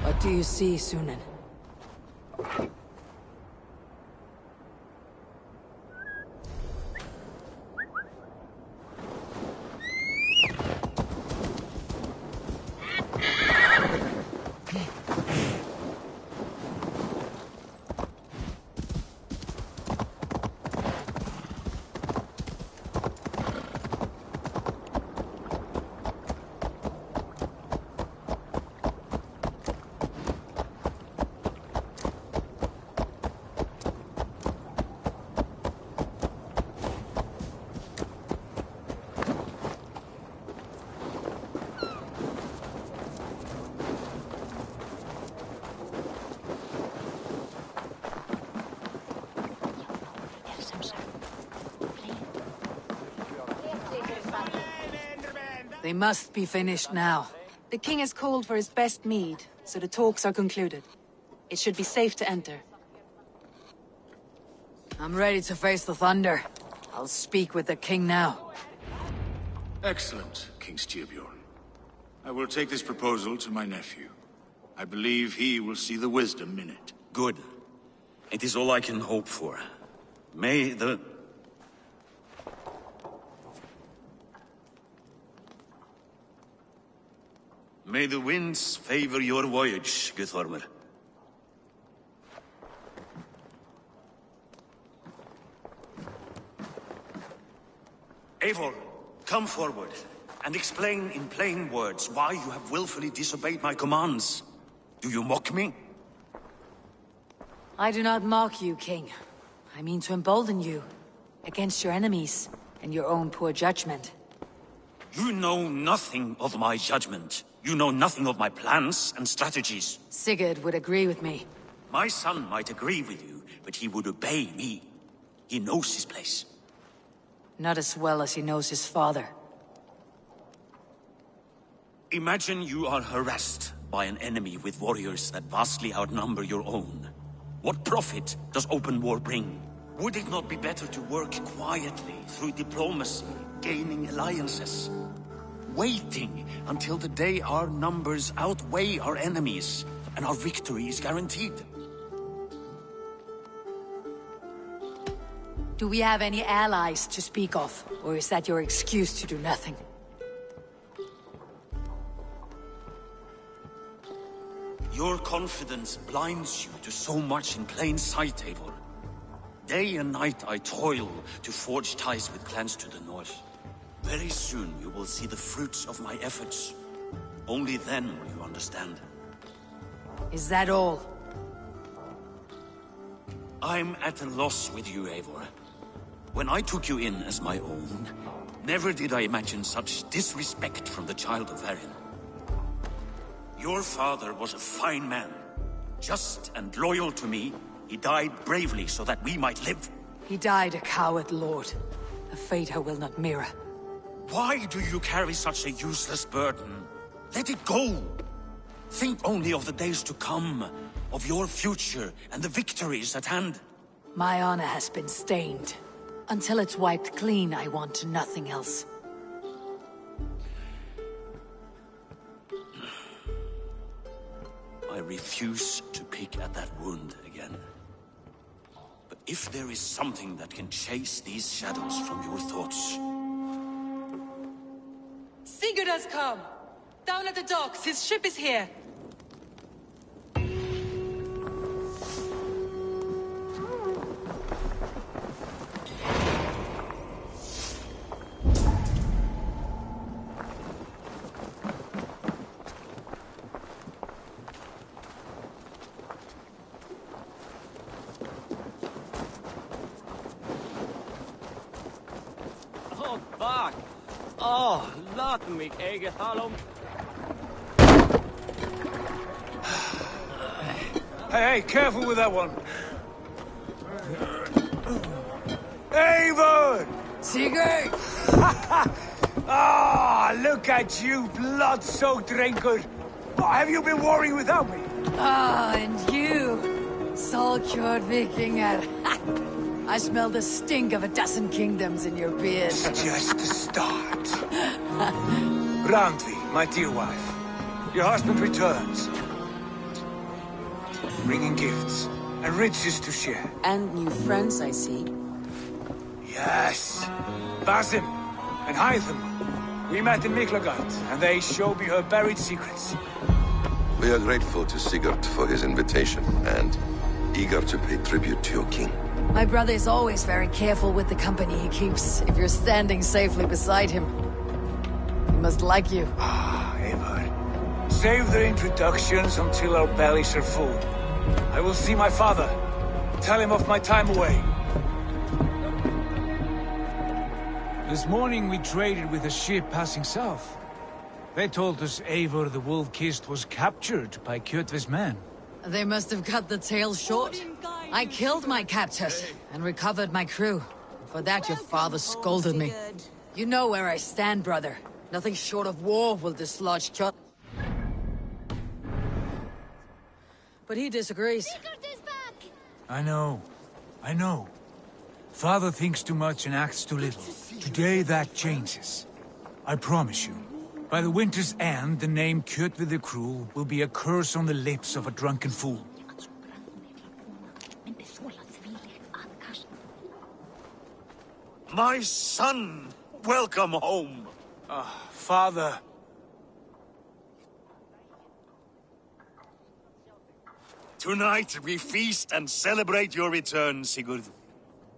What do you see, Sunan? They must be finished now. The king has called for his best mead, so the talks are concluded. It should be safe to enter. I'm ready to face the thunder. I'll speak with the king now. Excellent, King Styrbjorn. I will take this proposal to my nephew. I believe he will see the wisdom in it. Good. It is all I can hope for. May the winds favor your voyage, Guthormer. Eivor, come forward, and explain in plain words why you have willfully disobeyed my commands. Do you mock me? I do not mock you, King. I mean to embolden you against your enemies and your own poor judgment. You know nothing of my judgment. You know nothing of my plans and strategies. Sigurd would agree with me. My son might agree with you, but he would obey me. He knows his place. Not as well as he knows his father. Imagine you are harassed by an enemy with warriors that vastly outnumber your own. What profit does open war bring? Would it not be better to work quietly through diplomacy, gaining alliances? Waiting until the day our numbers outweigh our enemies, and our victory is guaranteed. Do we have any allies to speak of? Or is that your excuse to do nothing? Your confidence blinds you to so much in plain sight, Eivor. Day and night I toil to forge ties with clans to the north. Very soon you will see the fruits of my efforts. Only then will you understand. Is that all? I'm at a loss with you, Eivor. When I took you in as my own, never did I imagine such disrespect from the child of Varin. Your father was a fine man. Just and loyal to me, he died bravely so that we might live. He died a coward, Lord. A fate I will not mirror. Why do you carry such a useless burden? Let it go! Think only of the days to come, of your future and the victories at hand. My honor has been stained. Until it's wiped clean, I want nothing else. I refuse to pick at that wound again. But if there is something that can chase these shadows from your thoughts... Sigurd has come! Down at the docks, his ship is here! Oh, fuck! Oh, laat me eigen halom. Hey, careful with that one. Eivor! Sigurd! Ah, look at you, blood-soaked drinker. What have you been worrying without me? Ah, and you, Solkjord Vikinger. I smell the stink of a dozen kingdoms in your beard. It's just the start. Randvi, my dear wife. Your husband returns. Bringing gifts and riches to share. And new friends, I see. Yes. Basim and Hytham. We met in Miklagard, and they showed me her buried secrets. We are grateful to Sigurd for his invitation, and eager to pay tribute to your king. My brother is always very careful with the company he keeps, if you're standing safely beside him. He must like you. Ah, Eivor. Save their introductions until our bellies are full. I will see my father. Tell him of my time away. This morning we traded with a ship passing south. They told us Eivor the Wolf-Kissed was captured by Kjotve's men. They must have cut the tail short. I killed my captors and recovered my crew. For that your father scolded me. You know where I stand, brother. Nothing short of war will dislodge Kjot. But he disagrees. I know. Father thinks too much and acts too little. Today that changes. I promise you. By the winter's end, the name Kjotve the Cruel will be a curse on the lips of a drunken fool. My son! Welcome home! Father. Tonight we feast and celebrate your return, Sigurd.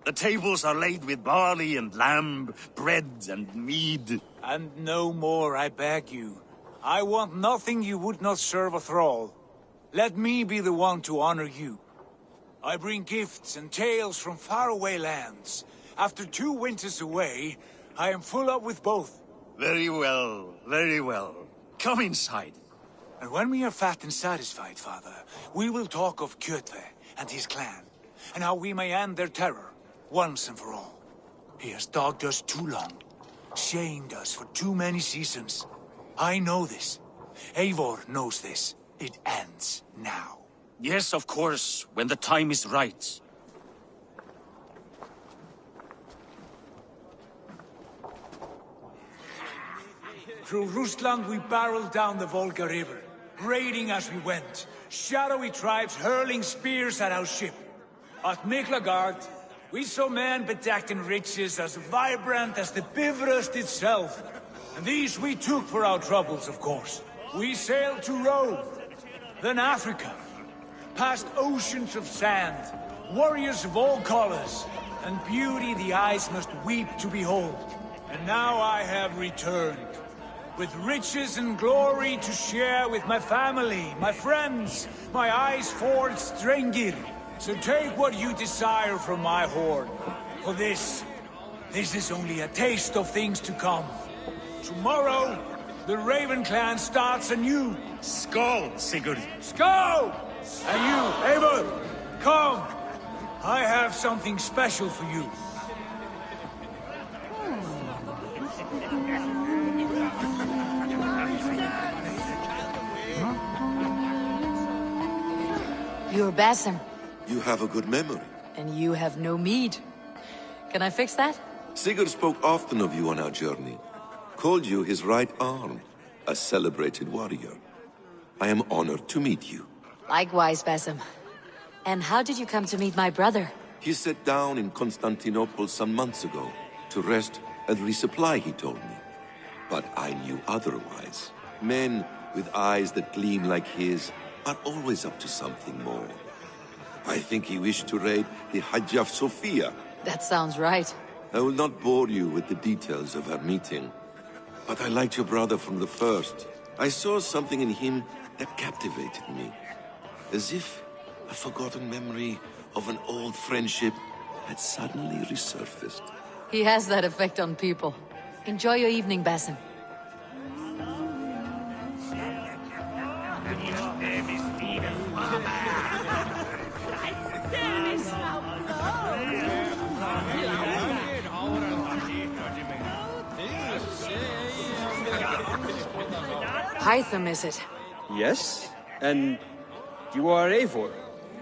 The tables are laid with barley and lamb, bread and mead. And no more, I beg you. I want nothing you would not serve a thrall. Let me be the one to honor you. I bring gifts and tales from faraway lands. After 2 winters away, I am full up with both. Very well, very well. Come inside. And when we are fat and satisfied, Father, we will talk of Kjotve and his clan, and how we may end their terror, once and for all. He has dogged us too long, shamed us for too many seasons. I know this. Eivor knows this. It ends now. Yes, of course, when the time is right. Through Rusland we barreled down the Volga River, raiding as we went, shadowy tribes hurling spears at our ship. At Miklagard, we saw men bedecked in riches as vibrant as the Bifrost itself. And these we took for our troubles, of course. We sailed to Rome, then Africa, past oceans of sand, warriors of all colors, and beauty the eyes must weep to behold. And now I have returned, with riches and glory to share with my family, my friends, my eyes-forged Strengir. So take what you desire from my hoard. For this is only a taste of things to come. Tomorrow, the Raven clan starts anew. Skål, Sigurd. Skål! And you, Eivor, come. I have something special for you. You're Basim, You have a good memory. and you have no mead. Can I fix that? Sigurd spoke often of you on our journey. Called you his right arm, a celebrated warrior. I am honored to meet you. Likewise, Basim. And how did you come to meet my brother? He sat down in Constantinople some months ago to rest and resupply, he told me. But I knew otherwise. Men with eyes that gleam like his are always up to something more. I think he wished to raid the Hagia Sophia. That sounds right. I will not bore you with the details of our meeting. But I liked your brother from the first. I saw something in him that captivated me. As if a forgotten memory of an old friendship had suddenly resurfaced. He has that effect on people. Enjoy your evening, Basin. Hytham, is it? Yes? And you are Eivor?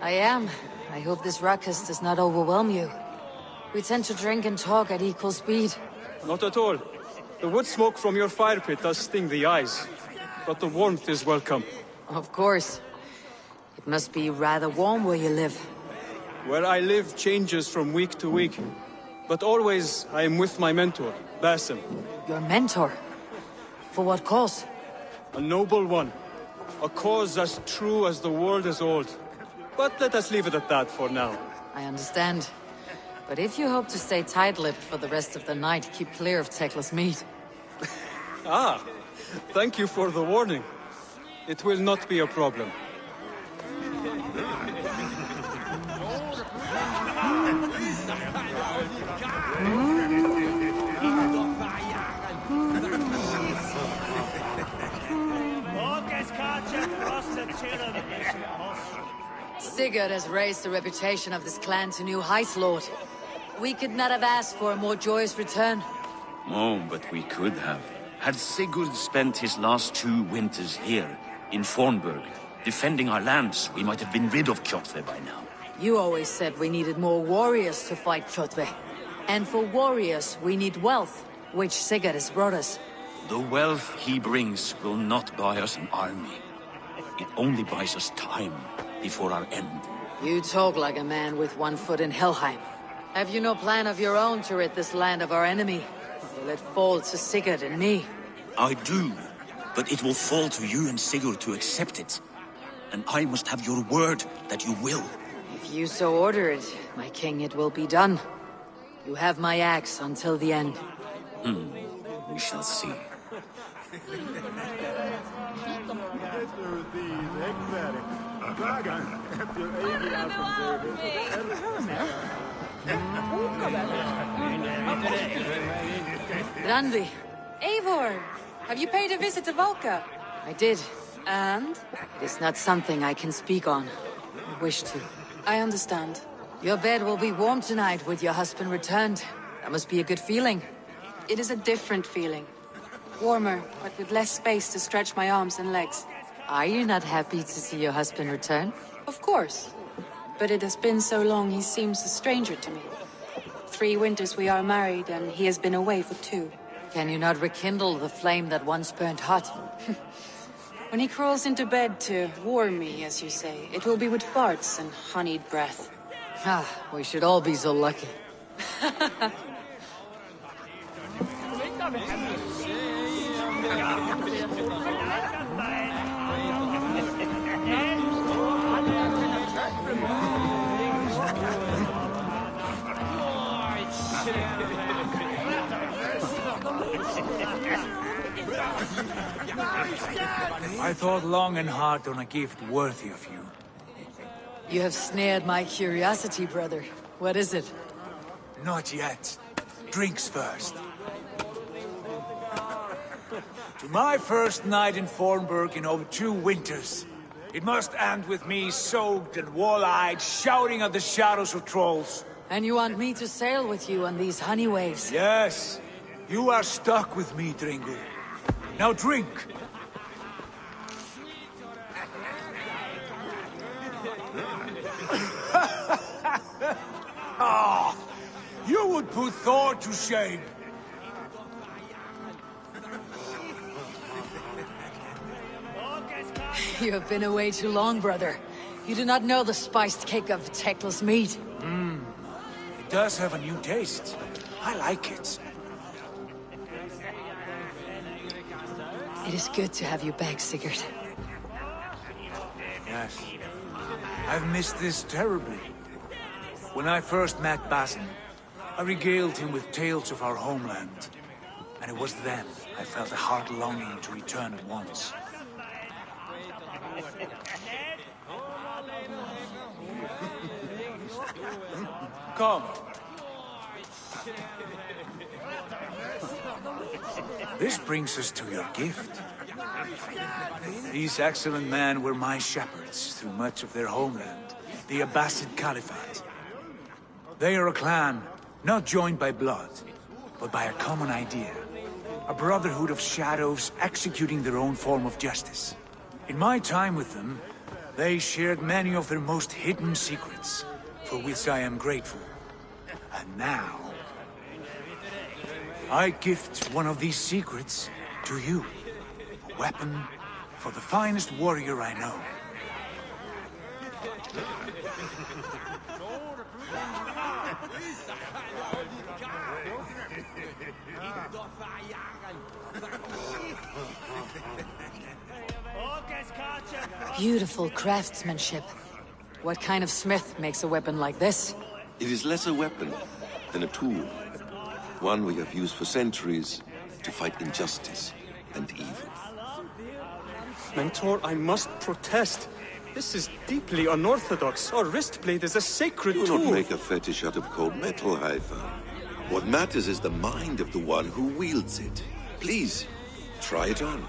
I am. I hope this ruckus does not overwhelm you. We tend to drink and talk at equal speed. Not at all. The wood smoke from your fire pit does sting the eyes, but the warmth is welcome. Of course. It must be rather warm where you live. Where I live changes from week to week, but always I am with my mentor, Basim. Your mentor? For what cause? A noble one. A cause as true as the world is old. But let us leave it at that for now. I understand. But if you hope to stay tight-lipped for the rest of the night, keep clear of Teclis meat. Ah, thank you for the warning. It will not be a problem. Sigurd has raised the reputation of this clan to new heights, Lord. We could not have asked for a more joyous return. Oh, but we could have. Had Sigurd spent his last 2 winters here, in Fornburg, defending our lands, we might have been rid of Kjotve by now. You always said we needed more warriors to fight Kjotve. And for warriors, we need wealth, which Sigurd has brought us. The wealth he brings will not buy us an army. It only buys us time before our end. You talk like a man with one foot in Helheim. Have you no plan of your own to rid this land of our enemy? Or will it fall to Sigurd and me? I do, but it will fall to you and Sigurd to accept it. And I must have your word that you will. If you so order it, my king, it will be done. You have my axe until the end. We shall see. Randvi, Eivor! Have you paid a visit to Valka? I did. And? It is not something I can speak on. I wish to. I understand. Your bed will be warm tonight with your husband returned. That must be a good feeling. It is a different feeling. Warmer, but with less space to stretch my arms and legs. Are you not happy to see your husband return? Of course. But it has been so long he seems a stranger to me. 3 winters we are married and he has been away for 2. Can you not rekindle the flame that once burned hot? When he crawls into bed to warm me, as you say, it will be with farts and honeyed breath. Ah, we should all be so lucky. I thought long and hard on a gift worthy of you. You have snared my curiosity, brother. What is it? Not yet. Drinks first. To my first night in Fornburg in over 2 winters. It must end with me soaked and wall-eyed, shouting at the shadows of trolls. And you want me to sail with you on these honey waves? Yes. You are stuck with me, Dringur. Now drink. Ah, you would put Thor to shame. You have been away too long, brother. You do not know the spiced cake of Teclis meat. It does have a new taste. I like it. It is good to have you back, Sigurd. Yes. I've missed this terribly. When I first met Basin, I regaled him with tales of our homeland. And it was then I felt a heart longing to return at once. Come. This brings us to your gift. These excellent men were my shepherds through much of their homeland, the Abbasid Caliphate. They are a clan, not joined by blood, but by a common idea. A brotherhood of shadows executing their own form of justice. In my time with them, they shared many of their most hidden secrets, for which I am grateful. And now, I gift one of these secrets to you. A weapon for the finest warrior I know. Beautiful craftsmanship. What kind of smith makes a weapon like this? It is less a weapon than a tool. One we have used for centuries to fight injustice and evil. Mentor, I must protest. This is deeply unorthodox. Our wrist blade is a sacred Do tool. not make a fetish out of cold metal, Haifa. What matters is the mind of the one who wields it. Please, try it on.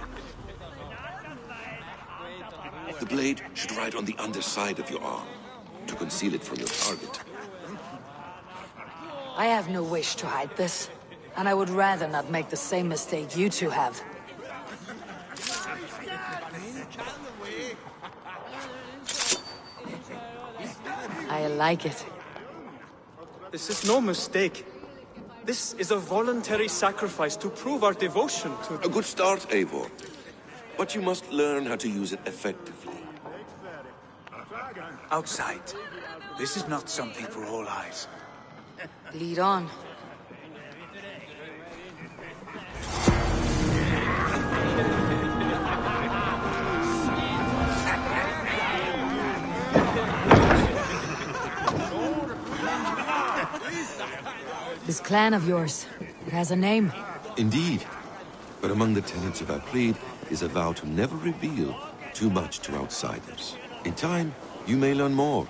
The blade should ride on the underside of your arm, to conceal it from your target. I have no wish to hide this, and I would rather not make the same mistake you two have. I like it. This is no mistake. This is a voluntary sacrifice to prove our devotion to... A good start, Eivor. But you must learn how to use it effectively. Outside. This is not something for all eyes. Lead on. This clan of yours, it has a name. Indeed. But among the tenets of our creed is a vow to never reveal too much to outsiders. In time, you may learn more.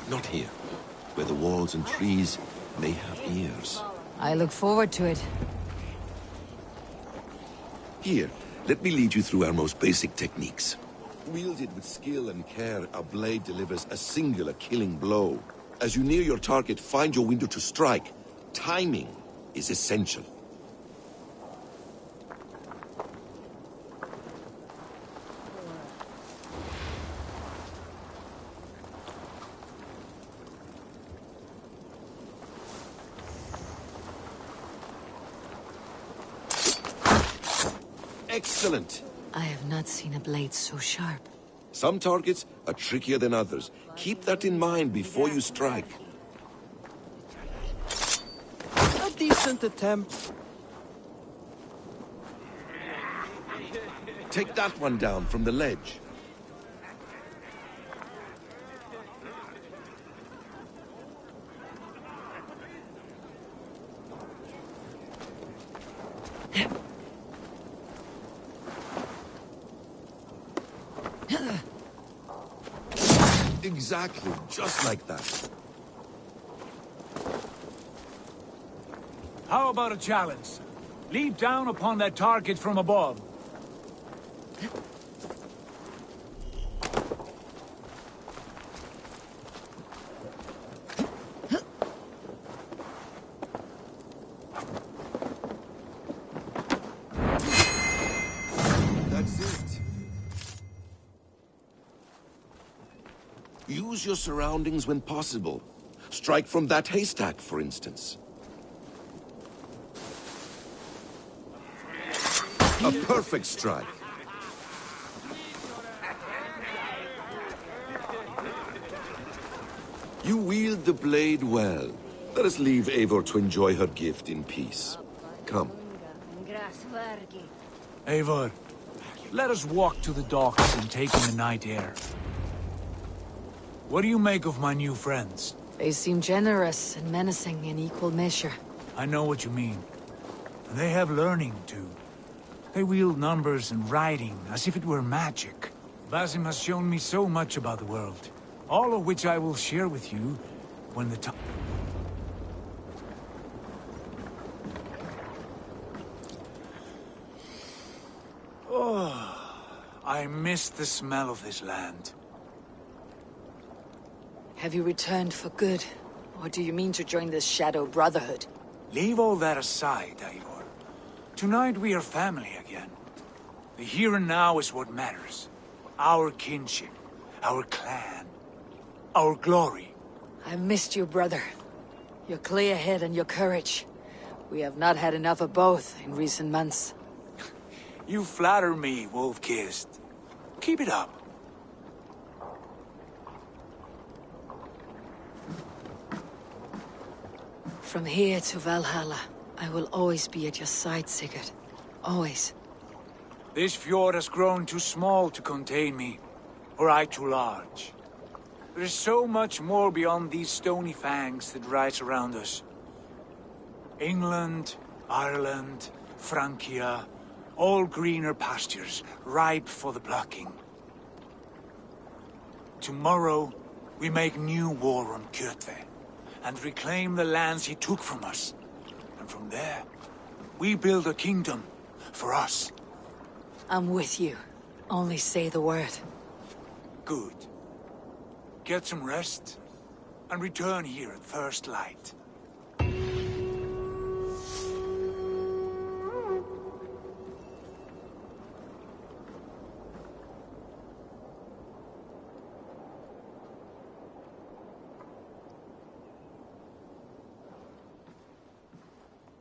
Not here, where the walls and trees may have ears. I look forward to it. Here, let me lead you through our most basic techniques. Wielded with skill and care, our blade delivers a singular killing blow. As you near your target, find your window to strike. Timing is essential. Excellent! I have not seen a blade so sharp. Some targets are trickier than others. Keep that in mind before you strike. A decent attempt. Take that one down from the ledge. Exactly, just like that. How about a challenge? Leap down upon that target from above. That's it. Use your surroundings when possible. Strike from that haystack, for instance. A perfect strike. You wield the blade well. Let us leave Eivor to enjoy her gift in peace. Come. Eivor, let us walk to the docks and take in the night air. What do you make of my new friends? They seem generous and menacing in equal measure. I know what you mean. And they have learning, too. They wield numbers and writing as if it were magic. Basim has shown me so much about the world, all of which I will share with you when the time... Well, I miss the smell of this land. Have you returned for good? Or do you mean to join this Shadow Brotherhood? Leave all that aside, Eivor. Tonight we are family again. The here and now is what matters. Our kinship, our clan, our glory. I've missed you, brother. Your clear head and your courage. We have not had enough of both in recent months. You flatter me, Wolf-Kissed. Keep it up. From here to Valhalla, I will always be at your side, Sigurd. Always. This fjord has grown too small to contain me, or I too large. There is so much more beyond these stony fangs that rise around us. England, Ireland, Francia, all greener pastures, ripe for the plucking. Tomorrow, we make new war on Kjotve, and reclaim the lands he took from us. And from there, we build a kingdom for us. I'm with you. Only say the word. Good. Get some rest, and return here at first light.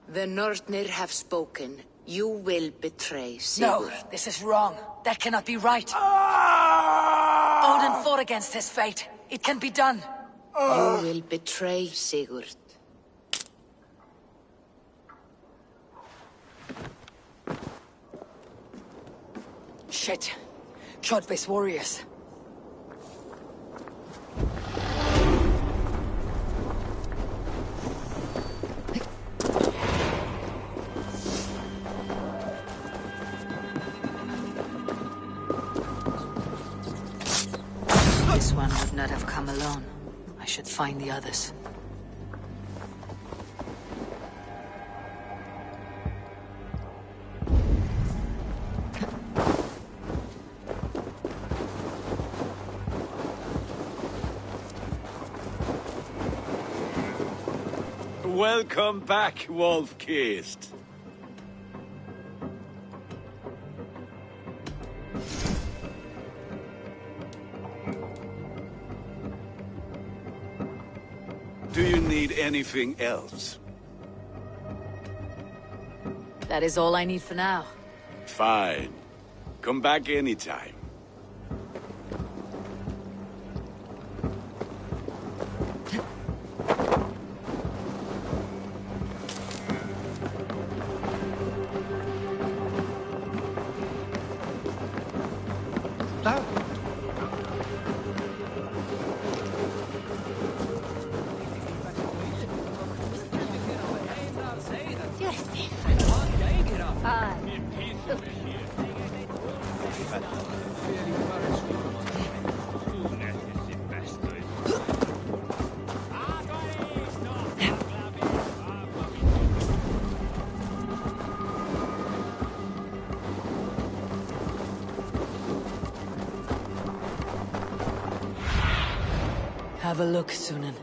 The Nornir have spoken. You will betray No, Sigurd. this is wrong. That cannot be right. Odin fought against his fate. It can be done. You will betray Sigurd. Shit. Kjotve's warriors. This one would not have come alone. I should find the others. Welcome back, Wolf-Kissed. Do you need anything else? That is all I need for now. Fine. Come back anytime. Have a look, Sunan.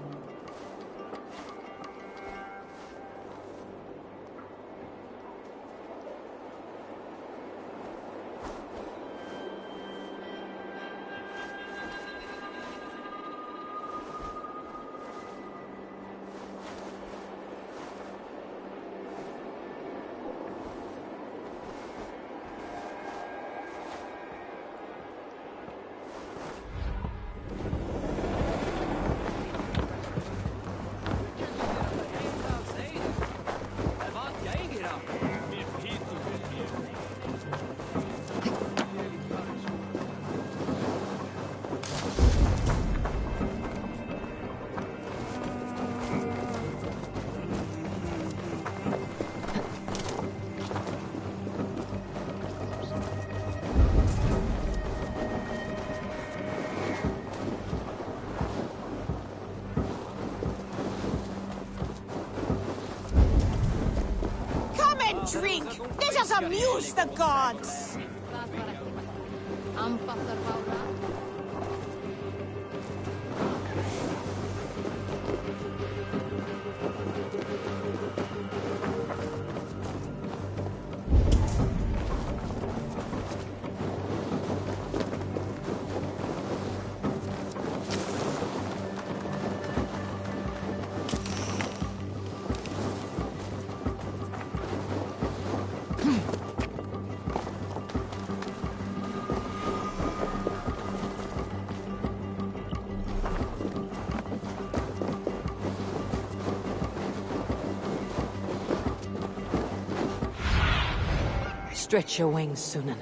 Let us amuse the gods! Stretch your wings, Sunan.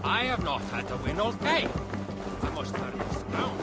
I have not had to win all day. I must turn this around.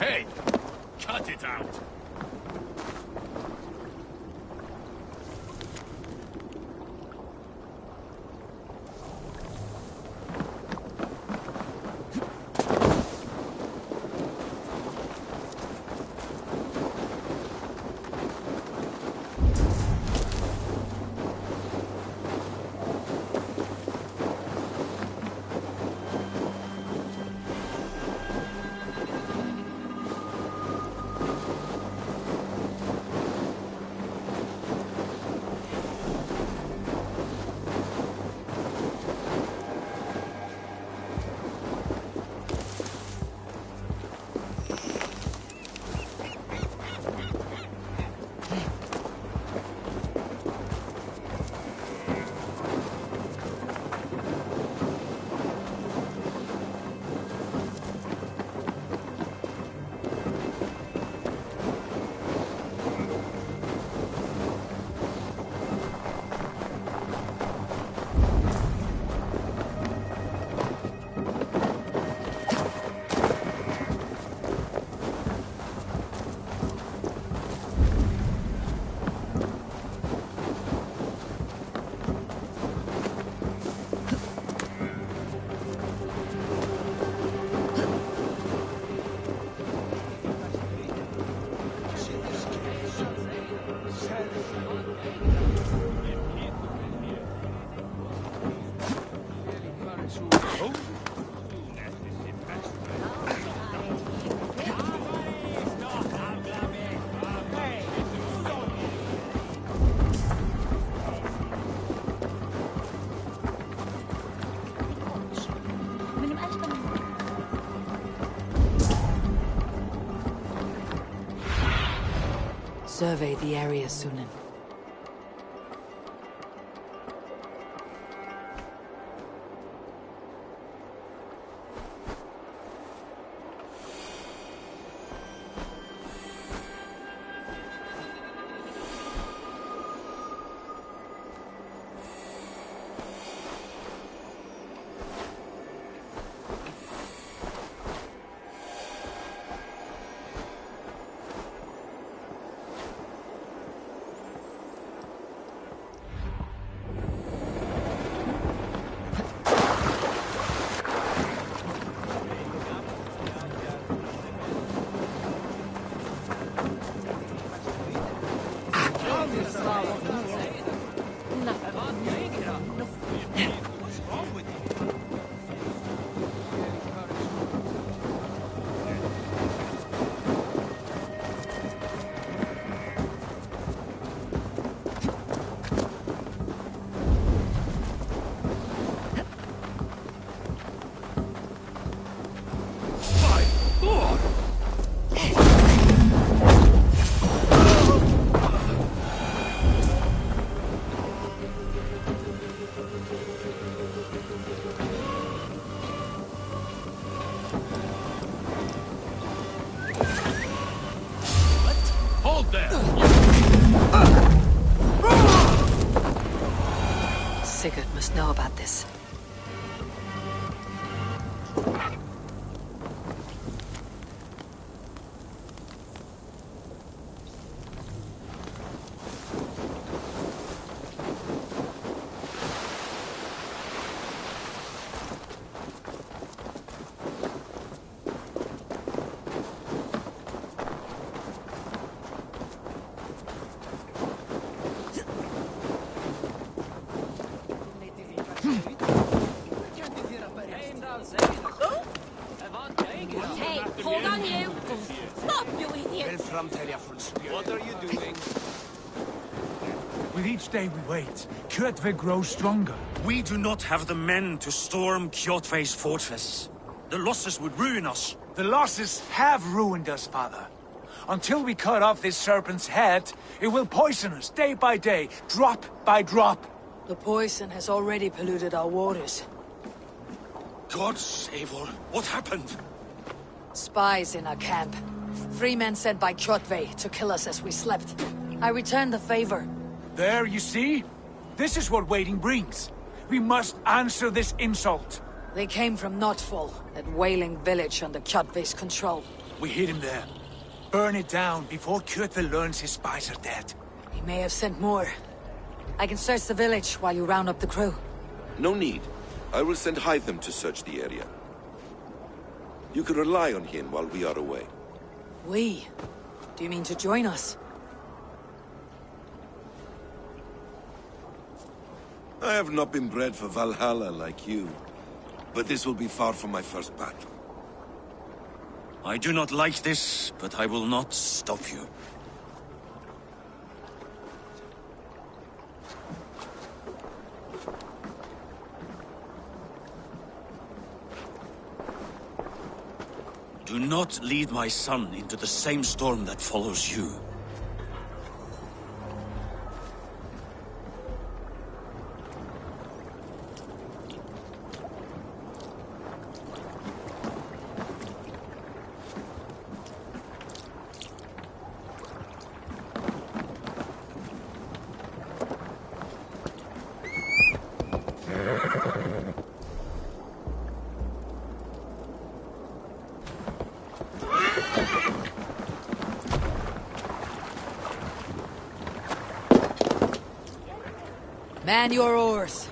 Hey! Cut it out! survey the area, Sunan. Sigurd must know about this. Hey, hold on you! Stop, you idiot! What are you doing? With each day we wait, Kjotve grows stronger. We do not have the men to storm Kjotve's fortress. The losses would ruin us. The losses have ruined us, father. Until we cut off this serpent's head, it will poison us day by day, drop by drop. The poison has already polluted our waters. God save her. What happened? Spies in our camp. 3 men sent by Kjotve to kill us as we slept. I returned the favor. There, you see? This is what waiting brings. We must answer this insult. They came from Notfall, that whaling village under Kjotve's control. We hid him there. Burn it down before Kjotve learns his spies are dead. He may have sent more. I can search the village while you round up the crew. No need. I will send Hytham to search the area. You can rely on him while we are away. We? Do you mean to join us? I have not been bred for Valhalla like you, but this will be far from my first battle. I do not like this, but I will not stop you. Do not lead my son into the same storm that follows you. Man your oars.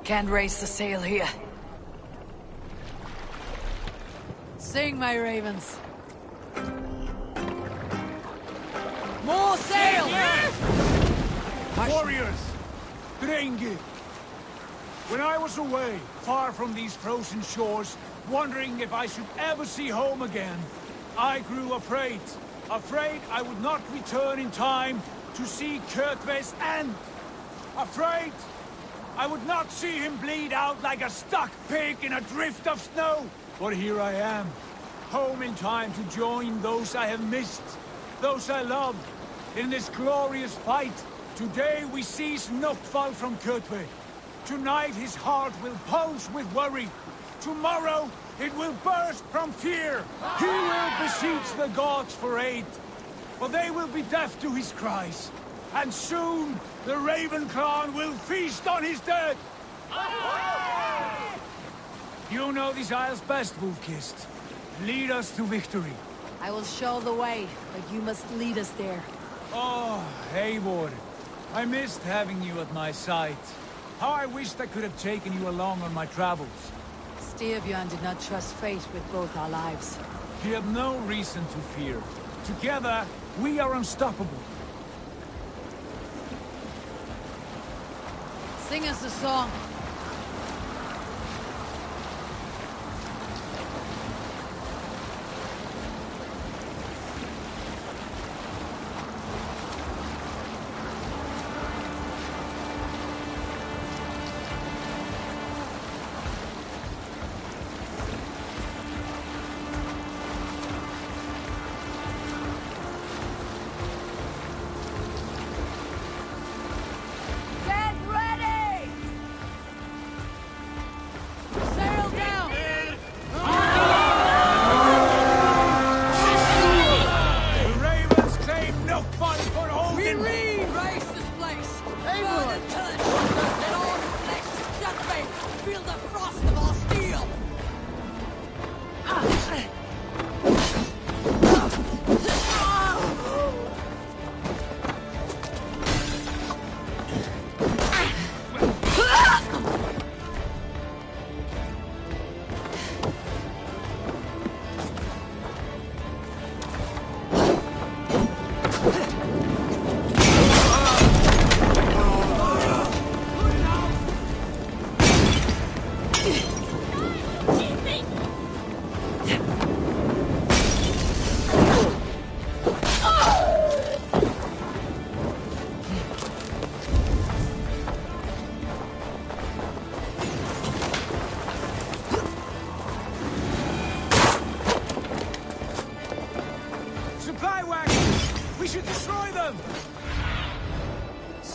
Can't raise the sail here. Sing, my ravens. More sail! Warriors! Drengi! When I was away, far from these frozen shores, wondering if I should ever see home again, I grew afraid. Afraid I would not return in time to see Kjotve's end. Afraid I would not see him bleed out like a stuck pig in a drift of snow. But here I am, home in time to join those I have missed, those I love, in this glorious fight. Today we seize Noctval from Kurtve. Tonight his heart will pulse with worry. Tomorrow it will burst from fear. He will beseech the gods for aid, for they will be deaf to his cries. And soon the Raven clan will feast on his dead. You know these isles best, Wolf-Kissed. Lead us to victory. I will show the way, but you must lead us there. Oh, Eivor. I missed having you at my side. How I wished I could have taken you along on my travels. Styrbjörn did not trust fate with both our lives. He had no reason to fear. Together, we are unstoppable. Sing us a song.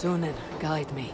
Sunan, guide me.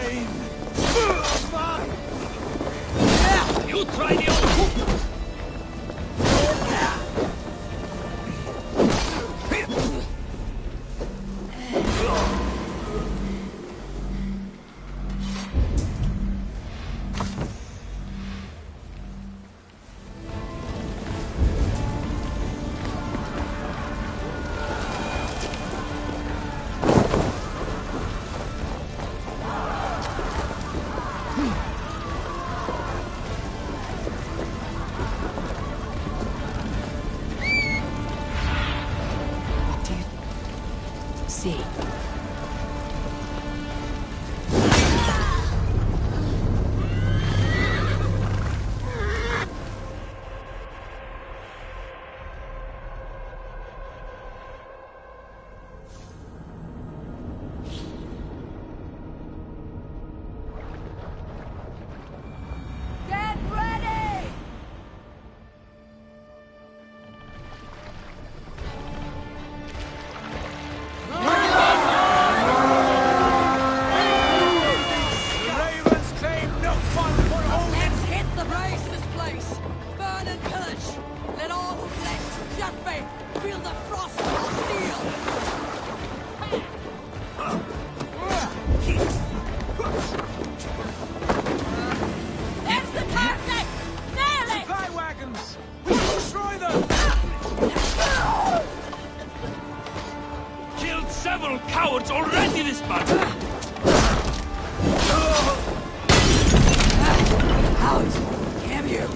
pain! You try the old... See. Get ready! Ravens claim no fun for Odin! Let's hit the place, this place! Burn and pillage! Let all who flesh just be feel the frost of our steel! There's the target! Nail it! Supply wagons! We will destroy them! Killed several cowards already this battle! Out! Damn you!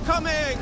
coming!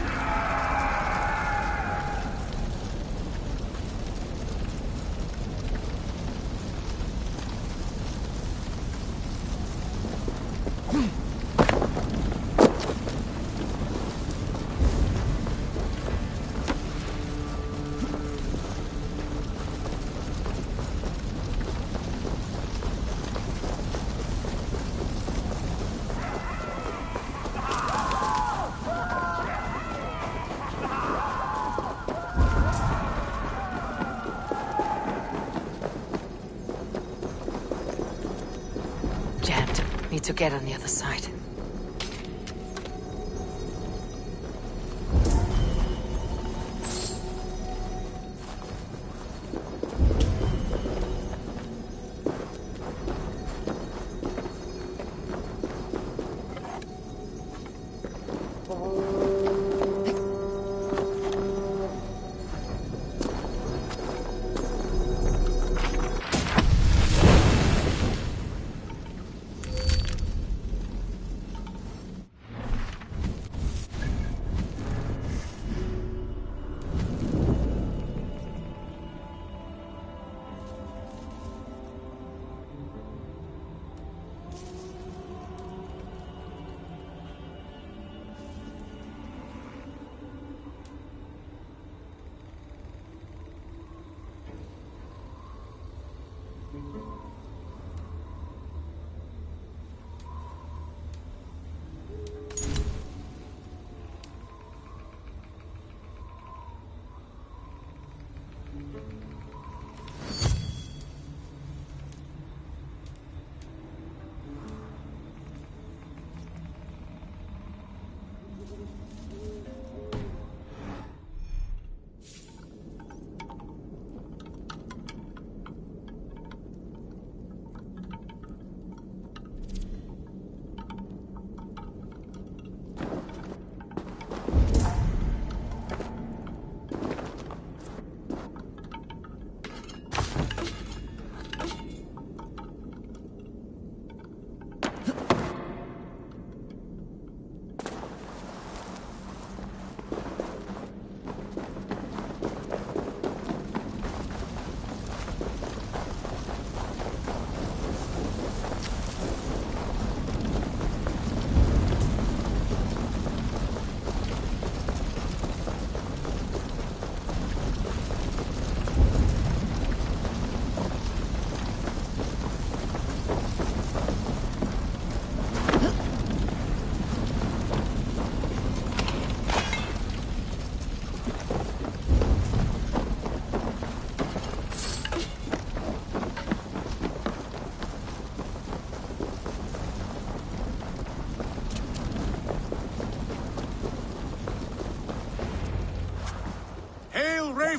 Jammed. Need to get on the other side.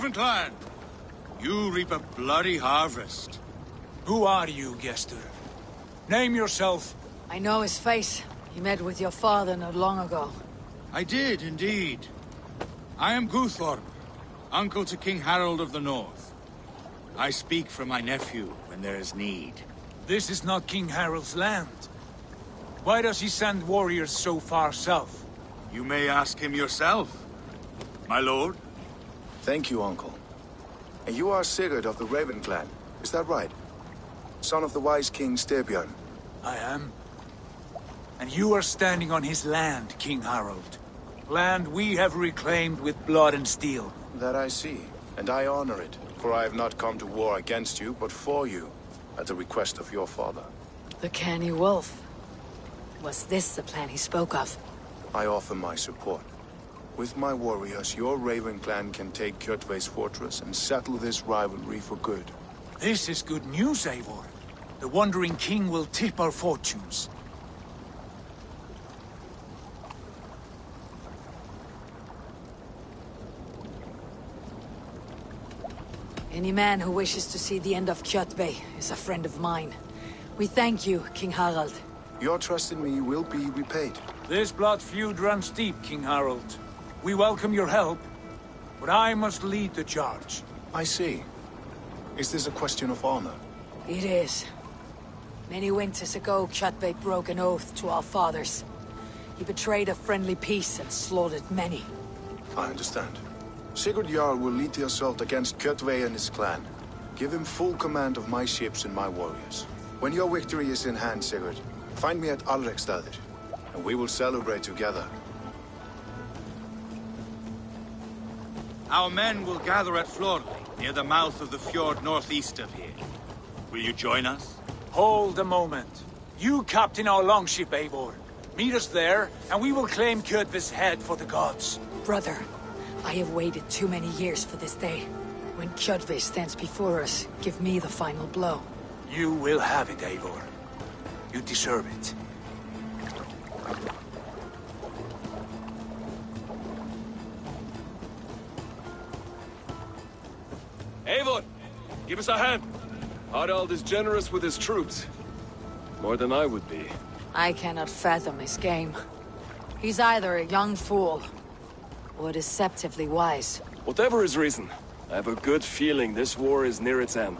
Ravenclan! You reap a bloody harvest. Who are you, Gester? Name yourself. I know his face. He met with your father not long ago. I did, indeed. I am Guthorm, uncle to King Harold of the North. I speak for my nephew when there is need. This is not King Harold's land. Why does he send warriors so far south? You may ask him yourself, my lord. Thank you, uncle. And you are Sigurd of the Raven clan, is that right? Son of the wise King Styrbjörn. I am. And you are standing on his land, King Harold. Land we have reclaimed with blood and steel. That I see, and I honor it. For I have not come to war against you, but for you, at the request of your father. The canny wolf. Was this the plan he spoke of? I offer my support. With my warriors, your Raven clan can take Kjotve's fortress and settle this rivalry for good. This is good news, Eivor. The Wandering King will tip our fortunes. Any man who wishes to see the end of Kjotve is a friend of mine. We thank you, King Harald. Your trust in me will be repaid. This blood feud runs deep, King Harold. We welcome your help, but I must lead the charge. I see. Is this a question of honor? It is. Many winters ago, Kjotve broke an oath to our fathers. He betrayed a friendly peace and slaughtered many. I understand. Sigurd Jarl will lead the assault against Kjotve and his clan. Give him full command of my ships and my warriors. When your victory is in hand, Sigurd, find me at Alrekstadir, and we will celebrate together. Our men will gather at Florli, near the mouth of the fjord northeast of here. Will you join us? Hold a moment. You captain our longship, Eivor. Meet us there, and we will claim Kjotve's head for the gods. Brother, I have waited too many years for this day. When Kjotve stands before us, give me the final blow. You will have it, Eivor. You deserve it. Eivor! Give us a hand! Harald is generous with his troops. More than I would be. I cannot fathom his game. He's either a young fool, or deceptively wise. Whatever his reason, I have a good feeling this war is near its end.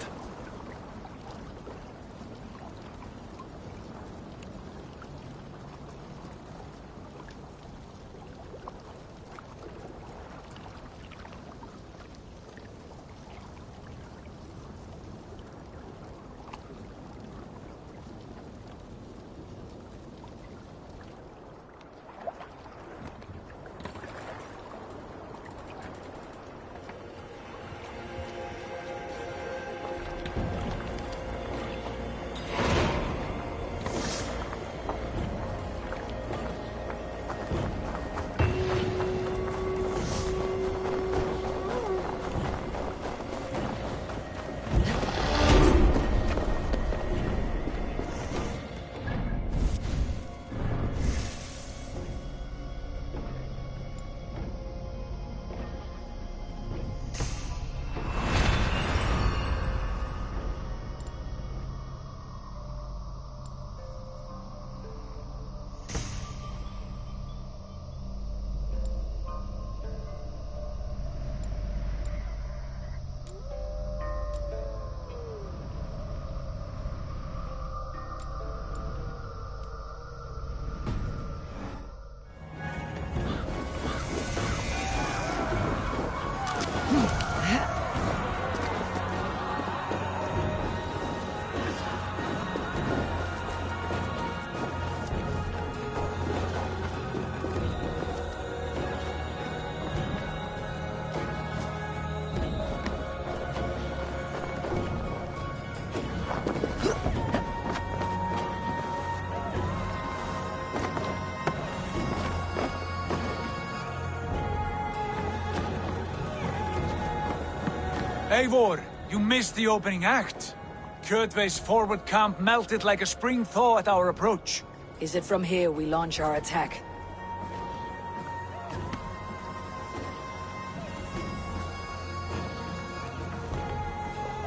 Eivor, you missed the opening act. Kjotve's forward camp melted like a spring thaw at our approach. Is it from here we launch our attack?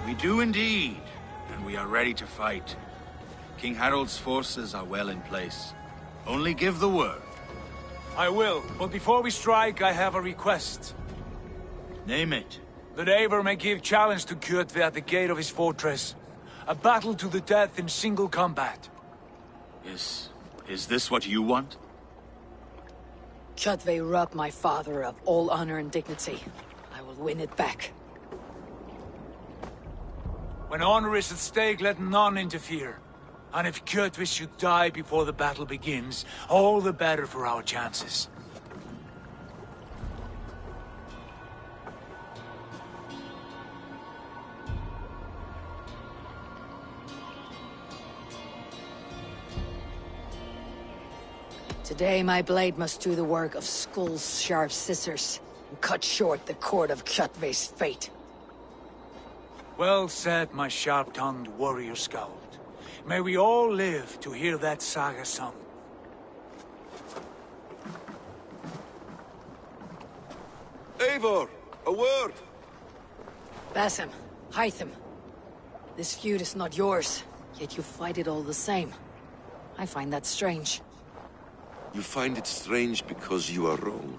We do indeed, and we are ready to fight. King Harald's forces are well in place. Only give the word. I will, but before we strike, I have a request. Name it. That Eivor may give challenge to Kjotve at the gate of his fortress. A battle to the death in single combat. Is this what you want? Kjotve robbed my father of all honor and dignity. I will win it back. When honor is at stake, let none interfere. And if Kjotve should die before the battle begins, all the better for our chances. Today my blade must do the work of Skull's sharp scissors, and cut short the cord of Kjotve's fate. Well said, my sharp-tongued warrior scout. May we all live to hear that saga sung. Eivor, a word! Basim, Hytham. This feud is not yours, yet you fight it all the same. I find that strange. You find it strange because you are wrong.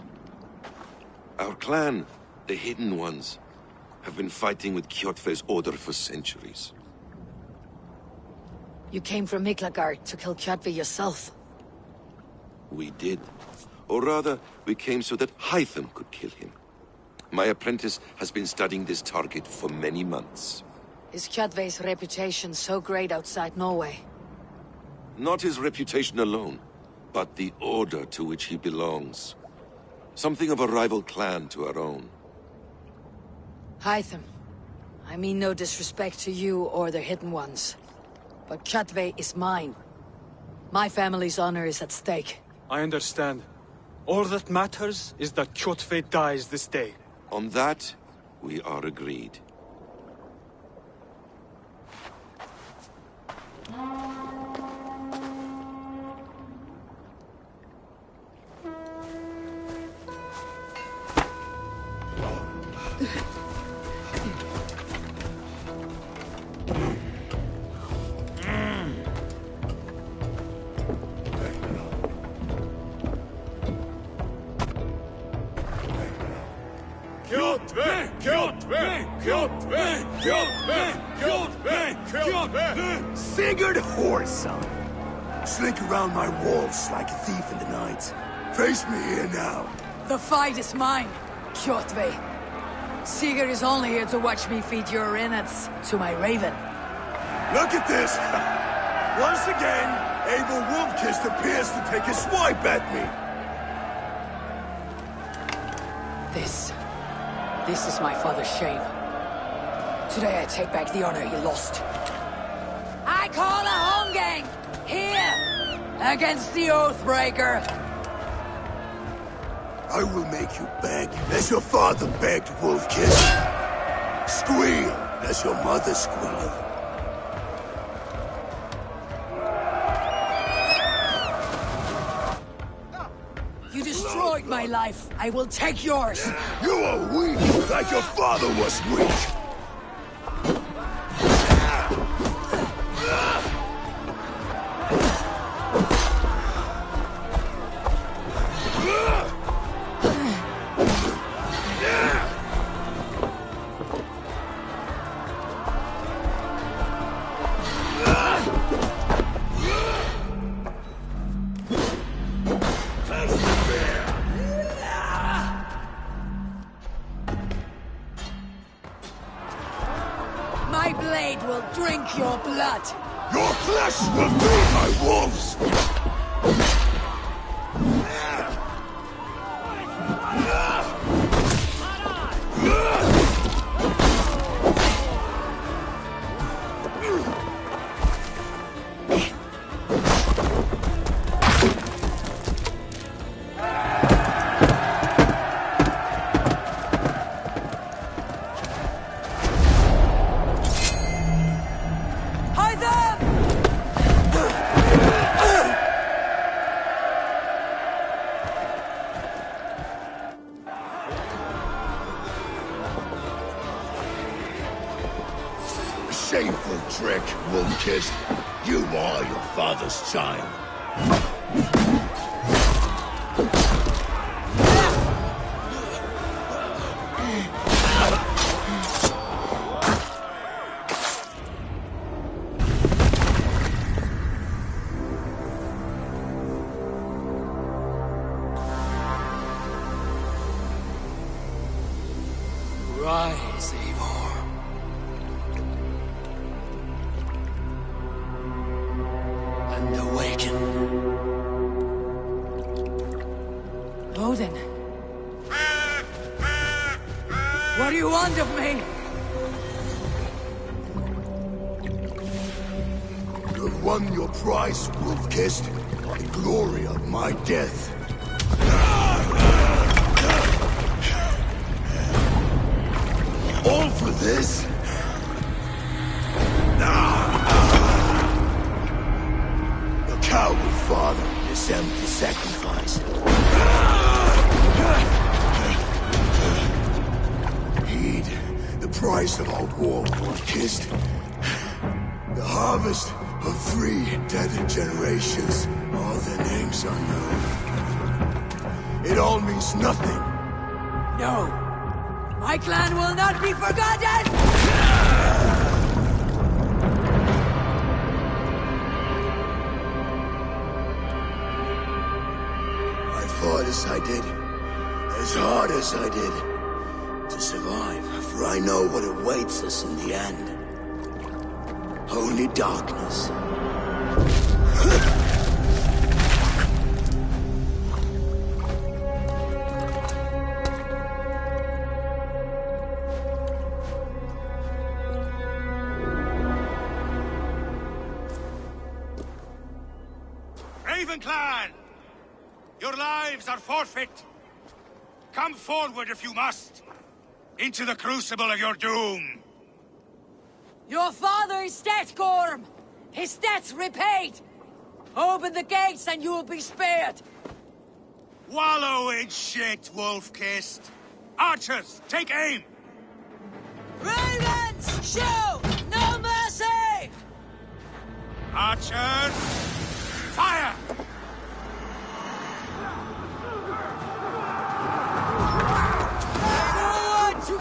Our clan, the Hidden Ones, have been fighting with Kjotve's order for centuries. You came from Miklagard to kill Kjotve yourself. We did. Or rather, we came so that Hytham could kill him. My apprentice has been studying this target for many months. Is Kjotve's reputation so great outside Norway? Not his reputation alone, but the order to which he belongs. Something of a rival clan to our own. Hytham, I mean no disrespect to you or the Hidden Ones, but Kjotve is mine. My family's honor is at stake. I understand. All that matters is that Kjotve dies this day. On that, we are agreed. Sigurd Whoreson! Slink around my walls like a thief in the night. Face me here now. The fight is mine, Kjotve. Sigurd is only here to watch me feed your innards to my raven. Look at this! Once again, Abel Wolfkiss appears to take a swipe at me. This is my father's shame. Today I take back the honor he lost. I call a holmgang! Here! Against the Oathbreaker! I will make you beg, as your father begged, Wolfkiss. Squeal, as your mother squealed. You destroyed my life. I will take yours. You are weak, like your father was weak. My blade will drink your blood. Your flesh will feed my wolves! Shameful trick, Wolfkiss. You are your father's child. Rise, Eivor. And awaken. Odin. What do you want of me? You have won your prize, Wolfkiss. The glory of my death. All for this? A coward father, this empty sacrifice. Heed the price of our war, Wolfkiss. The harvest of 3 dead generations. All their names unknown. It all means nothing. No. My clan will not be forgotten! I fought as I did, as hard as I did, to survive, for I know what awaits us in the end. Only darkness. Clan! Your lives are forfeit! Come forward if you must! Into the crucible of your doom! Your father is dead, Gorm! His debt's repaid! Open the gates and you will be spared! Wallow in shit, Wolfkiss! Archers, take aim! Ravens, shoot! No mercy! Archers, fire! Forward to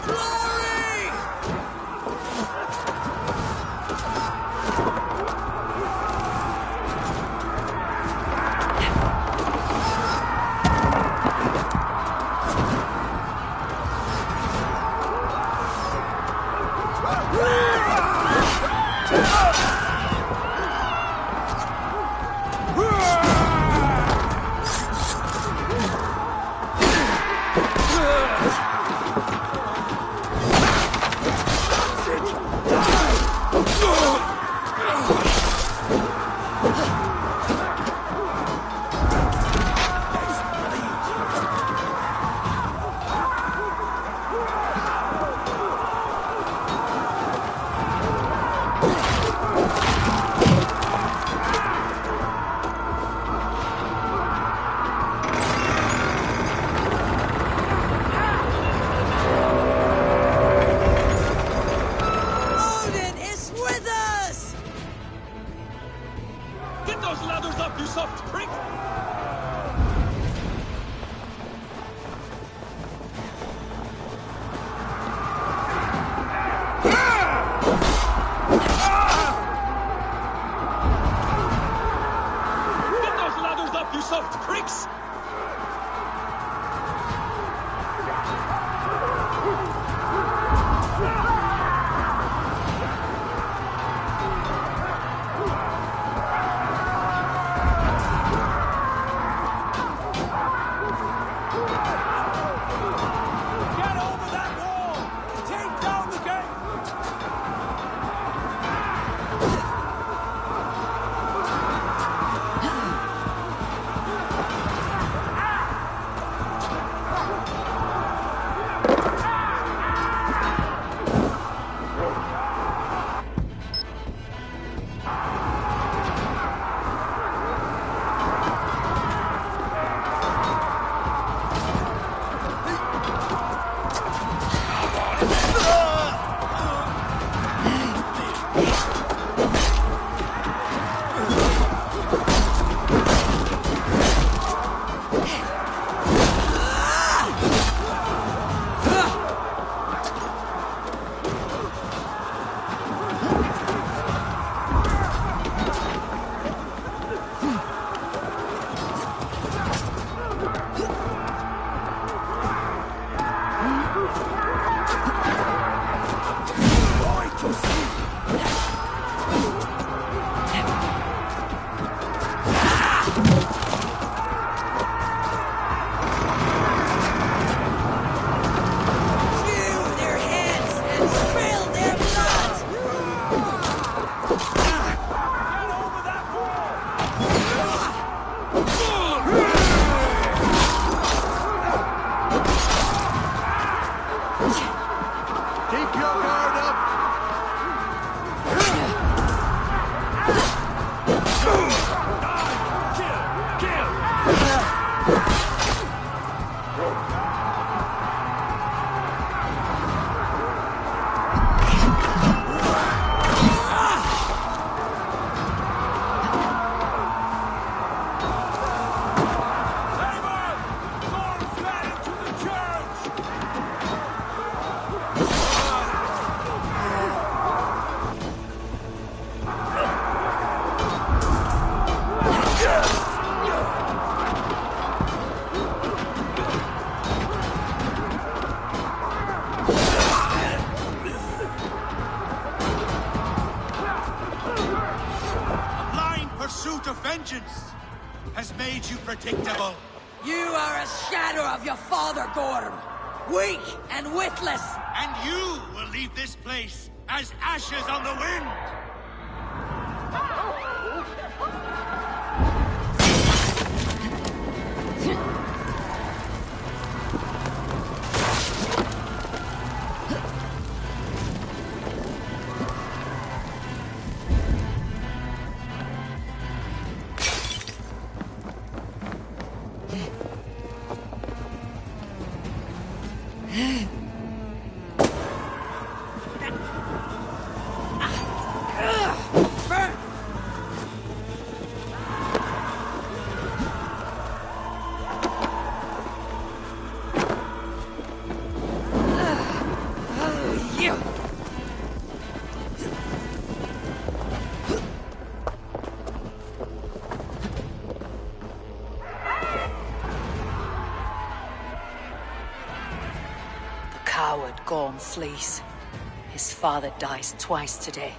Get those ladders up, you soft prick! Get those ladders up, you soft pricks! has made you predictable. You are a shadow of your father, Gorm. Weak and witless. And you will leave this place as ashes on the wind. Gorm flees. His father dies twice today.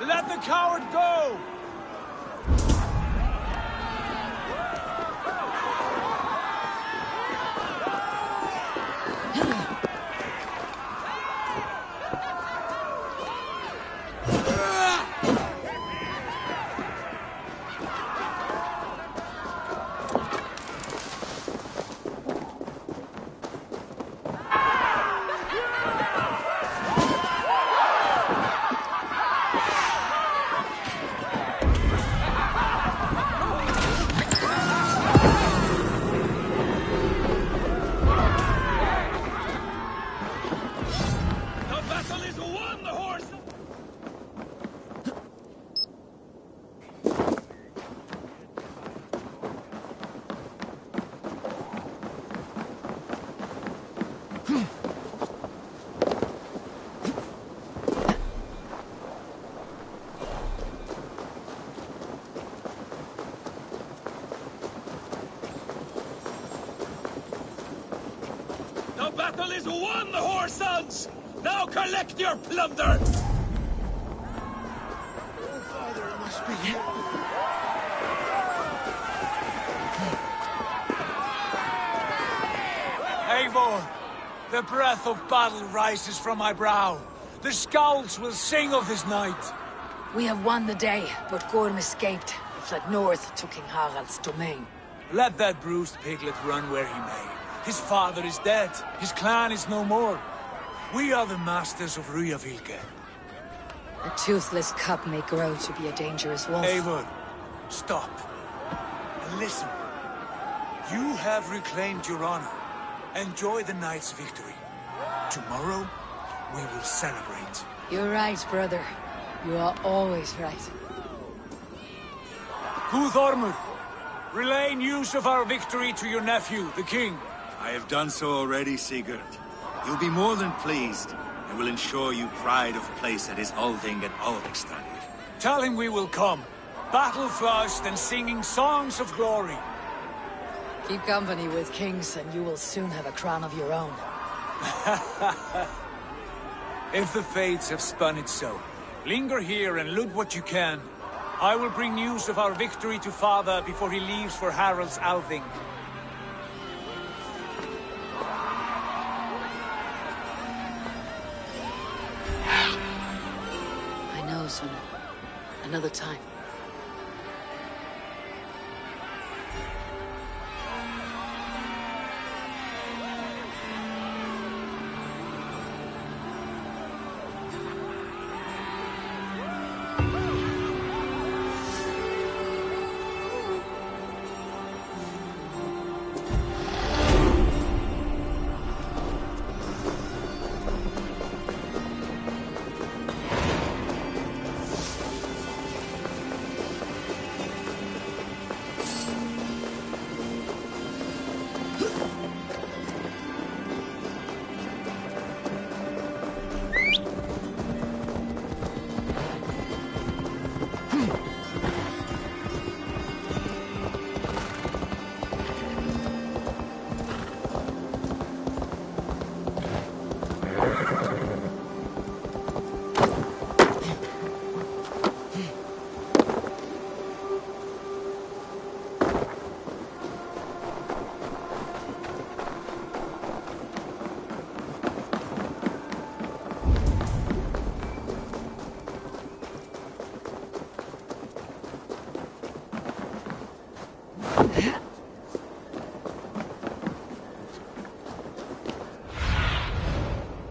Let the coward go! battle is won, whoresons! Now collect your plunder! Oh, Father, it must be you. Eivor, the breath of battle rises from my brow. The Scouts will sing of this night. We have won the day, but Gorm escaped. He fled north to King Harald's domain. Let that bruised piglet run where he may. His father is dead. His clan is no more. We are the masters of Ryjavilke. A toothless cub may grow to be a dangerous wolf. Eivor, stop. And listen. You have reclaimed your honor. Enjoy the night's victory. Tomorrow, we will celebrate. You're right, brother. You are always right. Guthormur, relay news of our victory to your nephew, the king. I have done so already, Sigurd. He'll be more than pleased, and will ensure you pride of place at his Althing at Ulrichstad. Tell him we will come, battle-flushed and singing songs of glory. Keep company with kings, and you will soon have a crown of your own. If the fates have spun it so, linger here and loot what you can. I will bring news of our victory to father before he leaves for Harald's Althing. I know, son. Another time.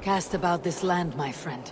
Cast about this land, my friend.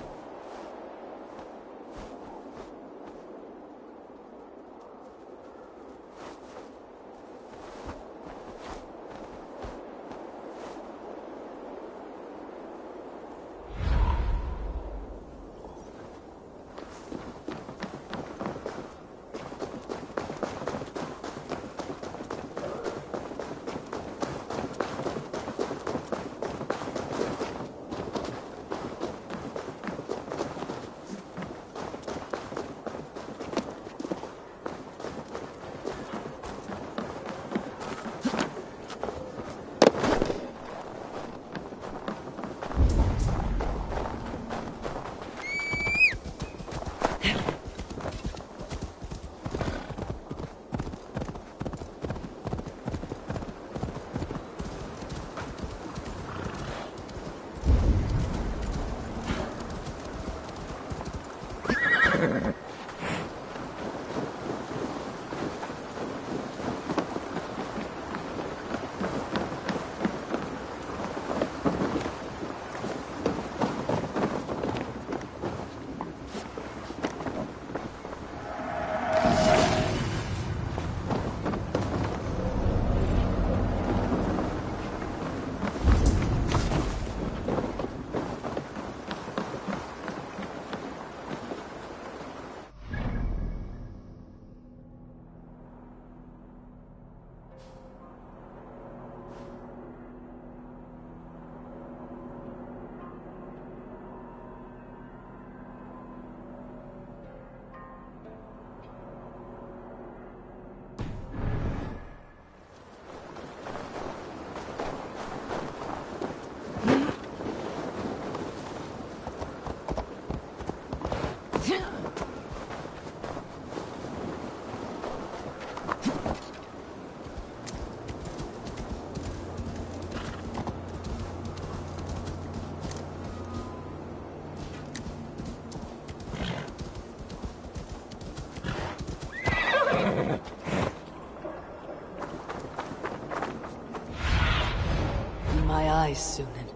die, Sunan.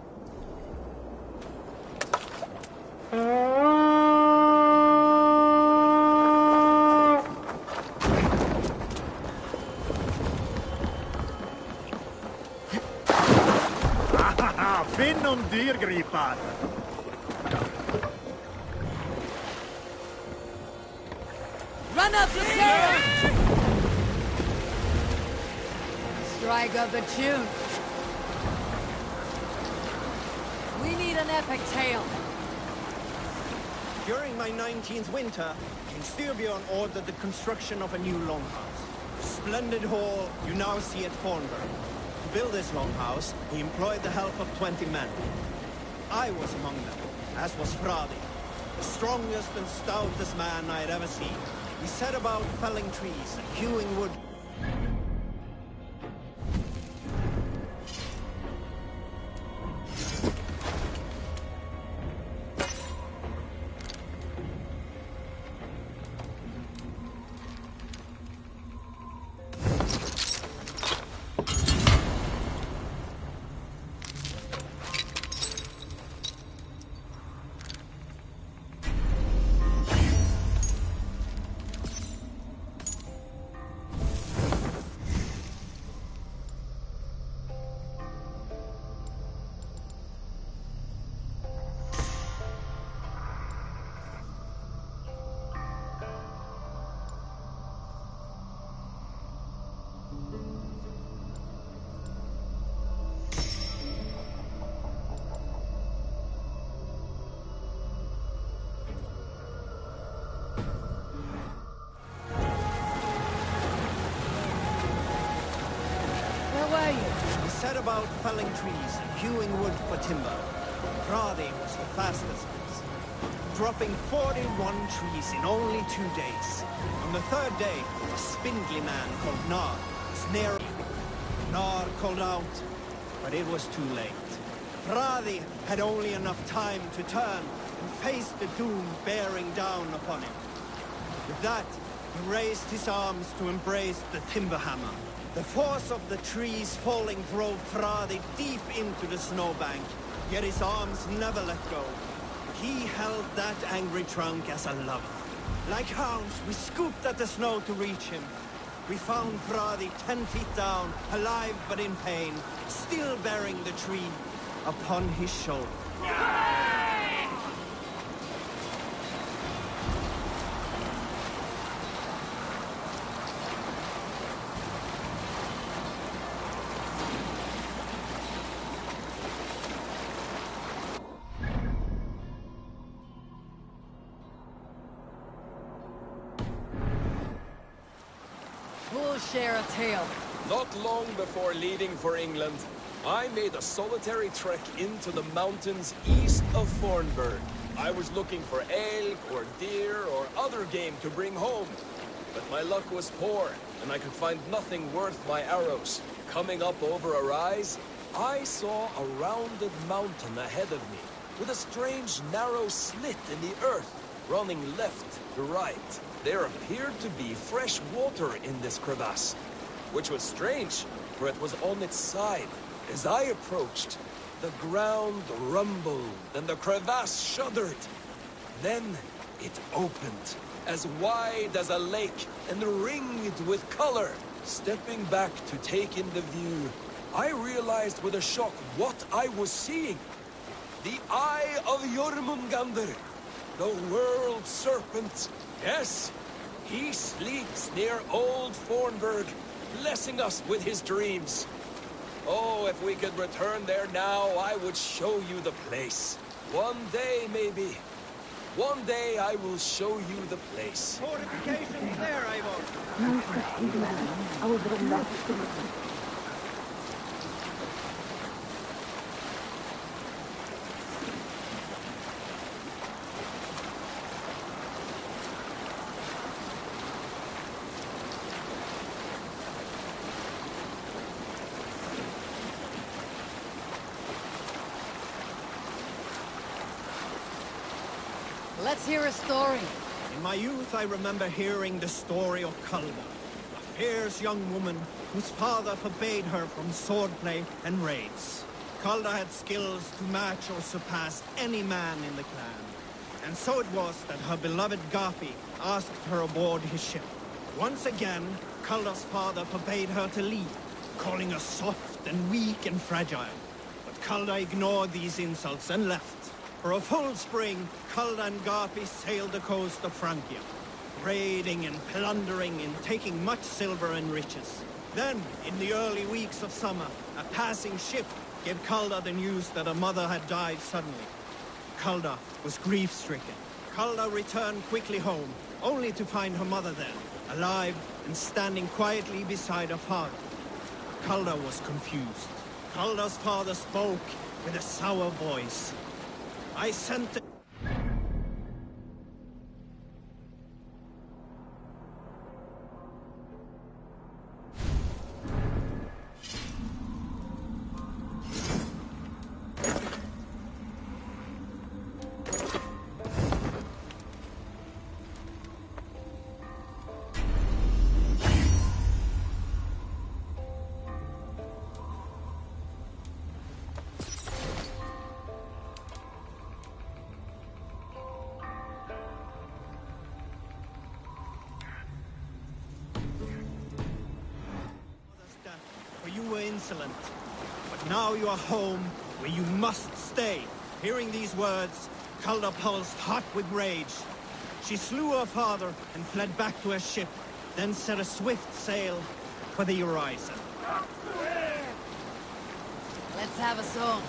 Finn om dyrgripar! Run up the stairs! Strike up a tune. We need an epic tale. During my 19th winter, King Styrbjorn ordered the construction of a new longhouse. Splendid hall you now see at Fornburg. To build this longhouse, he employed the help of 20 men. I was among them, as was Fradi, the strongest and stoutest man I had ever seen. We set about felling trees and hewing wood. We set about felling trees and hewing wood for timber. Fradi was the fastest of us, dropping 41 trees in only 2 days. On the third day, a spindly man called Nar was near. Nar called out, but it was too late. Fradi had only enough time to turn and face the doom bearing down upon him. With that, he raised his arms to embrace the timber hammer. The force of the trees falling drove Fradi deep into the snowbank, yet his arms never let go. He held that angry trunk as a lover. Like hounds, we scooped at the snow to reach him. We found Fradi 10 feet down, alive but in pain, still bearing the tree upon his shoulder. We'll share a tale. Not long before leaving for England, I made a solitary trek into the mountains east of Fornburg. I was looking for elk or deer or other game to bring home. But my luck was poor, and I could find nothing worth my arrows. Coming up over a rise, I saw a rounded mountain ahead of me, with a strange narrow slit in the earth, running left to right. There appeared to be fresh water in this crevasse, which was strange, for it was on its side. As I approached, the ground rumbled and the crevasse shuddered. Then it opened, as wide as a lake and ringed with color. Stepping back to take in the view, I realized with a shock what I was seeing. The Eye of Jormungandr, the world serpent. Yes, he sleeps near Old Fornburg, blessing us with his dreams. Oh, if we could return there now, I would show you the place. One day, maybe. One day I will show you the place. Fortifications there, Eivor. Let's hear a story. In my youth, I remember hearing the story of Kalva, a fierce young woman whose father forbade her from swordplay and raids. Calder had skills to match or surpass any man in the clan. And so it was that her beloved Garpi asked her aboard his ship. Once again, Calder's father forbade her to leave, calling her soft and weak and fragile. But Calder ignored these insults and left. For a full spring, Calder and Garpi sailed the coast of Francia, raiding and plundering and taking much silver and riches. Then, in the early weeks of summer, a passing ship gave Calder the news that her mother had died suddenly. Calder was grief-stricken. Calder returned quickly home, only to find her mother there, alive and standing quietly beside her father. Calder was confused. Calder's father spoke with a sour voice. I sent the... Insolent. But now you are home, where you must stay. Hearing these words, Calder pulsed hot with rage. She slew her father and fled back to her ship, then set a swift sail for the horizon. Let's have a song.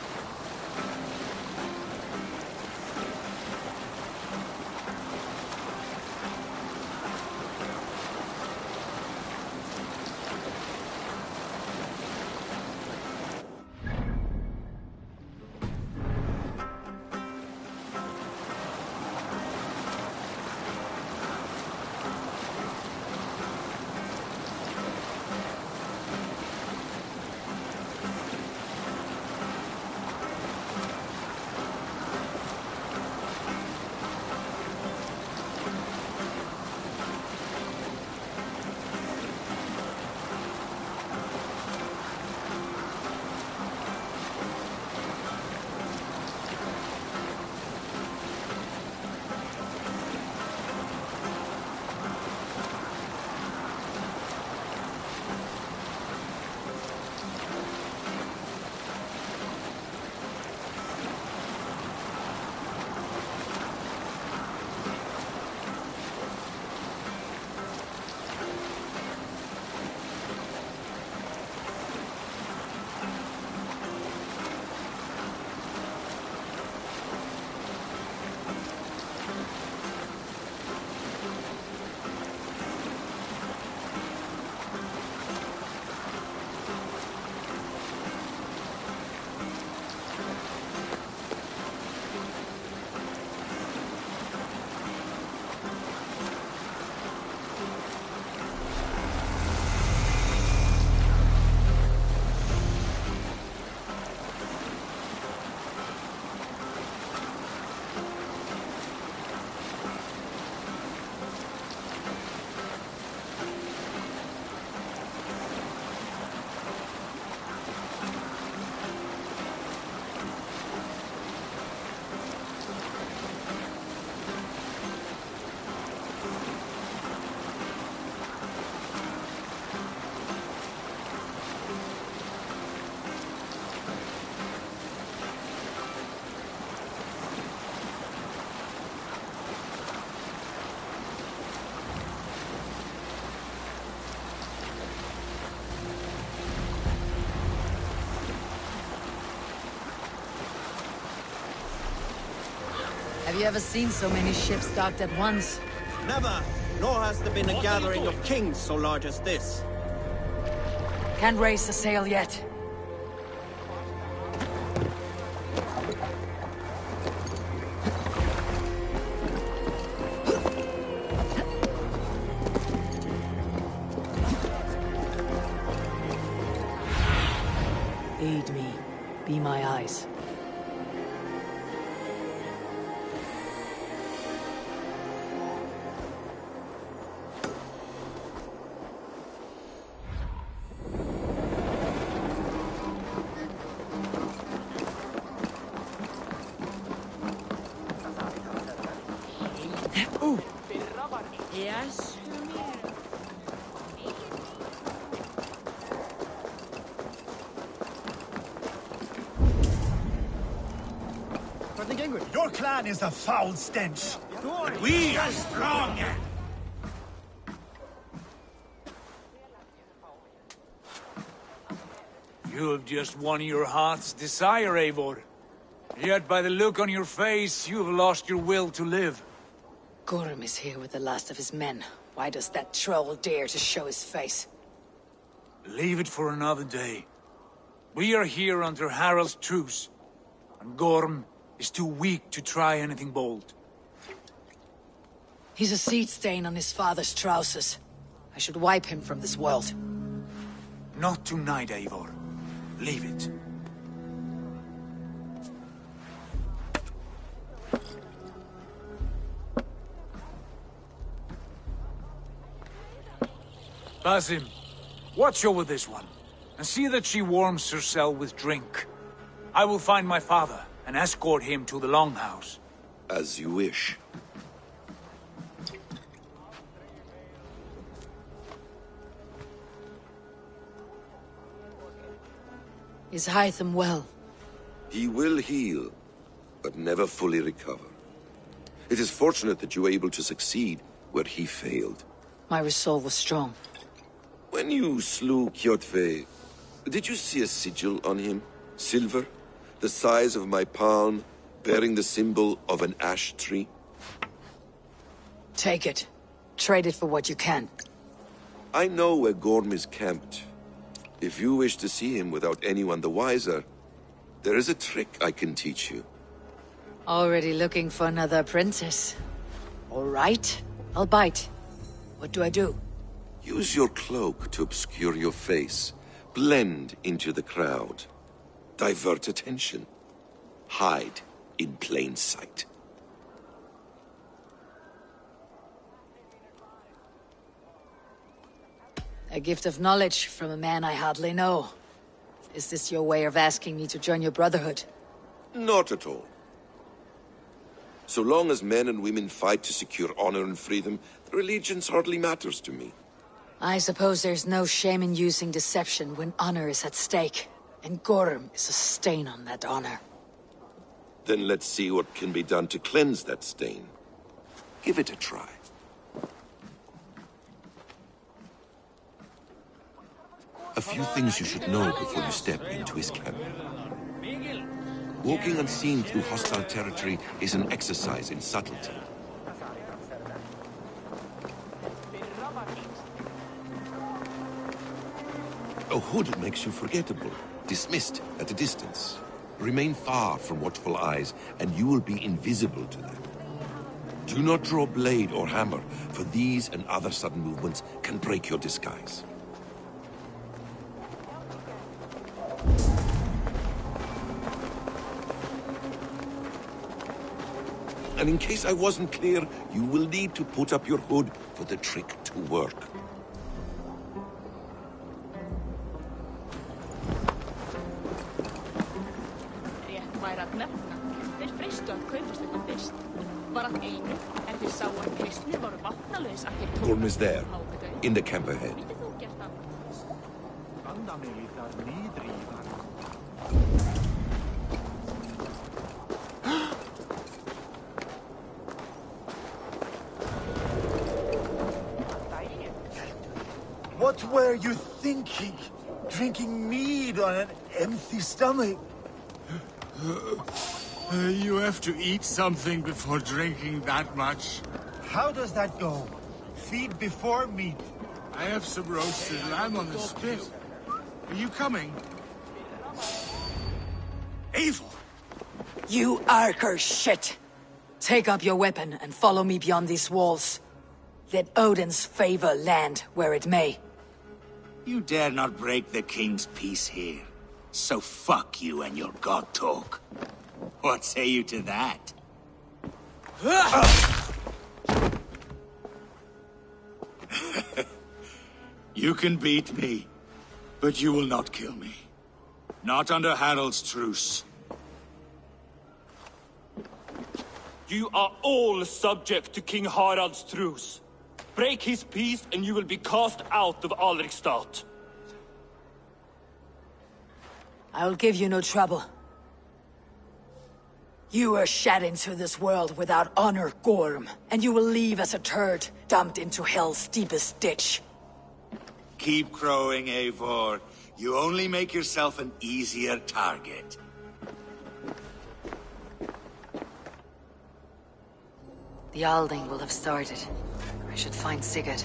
Have you ever seen so many ships docked at once? Never! Nor has there been a gathering of kings so large as this. Can't raise a sail yet. Aid me. Be my eyes. Your clan is a foul stench. We are strong! You have just won your heart's desire, Eivor. Yet by the look on your face, you have lost your will to live. Gorm is here with the last of his men. Why does that troll dare to show his face? Leave it for another day. We are here under Harald's truce, and Gorm is too weak to try anything bold. He's a seed stain on his father's trousers. I should wipe him from this world. Not tonight, Eivor. Leave it. Basim, watch over this one, and see that she warms herself with drink. I will find my father and escort him to the Longhouse. As you wish. Is Hytham well? He will heal, but never fully recover. It is fortunate that you were able to succeed where he failed. My resolve was strong. When you slew Kjotve, did you see a sigil on him? Silver? The size of my palm, bearing the symbol of an ash tree? Take it. Trade it for what you can. I know where Gorm is camped. If you wish to see him without anyone the wiser, there is a trick I can teach you. Already looking for another princess. All right, I'll bite. What do I do? Use your cloak to obscure your face. Blend into the crowd. Divert attention. Hide in plain sight. A gift of knowledge from a man I hardly know. Is this your way of asking me to join your brotherhood? Not at all. So long as men and women fight to secure honor and freedom, their allegiance hardly matters to me. I suppose there's no shame in using deception when honor is at stake, and Gorm is a stain on that honor. Then let's see what can be done to cleanse that stain. Give it a try. A few things you should know before you step into his camp. Walking unseen through hostile territory is an exercise in subtlety. A hood makes you forgettable, dismissed at a distance. Remain far from watchful eyes, and you will be invisible to them. Do not draw blade or hammer, for these and other sudden movements can break your disguise. And in case I wasn't clear, you will need to put up your hood for the trick to work. Gorm is there, in the camp ahead. What were you thinking? Drinking mead on an empty stomach? You have to eat something before drinking that much. How does that go? Feed before meat. I have some roasted lamb on the spit. Are you coming? Eivor! You Arker shit! Take up your weapon and follow me beyond these walls. Let Odin's favor land where it may. You dare not break the king's peace here. So fuck you and your god talk. What say you to that? You can beat me, but you will not kill me. Not under Harald's truce. You are all subject to King Harald's truce. Break his peace and you will be cast out of Alrikstad. I will give you no trouble. You were shed into this world without honor, Gorm, and you will leave as a turd, dumped into hell's deepest ditch. Keep crowing, Eivor. You only make yourself an easier target. The Alding will have started. I should find Sigurd.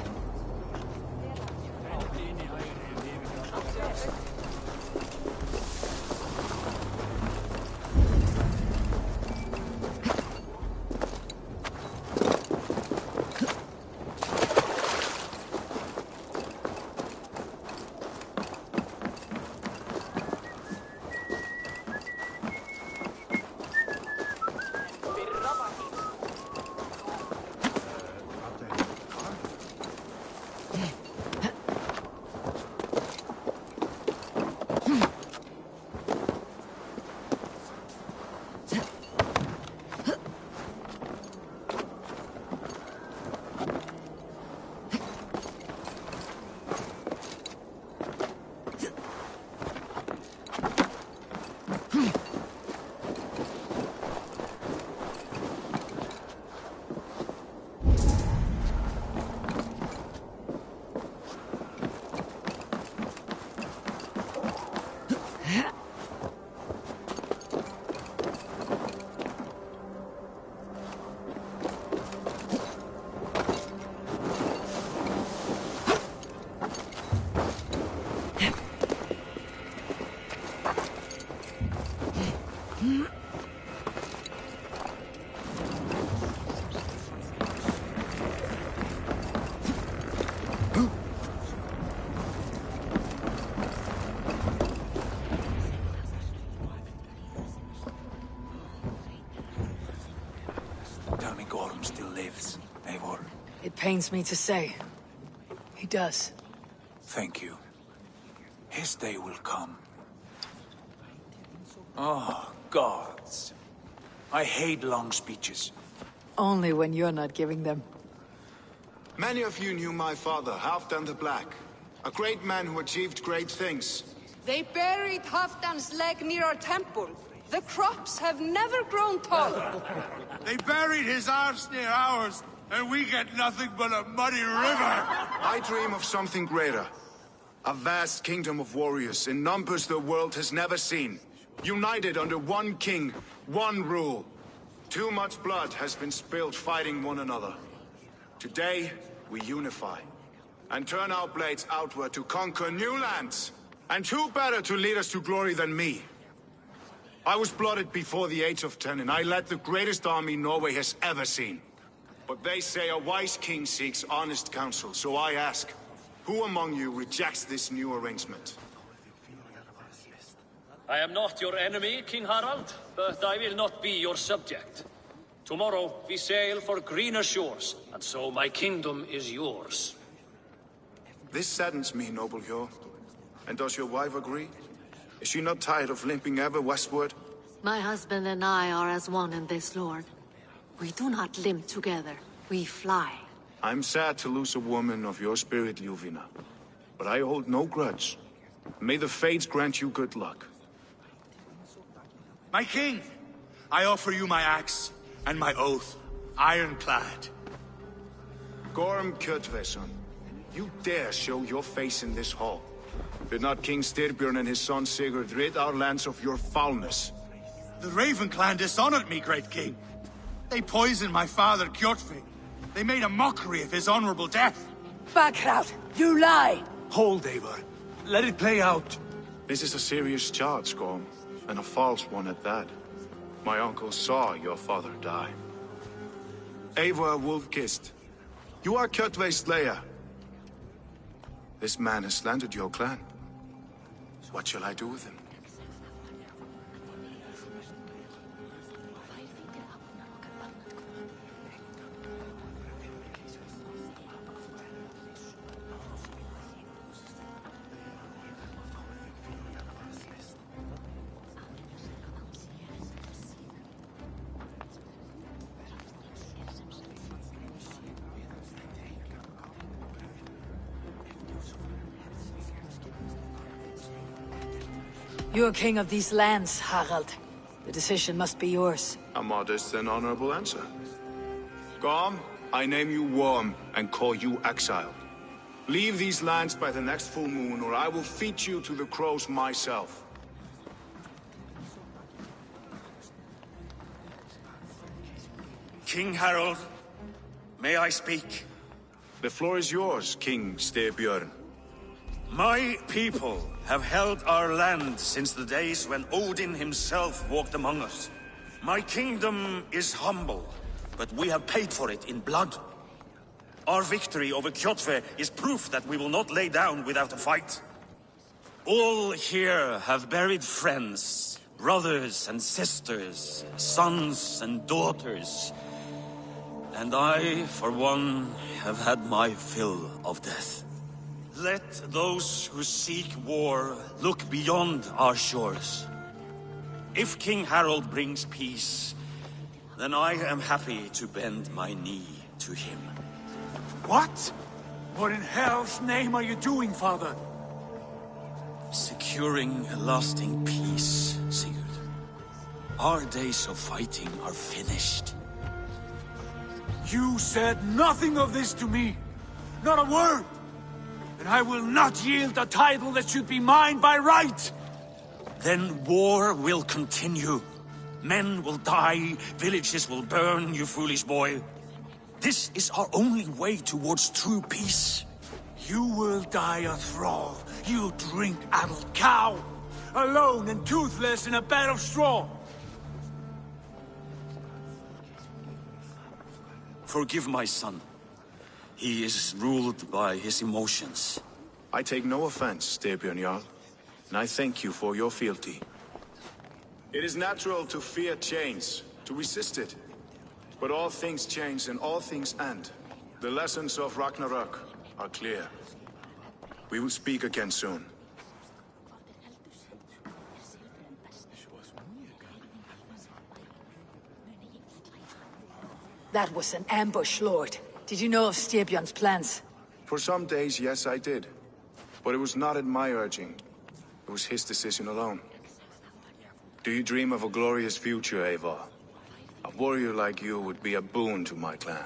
Tell me Gorm still lives, Eivor. It pains me to say. He does. Thank you. His day will come. Oh, gods. I hate long speeches. Only when you're not giving them. Many of you knew my father, Halfdan the Black. A great man who achieved great things. They buried Halfdan's leg near our temple. The crops have never grown taller. They buried his arse near ours, and we get nothing but a muddy river. I dream of something greater. A vast kingdom of warriors in numbers the world has never seen. United under one king, one rule. Too much blood has been spilled fighting one another. Today, we unify. And turn our blades outward to conquer new lands. And who better to lead us to glory than me? I was blooded before the age of 10, and I led the greatest army Norway has ever seen. But they say a wise king seeks honest counsel, so I ask, who among you rejects this new arrangement? I am not your enemy, King Harald, but I will not be your subject. Tomorrow we sail for greener shores, and so my kingdom is yours. This saddens me, noble Hjor. And does your wife agree? Is she not tired of limping ever westward? My husband and I are as one in this, Lord. We do not limp together. We fly. I'm sad to lose a woman of your spirit, Ljuvina. But I hold no grudge. May the fates grant you good luck. My king, I offer you my axe and my oath, ironclad. Gorm Kjotveson, you dare show your face in this hall. Did not King Styrbjörn and his son Sigurd rid our lands of your foulness? The Raven clan dishonored me, great king. They poisoned my father, Kjotve. They made a mockery of his honorable death. Backhout, you lie! Hold, Eivor. Let it play out. This is a serious charge, Gorm, and a false one at that. My uncle saw your father die. Eivor Wolf-Kissed, you are Kjotve's slayer. This man has slandered your clan. What shall I do with him? You're king of these lands, Harald. The decision must be yours. A modest and honorable answer. Gorm, I name you Worm and call you exiled. Leave these lands by the next full moon, or I will feed you to the crows myself. King Harold, may I speak? The floor is yours, King Styrbjörn. My people have held our land since the days when Odin himself walked among us. My kingdom is humble, but we have paid for it in blood. Our victory over Kjotve is proof that we will not lay down without a fight. All here have buried friends, brothers and sisters, sons and daughters. And I, for one, have had my fill of death. Let those who seek war look beyond our shores. If King Harold brings peace, then I am happy to bend my knee to him. What? What in hell's name are you doing, father? Securing a lasting peace, Sigurd. Our days of fighting are finished. You said nothing of this to me. Not a word. And I will not yield a title that should be mine by right. Then war will continue. Men will die, villages will burn, you foolish boy. This is our only way towards true peace. You will die a thrall, you drink-addled cow. Alone and toothless in a bed of straw. Forgive my son. He is ruled by his emotions. I take no offense, Styrbjörn Jarl, and I thank you for your fealty. It is natural to fear change, to resist it. But all things change and all things end. The lessons of Ragnarok are clear. We will speak again soon. That was an ambush, Lord. Did you know of Styrbjörn's plans? For some days, yes, I did. But it was not at my urging. It was his decision alone. Do you dream of a glorious future, Eivor? A warrior like you would be a boon to my clan.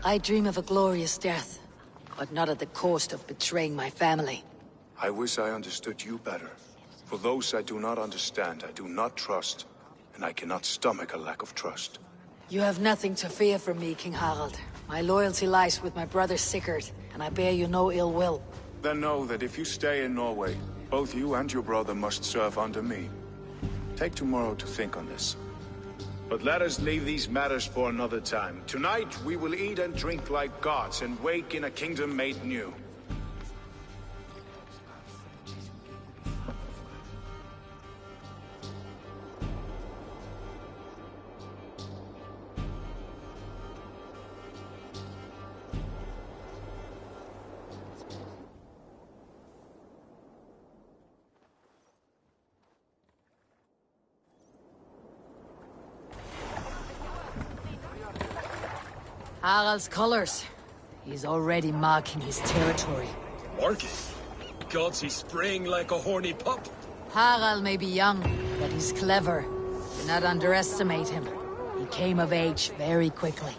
I dream of a glorious death, but not at the cost of betraying my family. I wish I understood you better. For those I do not understand, I do not trust, and I cannot stomach a lack of trust. You have nothing to fear from me, King Harald. My loyalty lies with my brother Sigurd, and I bear you no ill will. Then know that if you stay in Norway, both you and your brother must serve under me. Take tomorrow to think on this. But let us leave these matters for another time. Tonight, we will eat and drink like gods and wake in a kingdom made new. Harald's colors. He's already marking his territory. Marking? Gods, he's spraying like a horny pup. Harald may be young, but he's clever. Do not underestimate him. He came of age very quickly.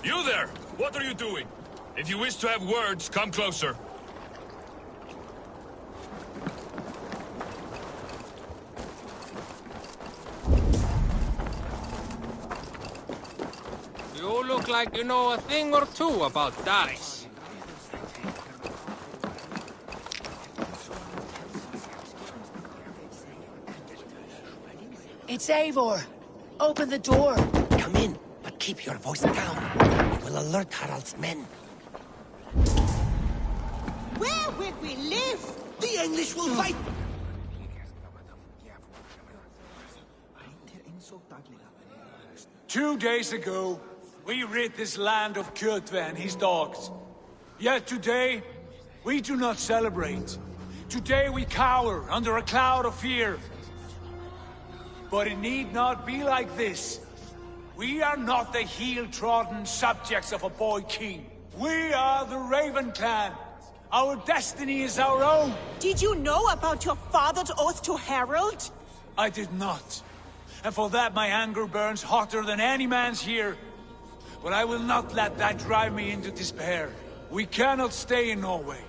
You there! What are you doing? If you wish to have words, come closer. You look like you know a thing or two about Daris. It's Eivor! Open the door! Come in, but keep your voice down. It will alert Harald's men. Where will we live? The English will fight! 2 days ago, we rid this land of Kjotve and his dogs. Yet today, we do not celebrate. Today we cower under a cloud of fear. But it need not be like this. We are not the heel-trodden subjects of a boy king. We are the Raven clan. Our destiny is our own. Did you know about your father's oath to Harold? I did not. And for that my anger burns hotter than any man's here. But I will not let that drive me into despair. We cannot stay in Norway.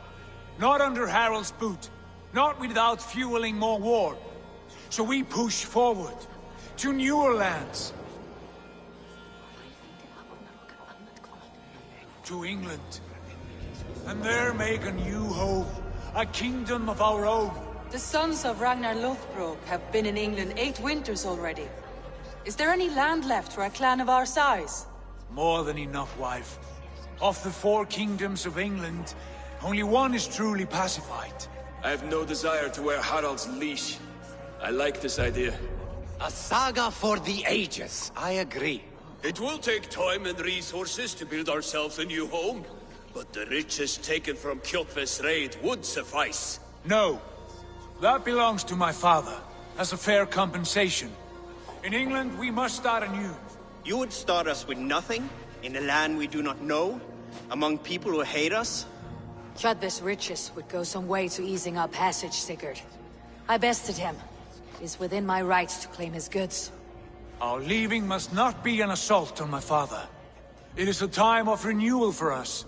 Not under Harald's boot. Not without fueling more war. So we push forward. To newer lands. To England. And there make a new home. A kingdom of our own. The sons of Ragnar Lothbrok have been in England 8 winters already. Is there any land left for a clan of our size? More than enough, wife. Of the 4 kingdoms of England, only one is truly pacified. I have no desire to wear Harald's leash. I like this idea. A saga for the ages, I agree. It will take time and resources to build ourselves a new home, but the riches taken from Kjotve's raid would suffice. No. That belongs to my father, as a fair compensation. In England, we must start anew. You would start us with nothing? In a land we do not know? Among people who hate us? Kjotve's riches would go some way to easing our passage, Sigurd. I bested him. It is within my rights to claim his goods. Our leaving must not be an assault on my father. It is a time of renewal for us.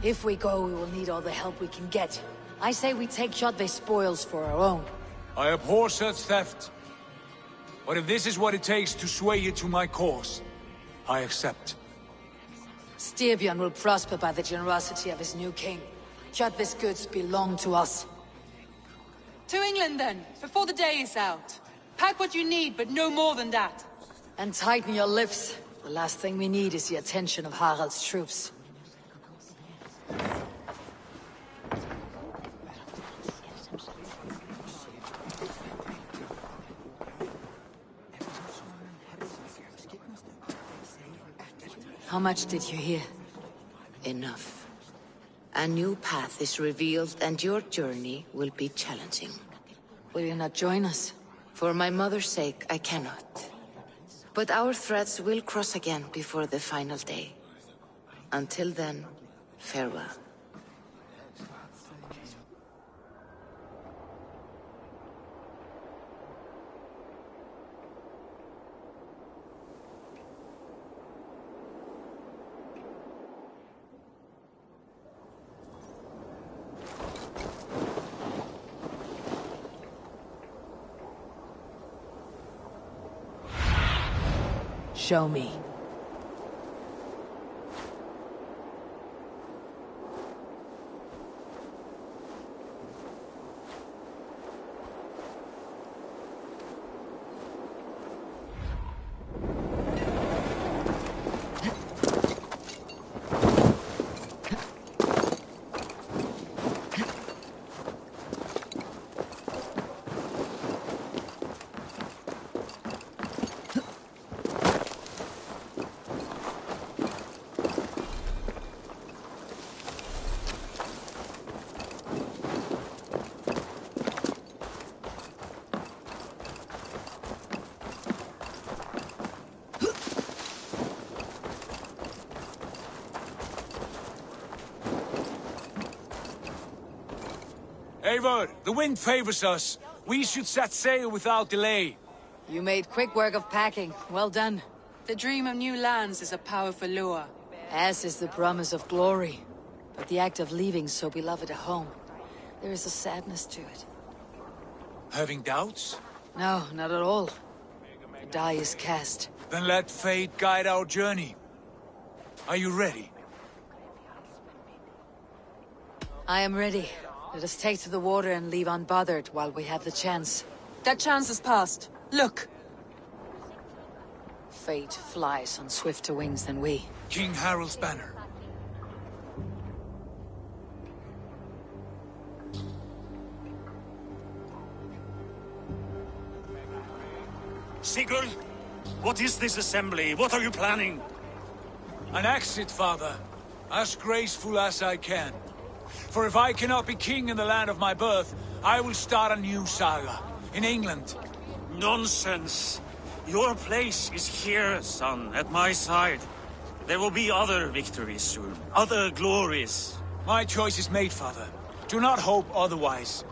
If we go, we will need all the help we can get. I say we take Kjotve's spoils for our own. I abhor such theft. But if this is what it takes to sway you to my cause, I accept. Styrbjörn will prosper by the generosity of his new king. Kjotve's goods belong to us. To England then, before the day is out. Pack what you need, but no more than that. And tighten your lips. The last thing we need is the attention of Harald's troops. How much did you hear? Enough. A new path is revealed and your journey will be challenging. Will you not join us? For my mother's sake, I cannot. But our threads will cross again before the final day. Until then, farewell. Show me. Eivor, the wind favors us. We should set sail without delay. You made quick work of packing. Well done. The dream of new lands is a powerful lure. As is the promise of glory. But the act of leaving so beloved a home, there is a sadness to it. Having doubts? No, not at all. The die is cast. Then let fate guide our journey. Are you ready? I am ready. Let us take to the water and leave unbothered while we have the chance. That chance is past. Look! Fate flies on swifter wings than we. King Harald's banner. Sigurd, what is this assembly? What are you planning? An exit, father. As graceful as I can. For if I cannot be king in the land of my birth, I will start a new saga. In England. Nonsense. Your place is here, son, at my side. There will be other victories soon. Other glories. My choice is made, father. Do not hope otherwise.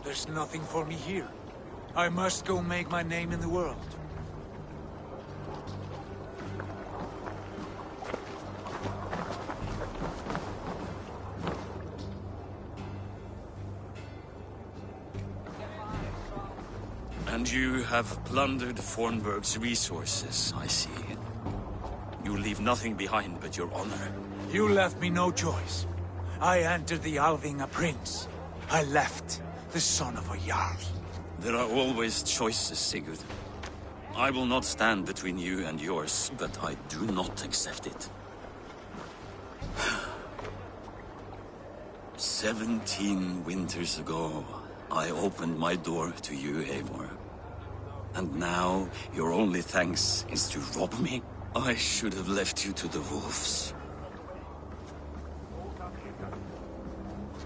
There's nothing for me here. I must go make my name in the world. And you have plundered Fornburg's resources, I see. You leave nothing behind but your honor. You left me no choice. I entered the Alving a prince. I left the son of a Jarl. There are always choices, Sigurd. I will not stand between you and yours, but I do not accept it. 17 winters ago, I opened my door to you, Eivor. And now, your only thanks is to rob me? I should have left you to the wolves.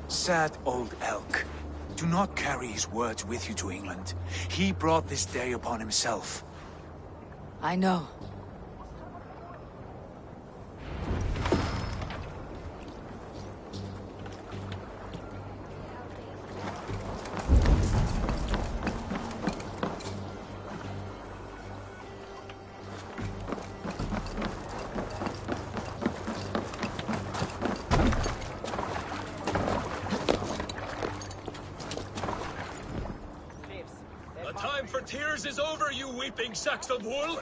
Sad old elk. Do not carry his words with you to England. He brought this day upon himself. I know. Tears is over, you weeping sacks of wool!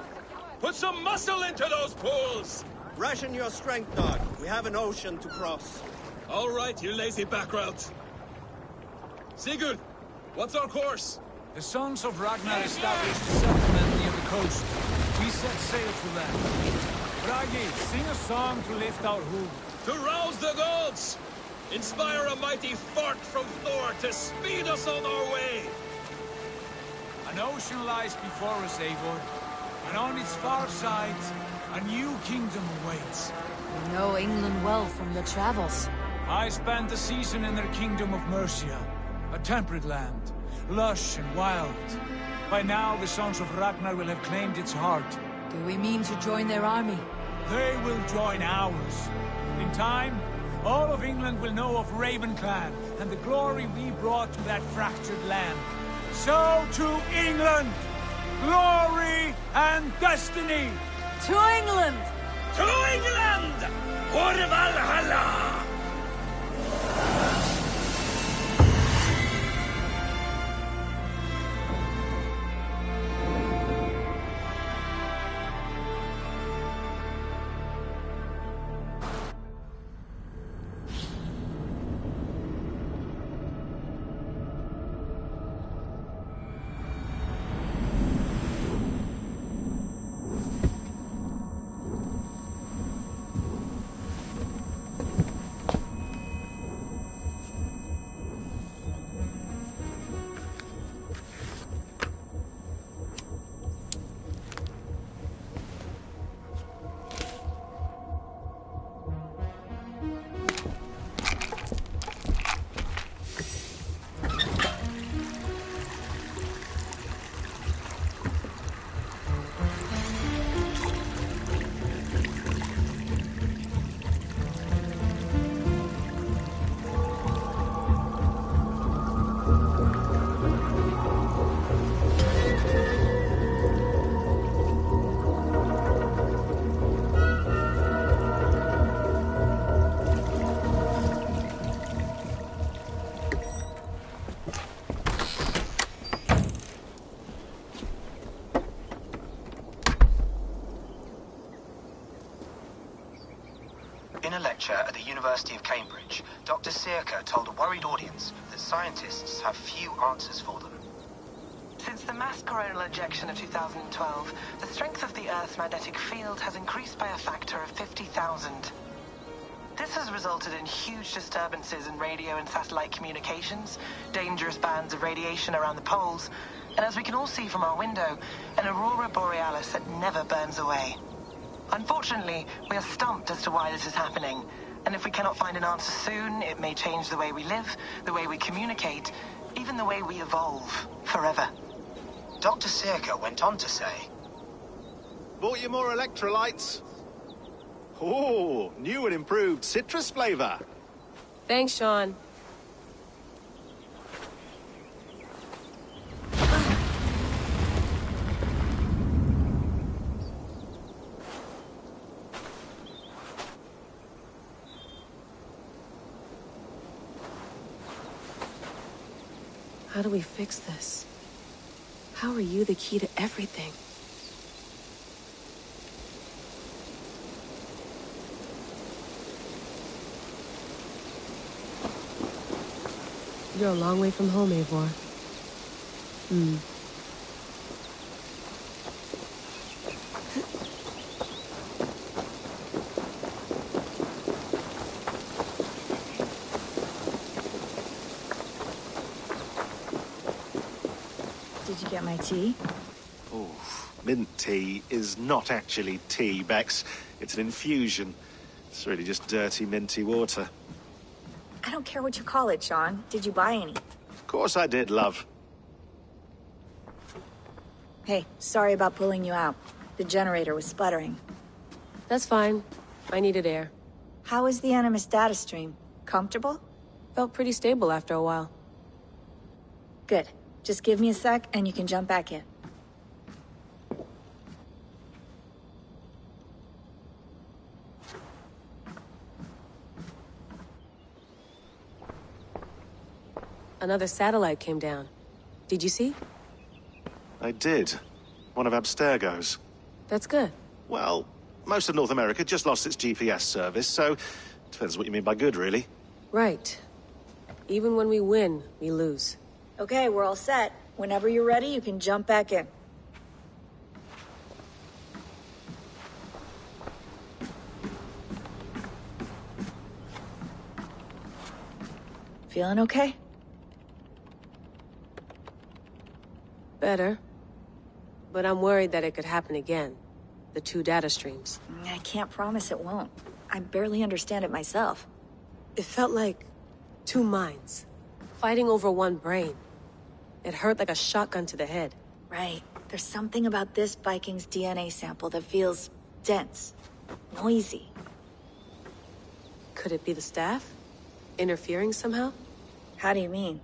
Put some muscle into those pools! Ration your strength, dog. We have an ocean to cross. All right, you lazy backrout. Sigurd, what's our course? The Sons of Ragnar established a settlement near the coast. We set sail to land. Bragi, sing a song to lift our hoof. To rouse the gods! Inspire a mighty fart from Thor to speed us on our way! An ocean lies before us, Eivor, and on its far side, a new kingdom awaits. You know England well from your travels. I spent a season in their kingdom of Mercia, a temperate land, lush and wild. By now, the Sons of Ragnar will have claimed its heart. Do we mean to join their army? They will join ours. In time, all of England will know of Ravenclan and the glory we brought to that fractured land. So to England! Glory and destiny! To England! To England! For Valhalla! In a lecture at the University of Cambridge, Dr. Sirka told a worried audience that scientists have few answers for them. Since the mass coronal ejection of 2012, the strength of the Earth's magnetic field has increased by a factor of 50,000. This has resulted in huge disturbances in radio and satellite communications, dangerous bands of radiation around the poles, And as we can all see from our window, an aurora borealis that never burns away. Unfortunately, we are stumped as to why this is happening. And if we cannot find an answer soon, it may change the way we live, the way we communicate, even the way we evolve forever. Dr. Circa went on to say, Bought you more electrolytes? Oh, new and improved citrus flavor. Thanks, Sean. How do we fix this? How are you the key to everything? You're a long way from home, Eivor. Did you get my tea? Oh, mint tea is not actually tea, Bex. It's an infusion. It's really just dirty, minty water. I don't care what you call it, Sean. Did you buy any? Of course I did, love. Hey, sorry about pulling you out. The generator was sputtering. That's fine. I needed air. How was the Animus data stream? Comfortable? Felt pretty stable after a while. Good. Just give me a sec and you can jump back in. Another satellite came down. Did you see? I did. One of Abstergo's. That's good. Well, most of North America just lost its GPS service, so depends what you mean by good, really. Right. Even when we win, we lose. Okay, we're all set. Whenever you're ready, you can jump back in. Feeling okay? Better. But I'm worried that it could happen again. The two data streams. I can't promise it won't. I barely understand it myself. It felt like two minds, fighting over one brain. It hurt like a shotgun to the head. Right. There's something about this Viking's DNA sample that feels dense, noisy. Could it be the staff? Interfering somehow? How do you mean?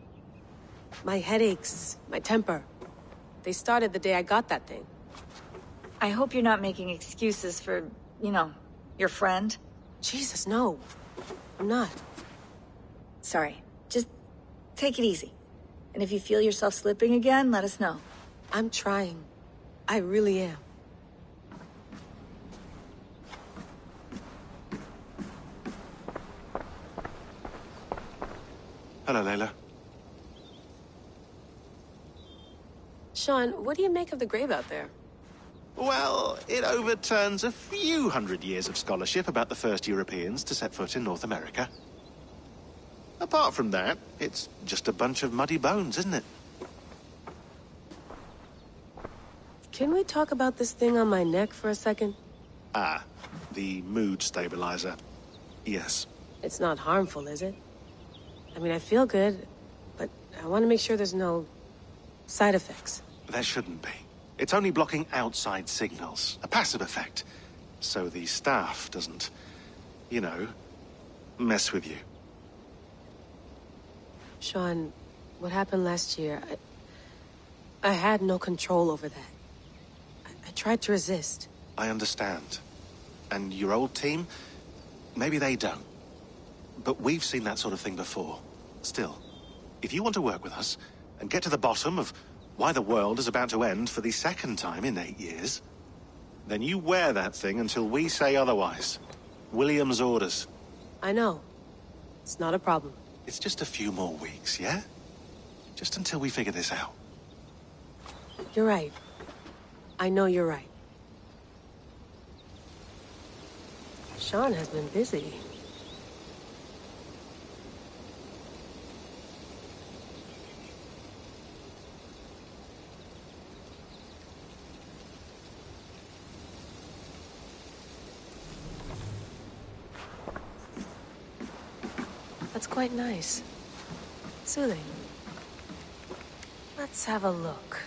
My headaches, my temper. They started the day I got that thing. I hope you're not making excuses for, you know, your friend. Jesus, no. I'm not. Sorry. Just take it easy. And if you feel yourself slipping again, let us know. I'm trying. I really am. Hello, Layla. Sean, what do you make of the grave out there? Well, it overturns a few hundred years of scholarship about the first Europeans to set foot in North America. Apart from that, it's just a bunch of muddy bones, isn't it? Can we talk about this thing on my neck for a second? Ah, the mood stabilizer. Yes. It's not harmful, is it? I mean, I feel good, but I want to make sure there's no side effects. There shouldn't be. It's only blocking outside signals, a passive effect. So the staff doesn't, you know, mess with you. Sean, what happened last year, I had no control over that. I tried to resist. I understand. And your old team, maybe they don't. But we've seen that sort of thing before. Still, if you want to work with us and get to the bottom of why the world is about to end for the second time in 8 years, then you wear that thing until we say otherwise. William's orders. I know. It's not a problem. It's just a few more weeks, yeah? Just until we figure this out. You're right. I know you're right. Sean has been busy. That's quite nice. Soothing. Let's have a look.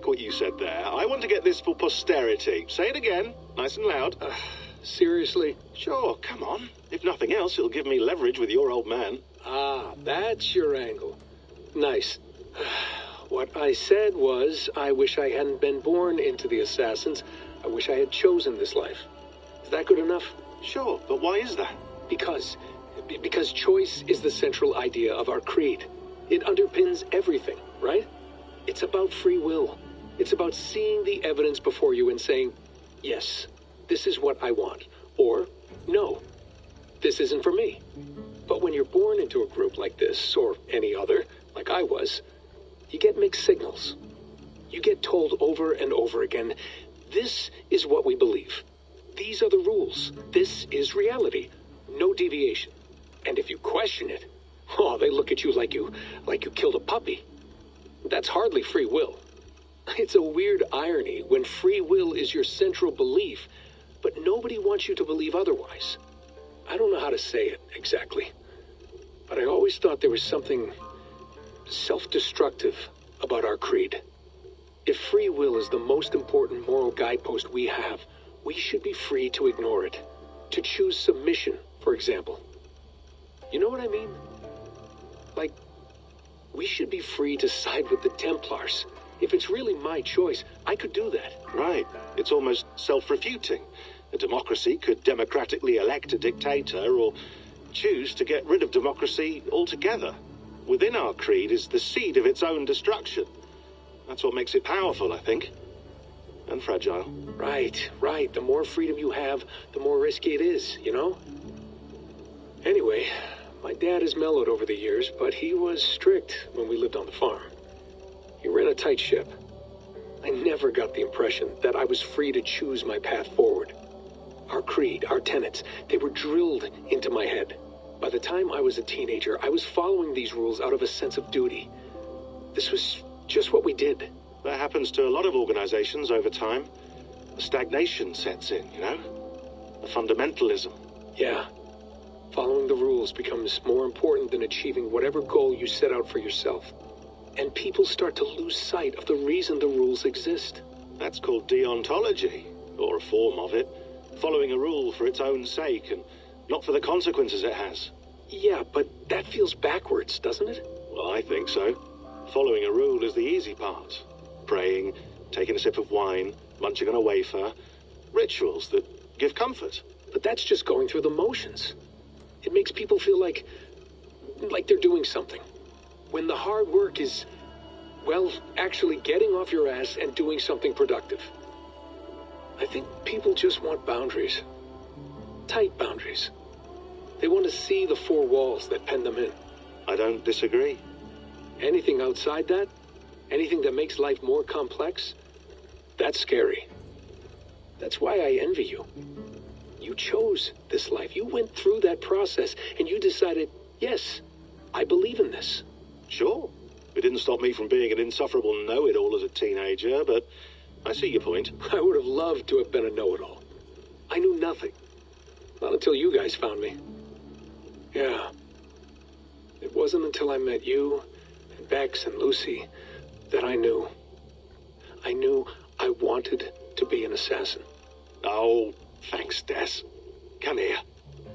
What you said there. I want to get this for posterity. Say it again, nice and loud. Seriously? Sure, come on. If nothing else, it'll give me leverage with your old man. Ah, that's your angle. Nice. What I said was, I wish I hadn't been born into the Assassins. I wish I had chosen this life. Is that good enough? Sure, but why is that? Because choice is the central idea of our creed. It underpins everything, right? It's about free will. It's about seeing the evidence before you and saying, yes, this is what I want. Or, no, this isn't for me. But when you're born into a group like this, or any other, like I was, you get mixed signals. You get told over and over again, this is what we believe. These are the rules. This is reality. No deviation. And if you question it, oh, they look at you like you killed a puppy. That's hardly free will. It's a weird irony when free will is your central belief, but nobody wants you to believe otherwise. I don't know how to say it exactly, but I always thought there was something self-destructive about our creed. If free will is the most important moral guidepost we have, we should be free to ignore it. To choose submission, for example. You know what I mean? Like, we should be free to side with the Templars. If it's really my choice, I could do that. Right. It's almost self-refuting. A democracy could democratically elect a dictator or choose to get rid of democracy altogether. Within our creed is the seed of its own destruction. That's what makes it powerful, I think. And fragile. Right. The more freedom you have, the more risky it is, you know? Anyway, my dad has mellowed over the years, but he was strict when we lived on the farm. He ran a tight ship. I never got the impression that I was free to choose my path forward. Our creed, our tenets, they were drilled into my head. By the time I was a teenager, I was following these rules out of a sense of duty. This was just what we did. That happens to a lot of organizations over time. A stagnation sets in, you know? A fundamentalism. Yeah. Following the rules becomes more important than achieving whatever goal you set out for yourself. And people start to lose sight of the reason the rules exist. That's called deontology, or a form of it. Following a rule for its own sake, and not for the consequences it has. Yeah, but that feels backwards, doesn't it? Well, I think so. Following a rule is the easy part. Praying, taking a sip of wine, munching on a wafer. Rituals that give comfort. But that's just going through the motions. It makes people feel like they're doing something. When the hard work is, well, actually getting off your ass and doing something productive. I think people just want boundaries. Tight boundaries. They want to see the four walls that pen them in. I don't disagree. Anything outside that, anything that makes life more complex, that's scary. That's why I envy you. You chose this life. You went through that process, and you decided, yes, I believe in this. Sure. It didn't stop me from being an insufferable know-it-all as a teenager, but I see your point. I would have loved to have been a know-it-all. I knew nothing. Not until you guys found me. Yeah. It wasn't until I met you, and Bex, and Lucy, that I knew. I knew I wanted to be an assassin. Oh, thanks, Des. Come here.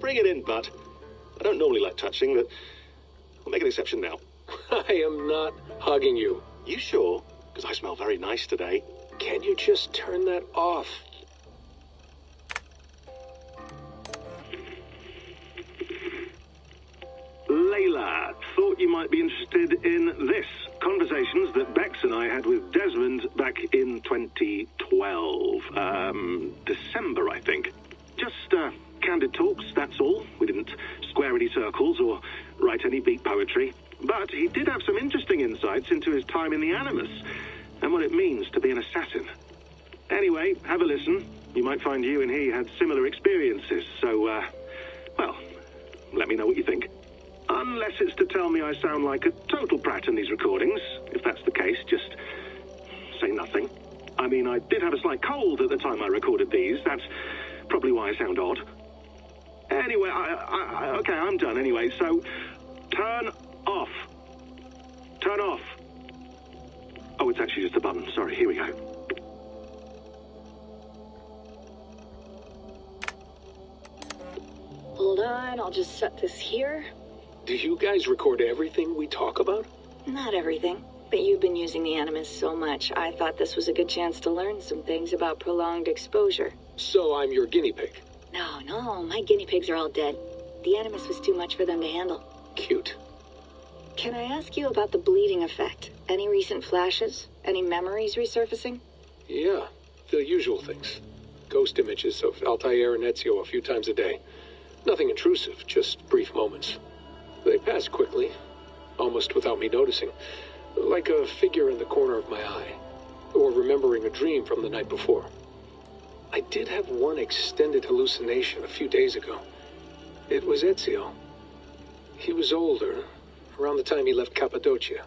Bring it in, bud. I don't normally like touching, but I'll make an exception now. I am not hugging you. You sure? Because I smell very nice today. Can you just turn that off? Layla, thought you might be interested in this. Conversations that Bex and I had with Desmond back in 2012. December, I think. Just, candid talks, that's all. We didn't square any circles or write any beat poetry. But he did have some interesting insights into his time in the Animus and what it means to be an assassin. Anyway, have a listen. You might find you and he had similar experiences, so, well, let me know what you think. Unless it's to tell me I sound like a total brat in these recordings. If that's the case, just say nothing. I mean, I did have a slight cold at the time I recorded these. That's probably why I sound odd. Anyway, okay, I'm done anyway, so turn off. Turn off. Oh, it's actually just a button. Sorry, here we go. Hold on, I'll just set this here. Do you guys record everything we talk about? Not everything, but you've been using the Animus so much, I thought this was a good chance to learn some things about prolonged exposure. So I'm your guinea pig? No, my guinea pigs are all dead. The Animus was too much for them to handle. Cute. Can I ask you about the bleeding effect? Any recent flashes? Any memories resurfacing? Yeah, the usual things. Ghost images of Altair and Ezio a few times a day. Nothing intrusive, just brief moments. They pass quickly, almost without me noticing. Like a figure in the corner of my eye, or remembering a dream from the night before. I did have one extended hallucination a few days ago. It was Ezio. He was older, around the time he left Cappadocia.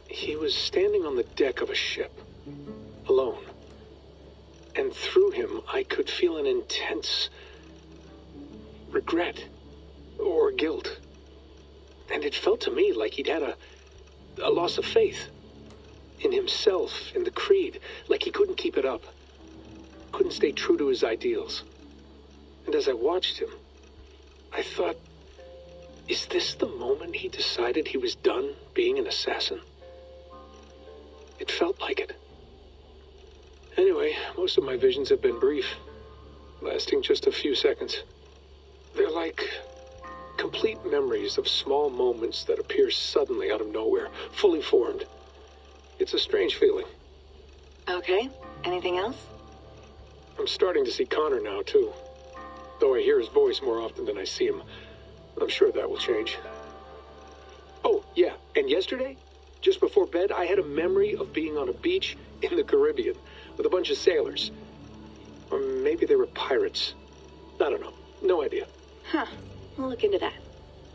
He was standing on the deck of a ship, alone. And through him, I could feel an intense regret or guilt. And it felt to me like he'd had a loss of faith in himself, in the creed, like he couldn't keep it up, couldn't stay true to his ideals. And as I watched him, I thought, is this the moment he decided he was done being an assassin? It felt like it. Anyway, most of my visions have been brief, lasting just a few seconds. They're like complete memories of small moments that appear suddenly out of nowhere, fully formed. It's a strange feeling. Okay, anything else? I'm starting to see Connor now, too. Though I hear his voice more often than I see him. I'm sure that will change. Oh, yeah, and yesterday, just before bed, I had a memory of being on a beach in the Caribbean with a bunch of sailors. Or maybe they were pirates. I don't know. No idea. Huh. We'll look into that.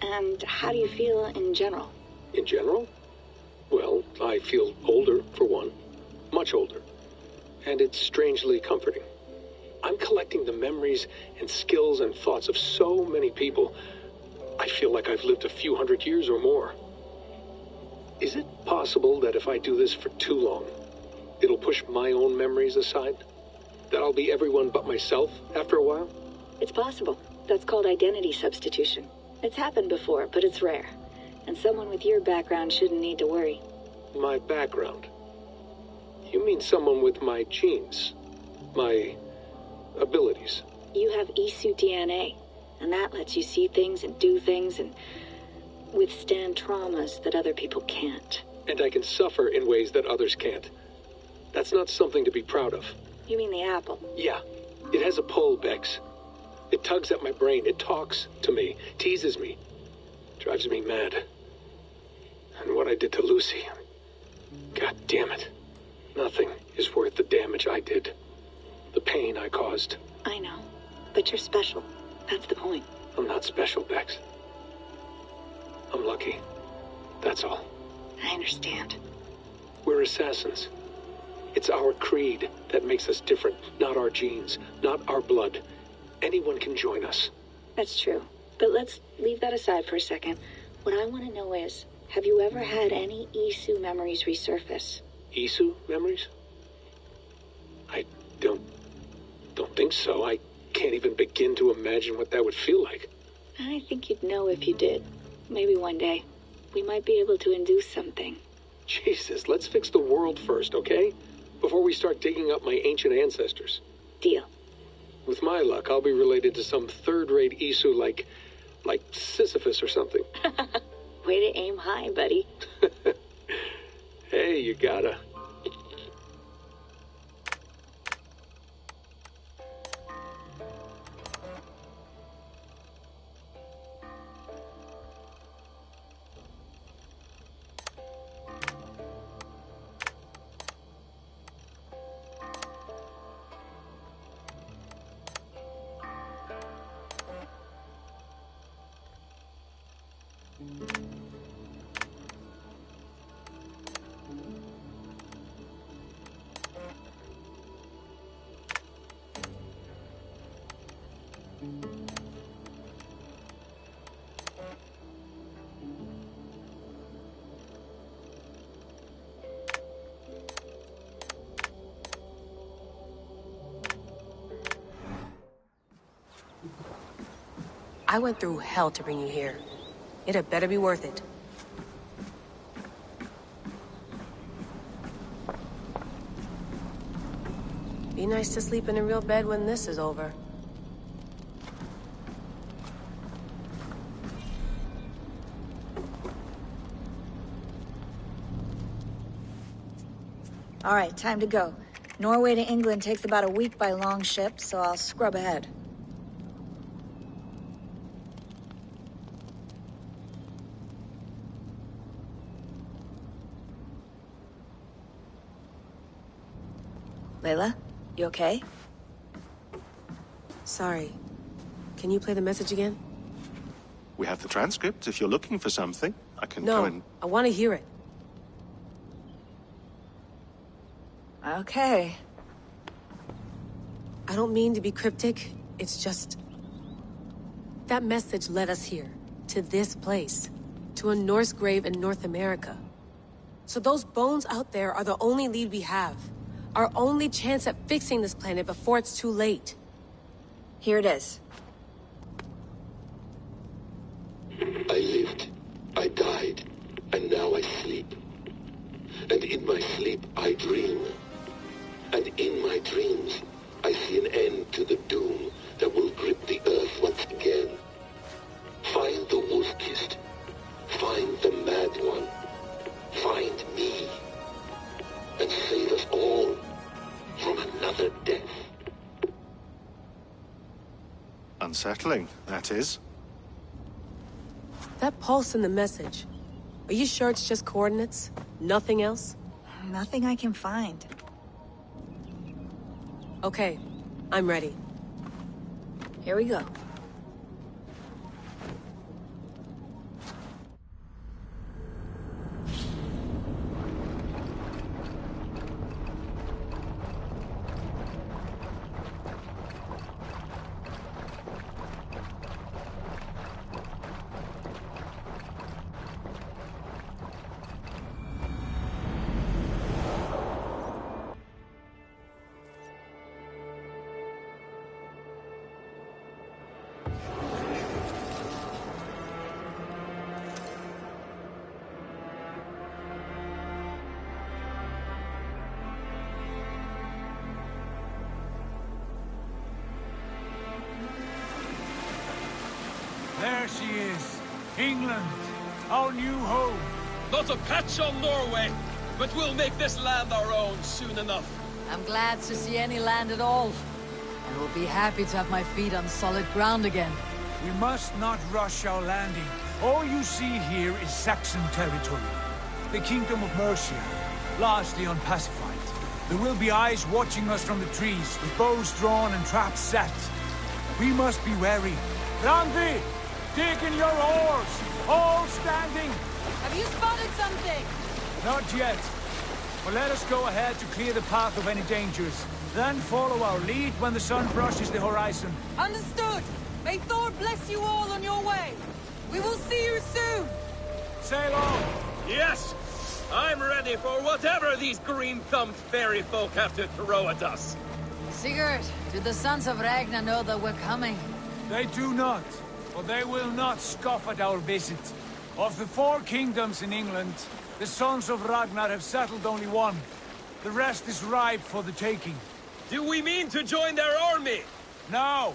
And how do you feel in general? In general? Well, I feel older, for one. Much older. And it's strangely comforting. I'm collecting the memories and skills and thoughts of so many people. I feel like I've lived a few hundred years or more. Is it possible that if I do this for too long, it'll push my own memories aside? That I'll be everyone but myself after a while? It's possible. That's called identity substitution. It's happened before, but it's rare. And someone with your background shouldn't need to worry. My background? You mean someone with my genes? My abilities? You have Isu DNA, and that lets you see things and do things and withstand traumas that other people can't. And I can suffer in ways that others can't. That's not something to be proud of. You mean the apple? Yeah. It has a pull, Bex. It tugs at my brain. It talks to me. Teases me. Drives me mad. And what I did to Lucy... God damn it. Nothing is worth the damage I did. The pain I caused. I know. But you're special. That's the point. I'm not special, Bex. I'm lucky. That's all. I understand. We're assassins. It's our creed that makes us different, not our genes, not our blood. Anyone can join us. That's true. But let's leave that aside for a second. What I want to know is, have you ever had any Isu memories resurface? Isu memories? I don't think so. I can't even begin to imagine what that would feel like. I think you'd know if you did. Maybe one day. We might be able to induce something. Jesus, let's fix the world first, okay? Before we start digging up my ancient ancestors. Deal. With my luck, I'll be related to some third-rate Isu like Sisyphus or something. Way to aim high, buddy. Hey, you gotta. I went through hell to bring you here. It had better be worth it. Be nice to sleep in a real bed when this is over. All right, time to go. Norway to England takes about a week by long ship, so I'll scrub ahead. Layla, you okay? Sorry. Can you play the message again? We have the transcript. If you're looking for something, I can No, go and... I want to hear it. Okay. I don't mean to be cryptic. It's just... That message led us here. To this place. To a Norse grave in North America. So those bones out there are the only lead we have. Our only chance at fixing this planet before it's too late. Here it is. I lived, I died, and now I sleep. And in my sleep I dream. And in my dreams I see an end to the doom that will grip the earth once again. Find the wolf-kissed. Find the mad one. Find me. And save us all from another death. Unsettling, that is. That pulse in the message. Are you sure it's just coordinates? Nothing else? Nothing I can find. Okay, I'm ready. Here we go. There she is. England, our new home. Not a patch on Norway, but we'll make this land our own soon enough. I'm glad to see any land at all. And will be happy to have my feet on solid ground again. We must not rush our landing. All you see here is Saxon territory. The Kingdom of Mercia, largely unpacified. There will be eyes watching us from the trees, with bows drawn and traps set. We must be wary. Randi! Dig in your oars! All standing! Have you spotted something? Not yet. But let us go ahead to clear the path of any dangers. Then follow our lead when the sun brushes the horizon. Understood! May Thor bless you all on your way! We will see you soon! Sail on! Yes! I'm ready for whatever these green-thumbed fairy folk have to throw at us. Sigurd, do the sons of Ragnar know that we're coming? They do not, but they will not scoff at our visit. Of the 4 kingdoms in England, the sons of Ragnar have settled only one. The rest is ripe for the taking. Do we mean to join their army? No,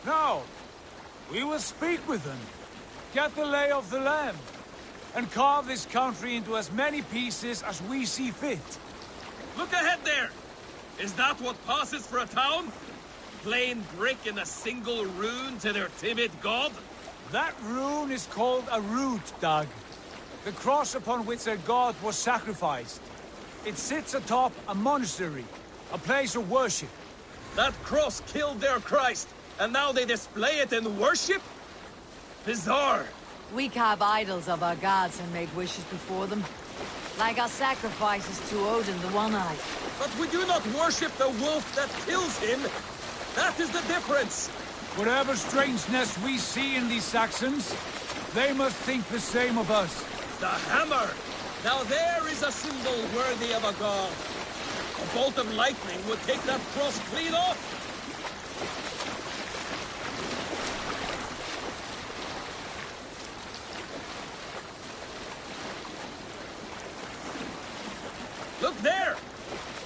no. We will speak with them, get the lay of the land, and carve this country into as many pieces as we see fit. Look ahead there! Is that what passes for a town? Plain brick in a single rune to their timid god? That rune is called a root, Dag. The cross upon which their god was sacrificed. It sits atop a monastery, a place of worship. That cross killed their Christ, and now they display it in worship? Bizarre. We carve idols of our gods and make wishes before them. Like our sacrifices to Odin, the One-Eyed. But we do not worship the wolf that kills him. That is the difference. Whatever strangeness we see in these Saxons, they must think the same of us. The hammer! Now there is a symbol worthy of a god. A bolt of lightning would take that cross clean off. Look there!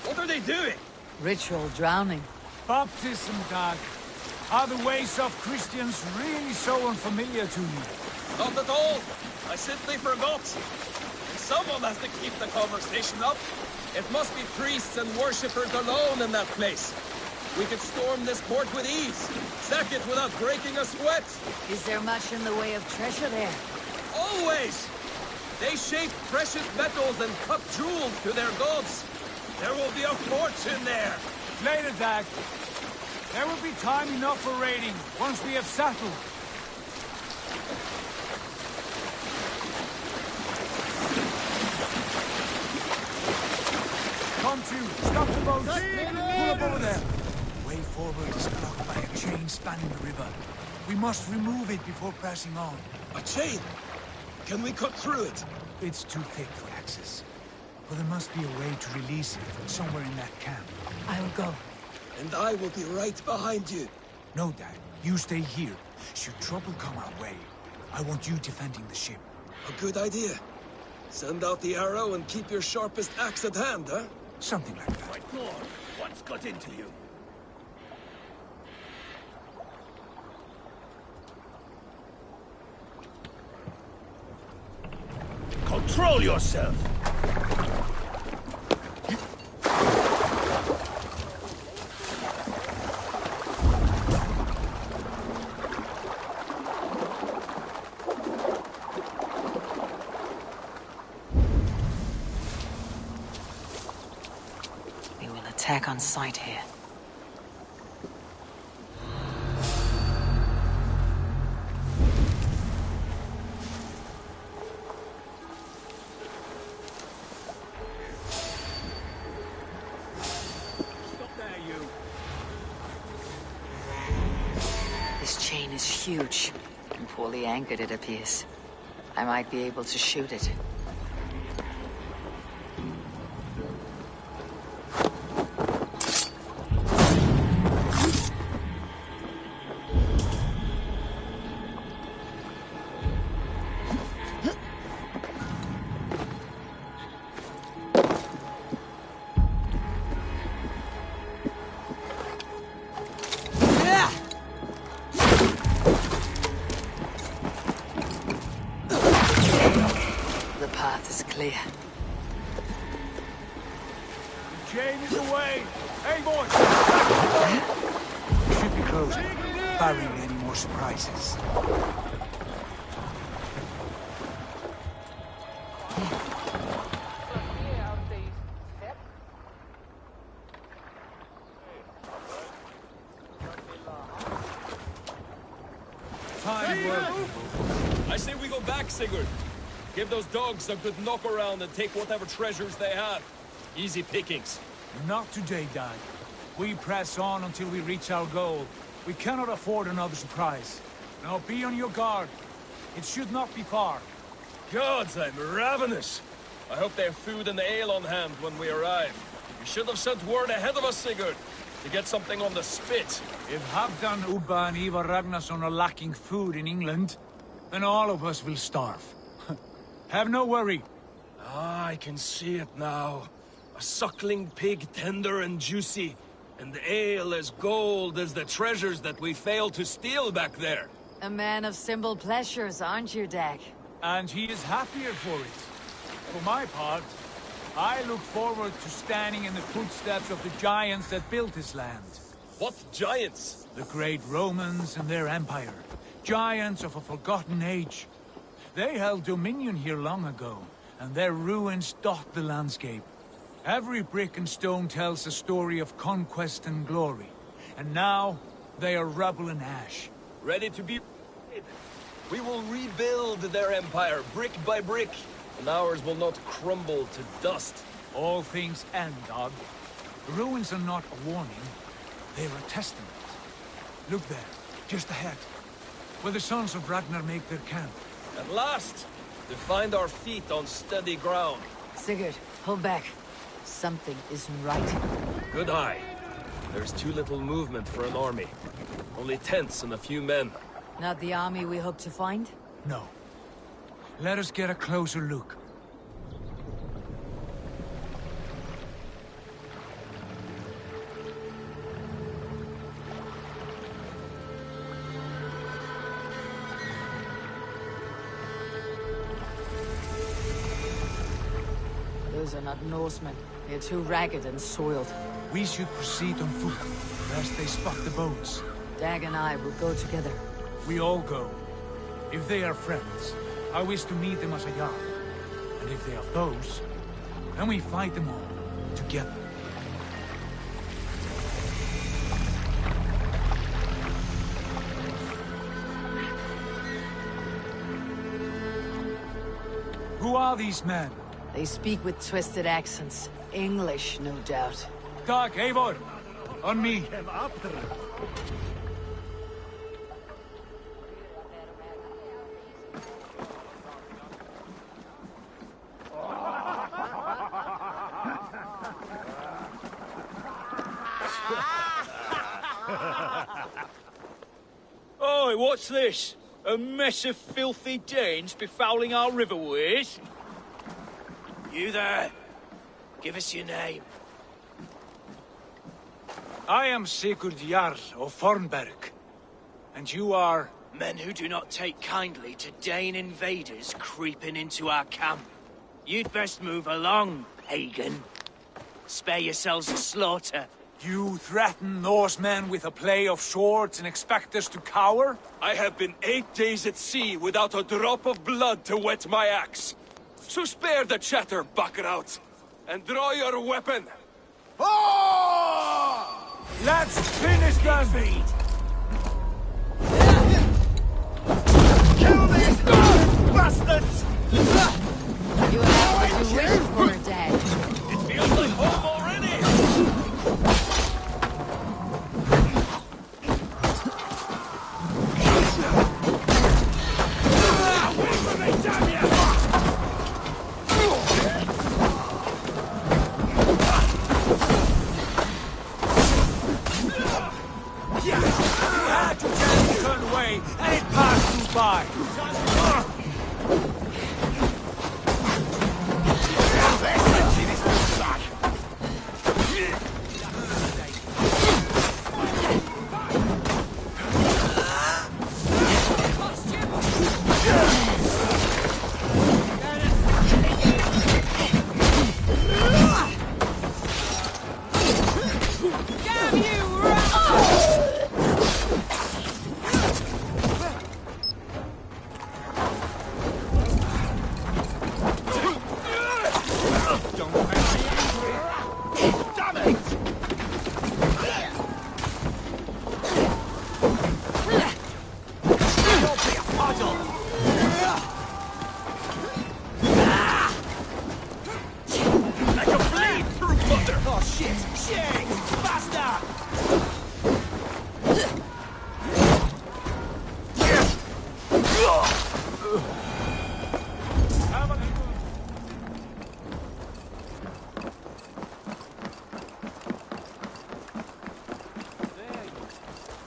What are they doing? Ritual drowning. Baptism, Dag. Are the ways of Christians really so unfamiliar to you? Not at all. I simply forgot. Someone has to keep the conversation up. It must be priests and worshippers alone in that place. We could storm this port with ease. Sack it without breaking a sweat. Is there much in the way of treasure there? Always! They shape precious metals and cut jewels to their gods. There will be a fortune there. Later, Dag. There will be time enough for raiding, once we have settled. Come to, stop the boat. Pull up over there. Way forward is blocked by a chain spanning the river. We must remove it before pressing on. A chain? Can we cut through it? It's too thick for access. But there must be a way to release it from somewhere in that camp. I'll go. And I will be right behind you. No, Dad. You stay here. Should trouble come our way, I want you defending the ship. A good idea. Send out the arrow and keep your sharpest axe at hand, huh? Something like that. My God, what's got into you? Control yourself! We will attack on sight here. This chain is huge, and poorly anchored it appears. I might be able to shoot it. chain is away! Hey, boys! We should be closing, barring any more surprises. I say we go back, Sigurd. Give those dogs a good knock around and take whatever treasures they have. Easy pickings. Not today, Dad. We press on until we reach our goal. We cannot afford another surprise. Now be on your guard. It should not be far. Gods, I'm ravenous. I hope they have food and ale on hand when we arrive. We should have sent word ahead of us, Sigurd, to get something on the spit. If Halfdan, Ubba and Ivar Ragnarsson are lacking food in England, then all of us will starve. Have no worry. Ah, I can see it now. A suckling pig, tender and juicy, and ale as gold as the treasures that we failed to steal back there. A man of simple pleasures, aren't you, Dag? And he is happier for it. For my part, I look forward to standing in the footsteps of the giants that built this land. What giants? The great Romans and their empire. Giants of a forgotten age. They held dominion here long ago, and their ruins dot the landscape. Every brick and stone tells a story of conquest and glory. And now, they are rubble and ash. Ready to be... We will rebuild their empire, brick by brick, and ours will not crumble to dust. All things end, Dog. The ruins are not a warning, they are a testament. Look there, just ahead, where the sons of Ragnar make their camp. At last, to find our feet on steady ground. Sigurd, hold back. Something isn't right. Good eye. There's too little movement for an army. Only tents and a few men. Not the army we hope to find? No. Let us get a closer look. Those are not Norsemen. They're too ragged and soiled. We should proceed on foot, lest they spot the boats. Dag and I will go together. We all go. If they are friends, I wish to meet them as a Jarl. And if they are foes, then we fight them all, together. Who are these men? They speak with twisted accents. English, no doubt. Dag, Eivor! On me! Oi, what's this? A mess of filthy Danes befouling our riverways? You there? Give us your name. I am Sigurd Jarl of Fornberg. And you are... Men who do not take kindly to Dane invaders creeping into our camp. You'd best move along, pagan. Spare yourselves a slaughter. You threaten Norsemen with a play of swords and expect us to cower? I have been 8 days at sea without a drop of blood to wet my axe. So spare the chatter, Baccarat, and draw your weapon. Oh! Let's finish them! Kill these bastards! You have what you wish for, Dad. It feels like home already! And it passed you by.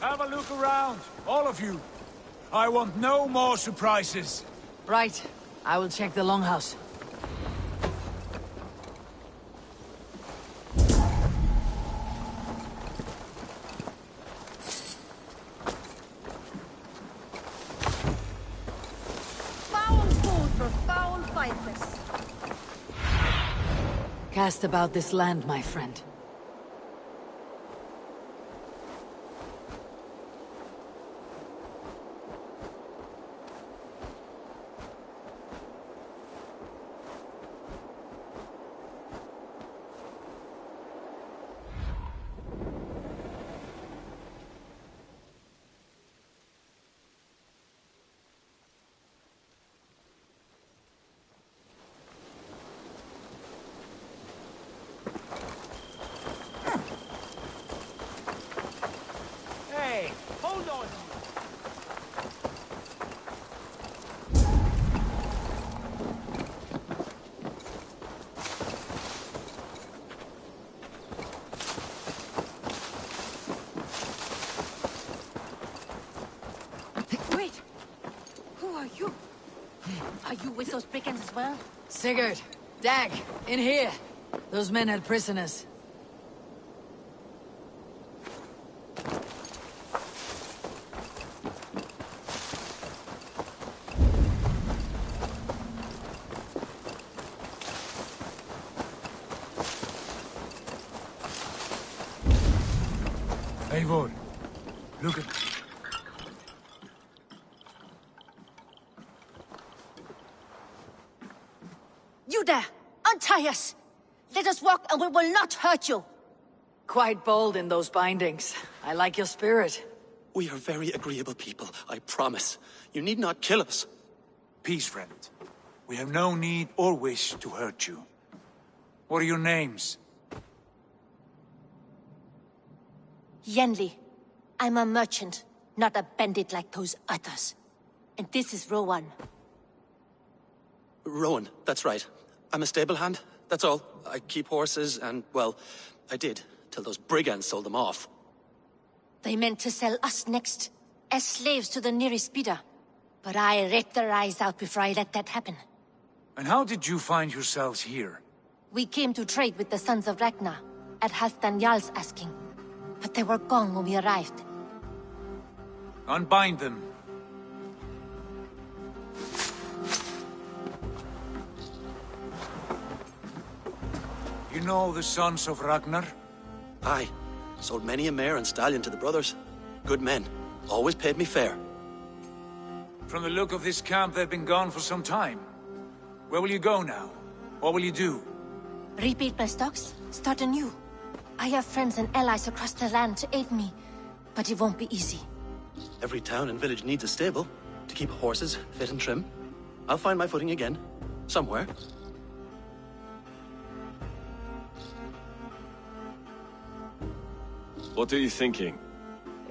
Have a look around, all of you. I want no more surprises. Right. I will check the longhouse. Foul food for foul fighters. Cast about this land, my friend. Hey, hold on. Wait! Who are you? Are you with those brigands as well? Sigurd, Dag, in here. Those men had prisoners. Eivor, look at me. You there! Untie us! Let us walk and we will not hurt you! Quite bold in those bindings. I like your spirit. We are very agreeable people, I promise. You need not kill us. Peace, friend. We have no need or wish to hurt you. What are your names? Yenli. I'm a merchant, not a bandit like those others. And this is Rowan. Rowan, that's right. I'm a stable hand, that's all. I keep horses and, well, I did, till those brigands sold them off. They meant to sell us next, as slaves to the nearest bidder. But I ripped their eyes out before I let that happen. And how did you find yourselves here? We came to trade with the Sons of Ragnar, at Halfdan Jarl's asking. But they were gone when we arrived. Unbind them. You know the Sons of Ragnar? Aye. Sold many a mare and stallion to the brothers. Good men. Always paid me fair. From the look of this camp, they've been gone for some time. Where will you go now? What will you do? Rebuild my stocks, start anew. I have friends and allies across the land to aid me, but it won't be easy. Every town and village needs a stable to keep horses fit and trim. I'll find my footing again. Somewhere. What are you thinking?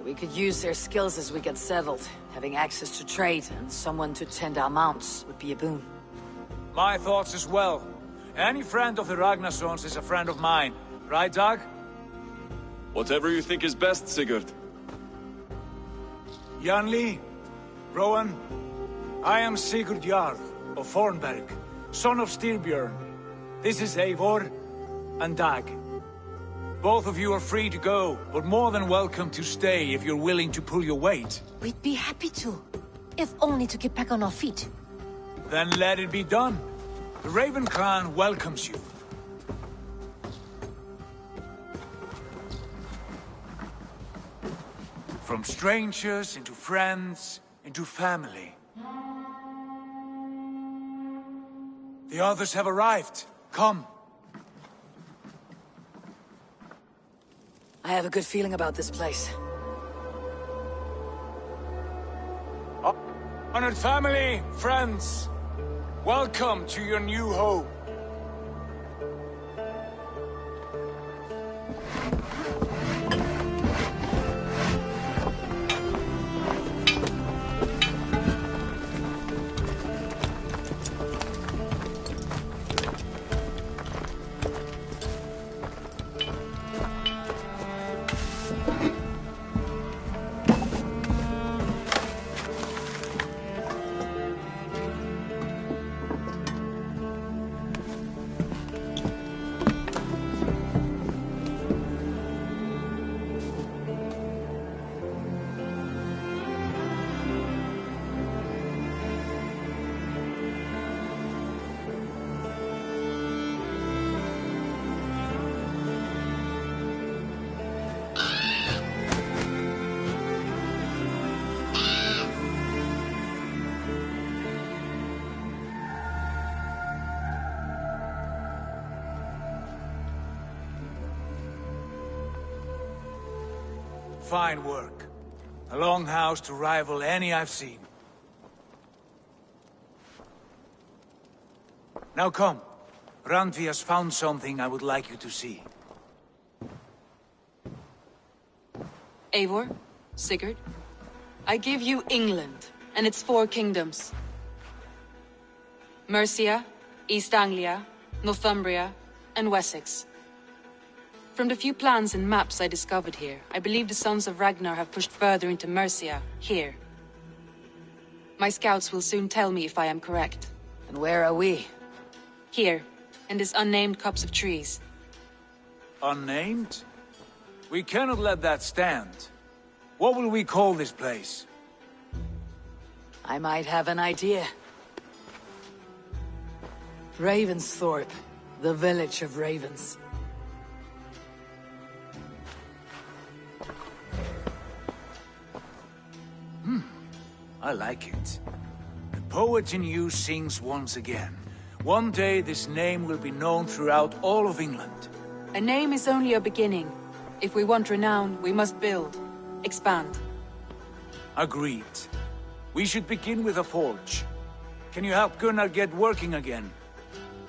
We could use their skills as we get settled. Having access to trade and someone to tend our mounts would be a boon. My thoughts as well. Any friend of the Ragnarsons is a friend of mine. Right, Dag? Whatever you think is best, Sigurd. Janli, Rowan, I am Sigurd Jarl of Fornberg, son of Styrbjörn. This is Eivor and Dag. Both of you are free to go, but more than welcome to stay if you're willing to pull your weight. We'd be happy to, if only to get back on our feet. Then let it be done. The Raven clan welcomes you. From strangers into friends, into family. The others have arrived. Come. I have a good feeling about this place. Honored family, friends, welcome to your new home. fine work. A longhouse to rival any I've seen. Now come. Randvi has found something I would like you to see. Eivor, Sigurd, I give you England and its 4 kingdoms. Mercia, East Anglia, Northumbria, and Wessex. From the few plans and maps I discovered here, I believe the Sons of Ragnar have pushed further into Mercia, here. My scouts will soon tell me if I am correct. And where are we? Here, in this unnamed copse of trees. Unnamed? We cannot let that stand. What will we call this place? I might have an idea. Ravensthorpe, the village of ravens. I like it. The poet in you sings once again. One day this name will be known throughout all of England. A name is only a beginning. If we want renown, we must build, expand. Agreed. We should begin with a forge. Can you help Gunnar get working again?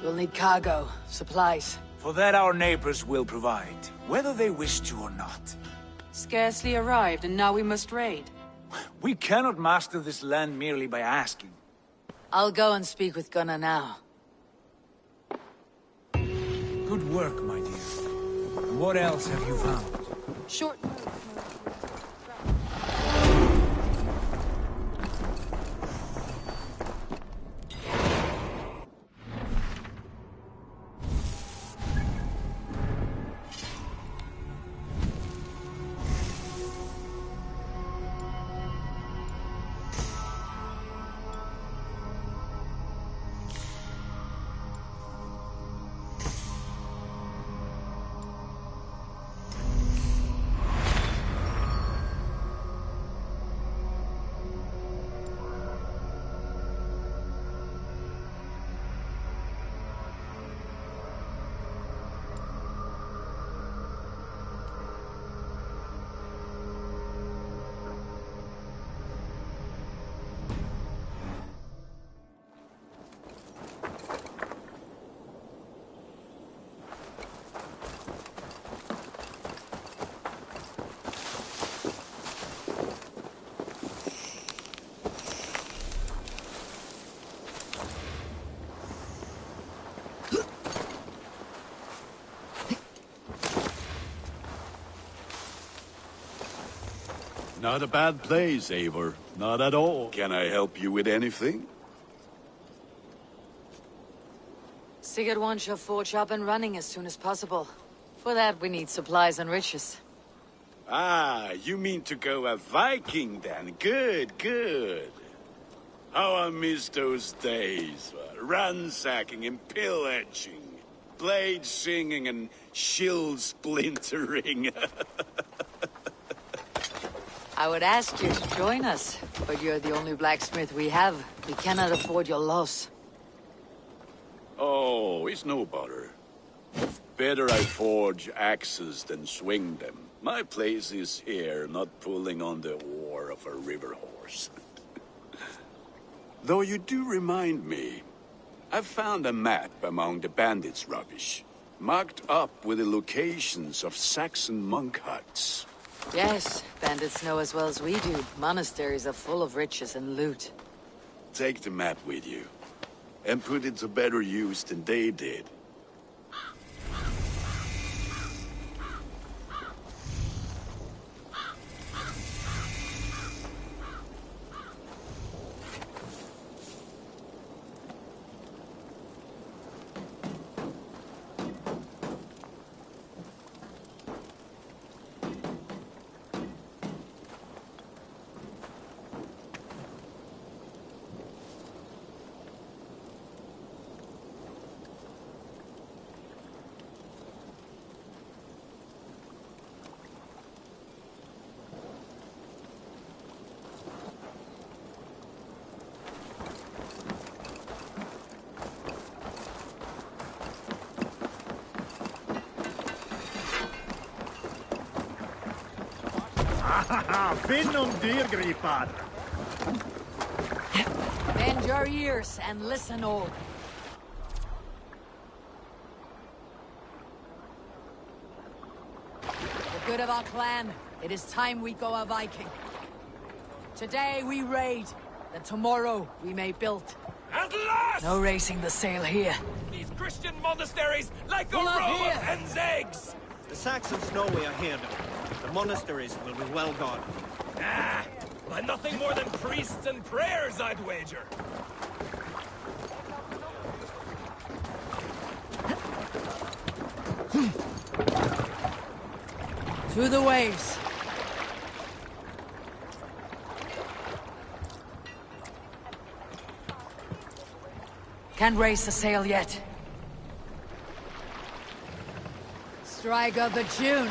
We'll need cargo, supplies. For that our neighbors will provide, whether they wish to or not. Scarcely arrived, and now we must raid. We cannot master this land merely by asking. I'll go and speak with Gunnar now. Good work, my dear. And what else have you found? Short. Not a bad place, Eivor. Not at all. Can I help you with anything? Sigurd wants your forge up and running as soon as possible. For that, we need supplies and riches. Ah, you mean to go a Viking then? Good, good. How I miss those days. Ransacking and pillaging. Blade singing and shield splintering. I would ask you to join us, but you're the only blacksmith we have. We cannot afford your loss. Oh, it's no bother. Better I forge axes than swing them. My place is here, not pulling on the oar of a river horse. Though you do remind me, I've found a map among the bandits' rubbish, marked up with the locations of Saxon monk huts. Yes, bandits know as well as we do. Monasteries are full of riches and loot. Take the map with you, and put it to better use than they did. Finnum dyrgripar! Bend your ears and listen all. The good of our clan, it is time we go a Viking. Today we raid, that tomorrow we may build. At last! No raising the sail here. These Christian monasteries like a Pull up row of here. hen's eggs! The Saxons know we are here, though. The monasteries will be well guarded. Ah, by nothing more than priests and prayers, I'd wager. To the waves. Can't raise the sail yet. Strike up a tune.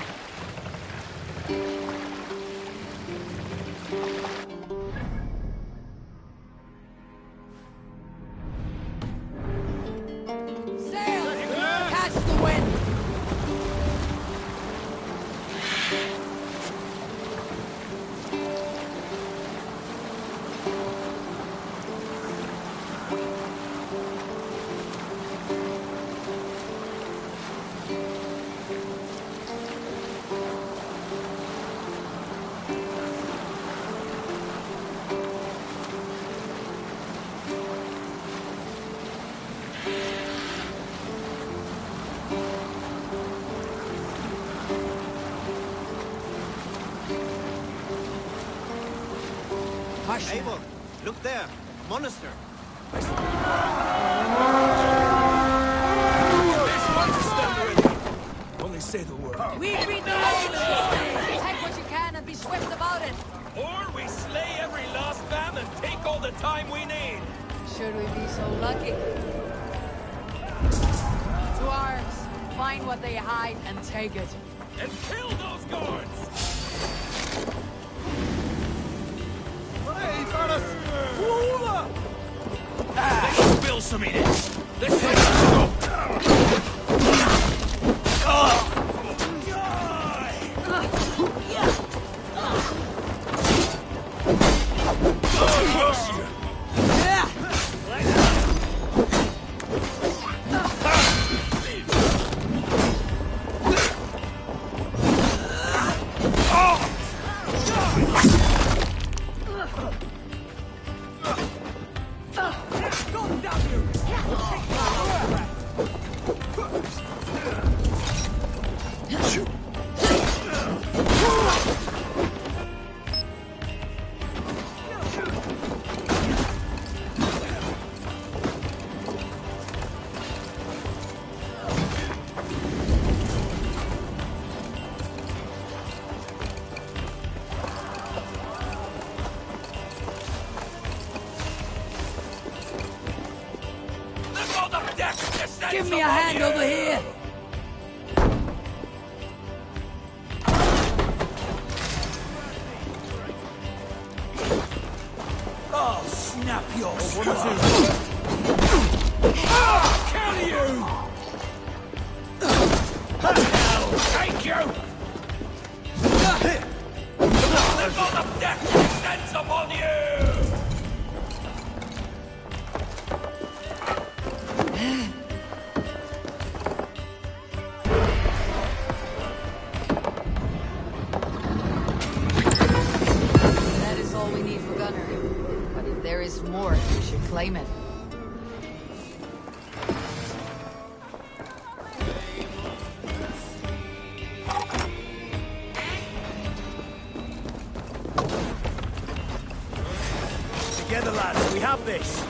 Sail! Catch the wind! Eivor, look there. Monastery. This one's standing. Only say the word. We beat the Romans! Take what you can and be swift about it! Or we slay every last man and take all the time we need. Should we be so lucky? To arms! Find what they hide and take it. And kill those guards! Let's spill some in it. Let's take it. Give me a hand over here! Oh, snap your Kill you! Thank you! The god of death descends upon you! That is all we need for Gunner. But if there is more, we should claim it. Together, lads, we have this.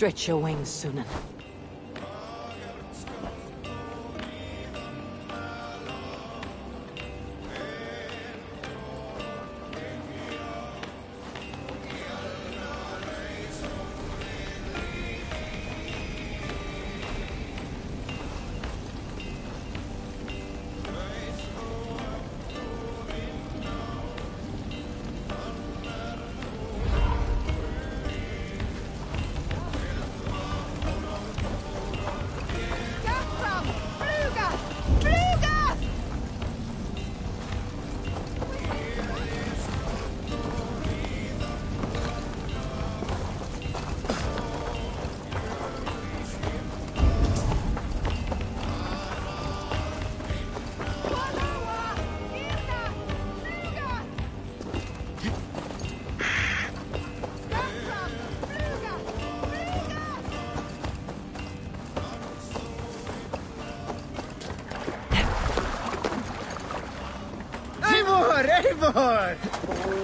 Stretch your wings, Sunan.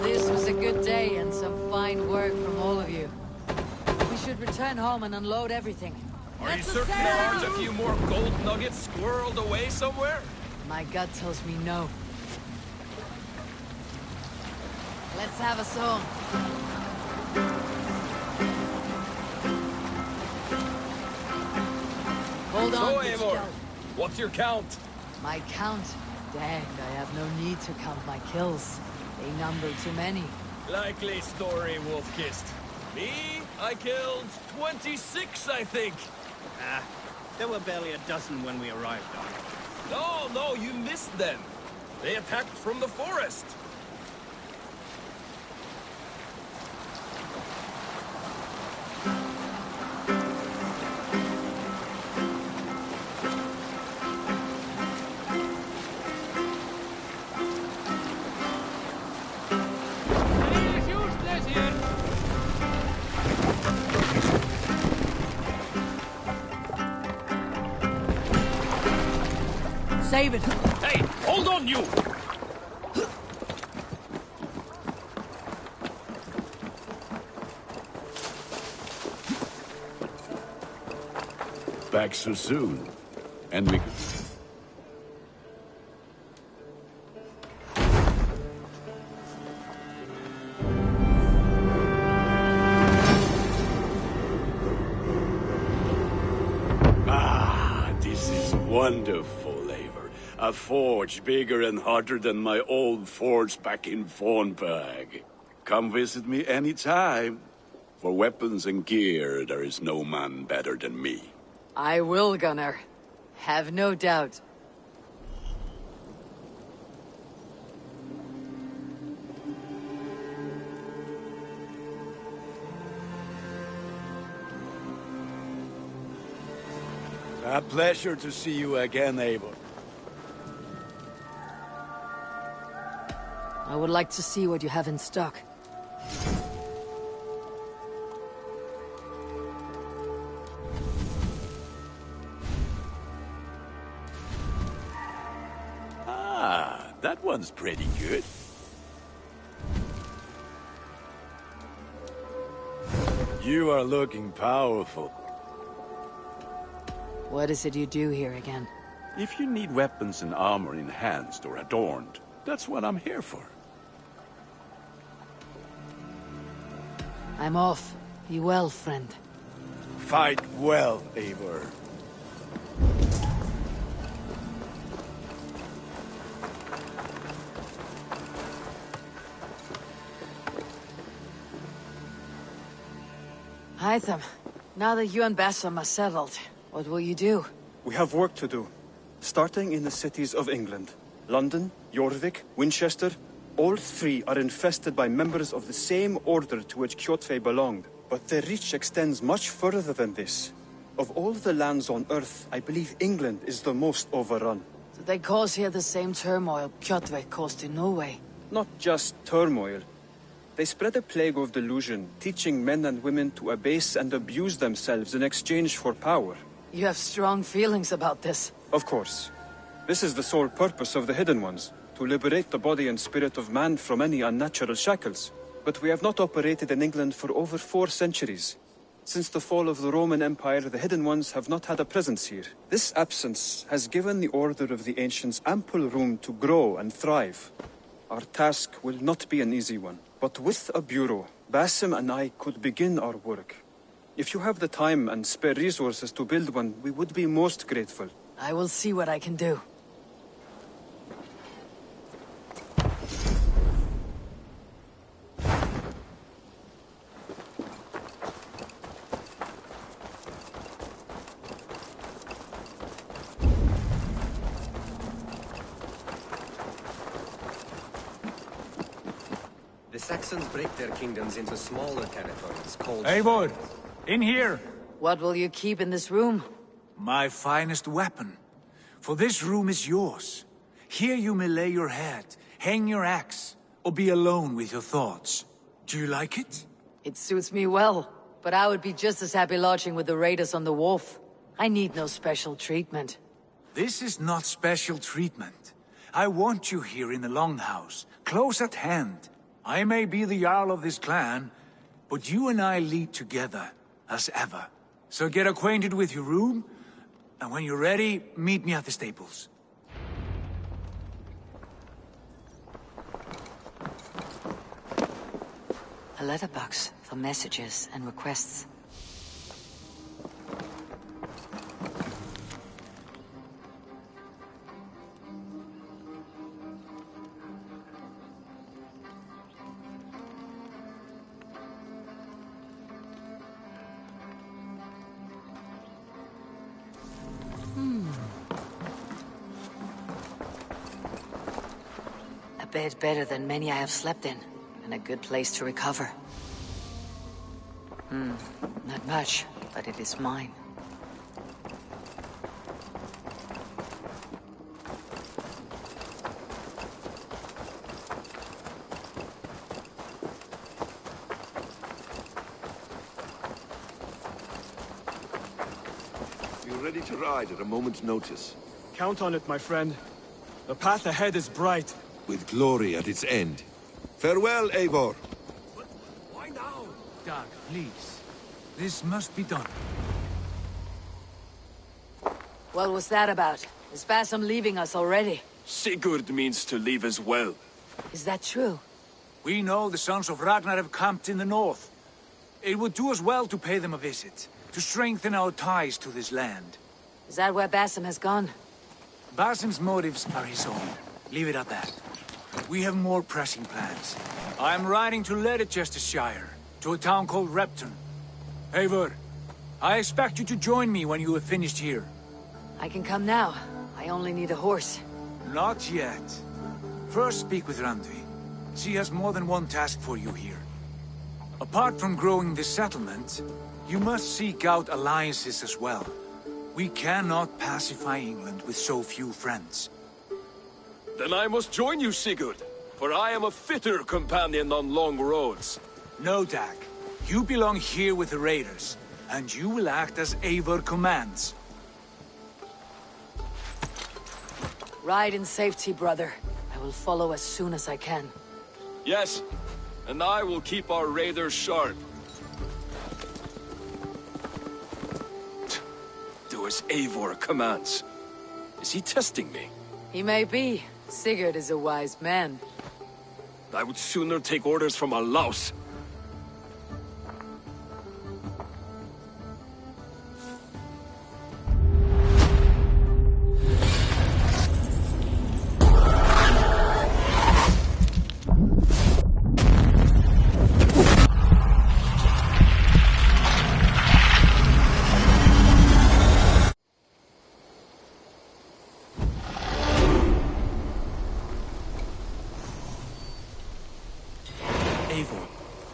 This was a good day and some fine work from all of you. We should return home and unload everything. Are you certain there aren't a few more gold nuggets squirreled away somewhere? My gut tells me no. Let's have a song. Hold on, so, Eivor, what's your count? My count? Dang, I have no need to count my kills. They number too many. Likely story, Wolf-Kissed. Me? I killed 26, I think. Ah, there were barely a dozen when we arrived. No, you missed them. They attacked from the forest. Save it! Hey, hold on, you! Back so soon. And we... this is wonderful, Eivor. A forge bigger and hotter than my old forge back in Fornburg. Come visit me anytime. For weapons and gear, there is no man better than me. I will, Gunnar. Have no doubt. A pleasure to see you again, Eivor. I would like to see what you have in stock. That one's pretty good. You are looking powerful. What is it you do here again? If you need weapons and armor enhanced or adorned, that's what I'm here for. I'm off. Be well, friend. Fight well, Eivor. Hytham, now that you and Bassam are settled, what will you do? We have work to do. Starting in the cities of England. London, Jorvik, Winchester, all three are infested by members of the same order to which Kjotve belonged. But their reach extends much further than this. Of all the lands on Earth, I believe England is the most overrun. So they cause here the same turmoil Kjotve caused in Norway? Not just turmoil. They spread a plague of delusion, teaching men and women to abase and abuse themselves in exchange for power. You have strong feelings about this. Of course. This is the sole purpose of the Hidden Ones, to liberate the body and spirit of man from any unnatural shackles. But we have not operated in England for over 4 centuries. Since the fall of the Roman Empire, the Hidden Ones have not had a presence here. This absence has given the Order of the Ancients ample room to grow and thrive. Our task will not be an easy one, but with a bureau, Basim and I could begin our work. If you have the time and spare resources to build one, we would be most grateful. I will see what I can do. The Saxons break their kingdoms into smaller territories called... Eivor! In here! What will you keep in this room? My finest weapon. For this room is yours. Here you may lay your head, hang your axe, or be alone with your thoughts. Do you like it? It suits me well, but I would be just as happy lodging with the raiders on the wharf. I need no special treatment. This is not special treatment. I want you here in the Longhouse, close at hand. I may be the Jarl of this clan, but you and I lead together, as ever. So get acquainted with your room, and when you're ready, meet me at the stables. A letterbox for messages and requests. A bed better than many I have slept in, and a good place to recover. Not much, but it is mine. You're ready to ride at a moment's notice. Count on it, my friend. The path ahead is bright. With glory at its end. Farewell, Eivor. Why now? Dag, please. This must be done. What was that about? Is Basim leaving us already? Sigurd means to leave as well. Is that true? We know the sons of Ragnar have camped in the north. It would do us well to pay them a visit, to strengthen our ties to this land. Is that where Basim has gone? Basim's motives are his own. Leave it at that. We have more pressing plans. I am riding to Leicestershire, to a town called Repton. Eivor, I expect you to join me when you have finished here. I can come now. I only need a horse. Not yet. First speak with Randvi. She has more than one task for you here. Apart from growing this settlement, you must seek out alliances as well. We cannot pacify England with so few friends. Then I must join you, Sigurd, for I am a fitter companion on long roads. No, Dag. You belong here with the raiders, and you will act as Eivor commands. Ride in safety, brother. I will follow as soon as I can. Yes, and I will keep our raiders sharp. Do as Eivor commands. Is he testing me? He may be. Sigurd is a wise man. I would sooner take orders from a louse.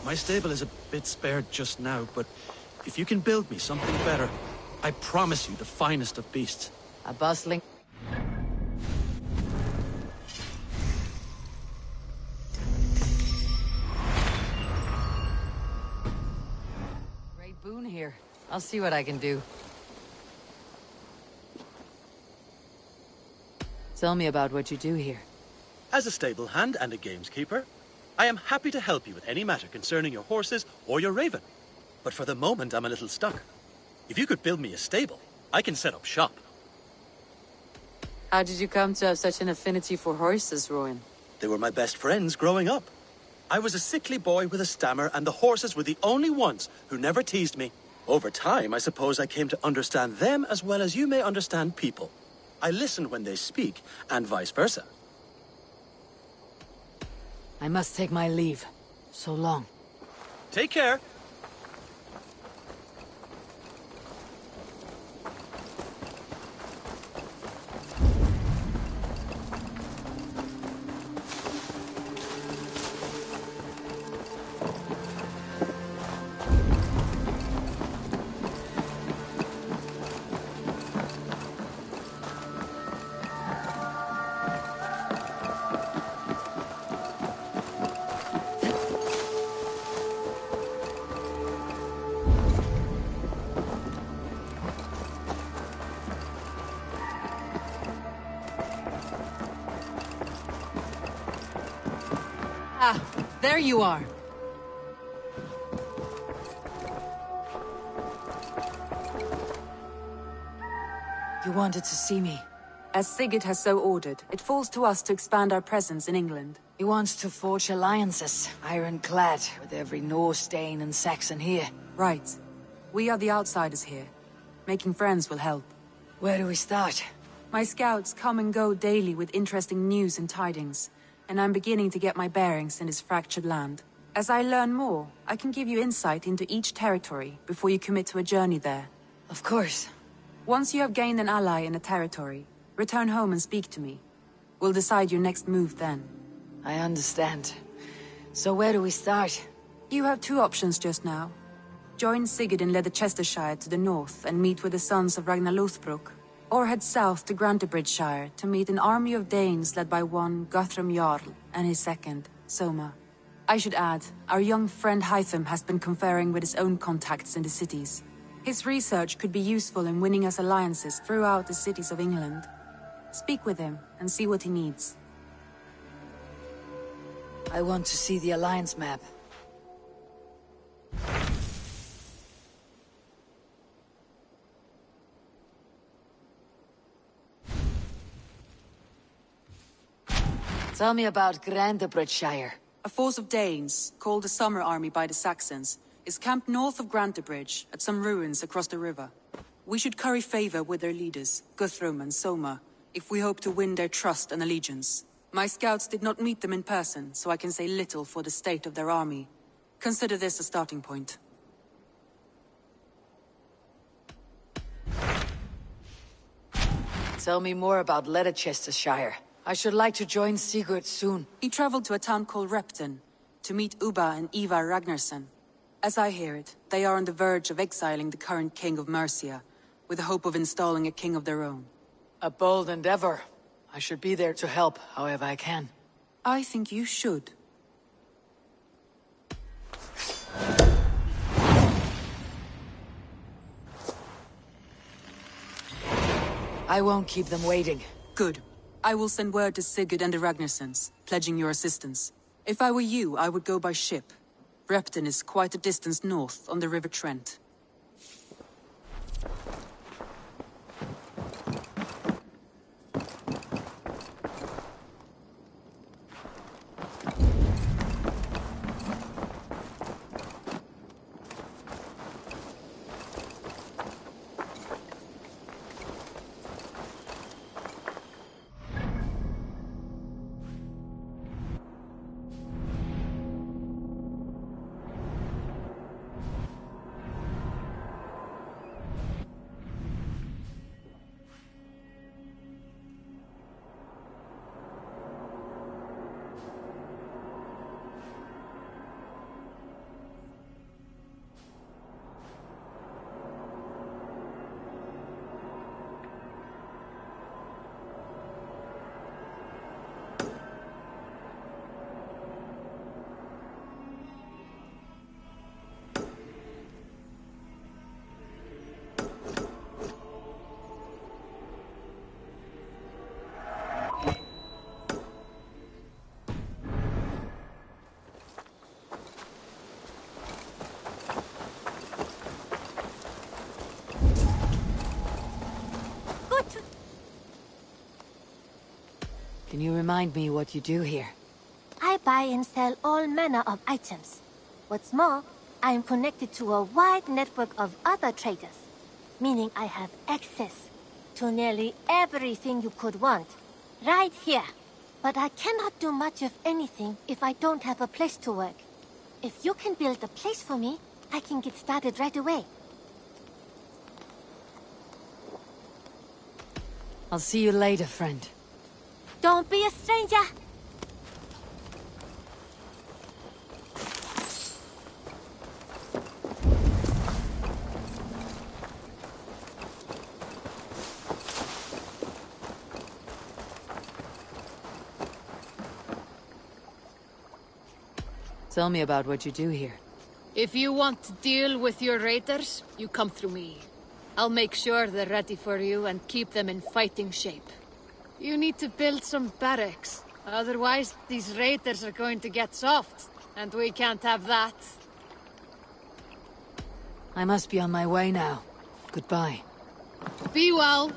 My stable is a bit spared just now, but if you can build me something better, I promise you the finest of beasts. A bustling... Great boon here. I'll see what I can do. Tell me about what you do here. As a stable hand and a gameskeeper, I am happy to help you with any matter concerning your horses or your raven. but for the moment I'm a little stuck. If you could build me a stable, I can set up shop. How did you come to have such an affinity for horses, Rowan? They were my best friends growing up. I was a sickly boy with a stammer, and the horses were the only ones who never teased me. Over time, I suppose I came to understand them as well as you may understand people. I listen when they speak, and vice versa. I must take my leave. So long. Take care. Ah, there you are. You wanted to see me. As Sigurd has so ordered, it falls to us to expand our presence in England. He wants to forge alliances, ironclad, with every Norse, Dane, and Saxon here. Right. We are the outsiders here. Making friends will help. Where do we start? My scouts come and go daily with interesting news and tidings, and I'm beginning to get my bearings in this fractured land. As I learn more, I can give you insight into each territory before you commit to a journey there. Of course. Once you have gained an ally in a territory, return home and speak to me. We'll decide your next move then. I understand. So where do we start? You have two options just now. Join Sigurd in Leicestershire to the north and meet with the sons of Ragnar Lothbrok, or head south to Grantebridgeshire to meet an army of Danes led by one Guthrum Jarl and his second, Soma. I should add, our young friend Hytham has been conferring with his own contacts in the cities. His research could be useful in winning us alliances throughout the cities of England. Speak with him and see what he needs. I want to see the alliance map. Tell me about Grantebridgeshire. A force of Danes, called the Summer Army by the Saxons, is camped north of Grantebridge at some ruins across the river. We should curry favor with their leaders, Guthrum and Soma, if we hope to win their trust and allegiance. My scouts did not meet them in person, so I can say little for the state of their army. Consider this a starting point. Tell me more about Leicestershire. I should like to join Sigurd soon. He traveled to a town called Repton to meet Ubba and Ivar Ragnarsson. As I hear it, they are on the verge of exiling the current king of Mercia, with the hope of installing a king of their own. A bold endeavor. I should be there to help, however I can. I think you should. I won't keep them waiting. Good. I will send word to Sigurd and the Ragnarssons, pledging your assistance. If I were you, I would go by ship. Repton is quite a distance north on the River Trent. Can you remind me what you do here? I buy and sell all manner of items. What's more, I am connected to a wide network of other traders, meaning I have access to nearly everything you could want, right here. But I cannot do much of anything if I don't have a place to work. If you can build a place for me, I can get started right away. I'll see you later, friend. Don't be a stranger! Tell me about what you do here. If you want to deal with your raiders, you come through me. I'll make sure they're ready for you and keep them in fighting shape. You need to build some barracks. Otherwise, these raiders are going to get soft, and we can't have that. I must be on my way now. Goodbye. Be well.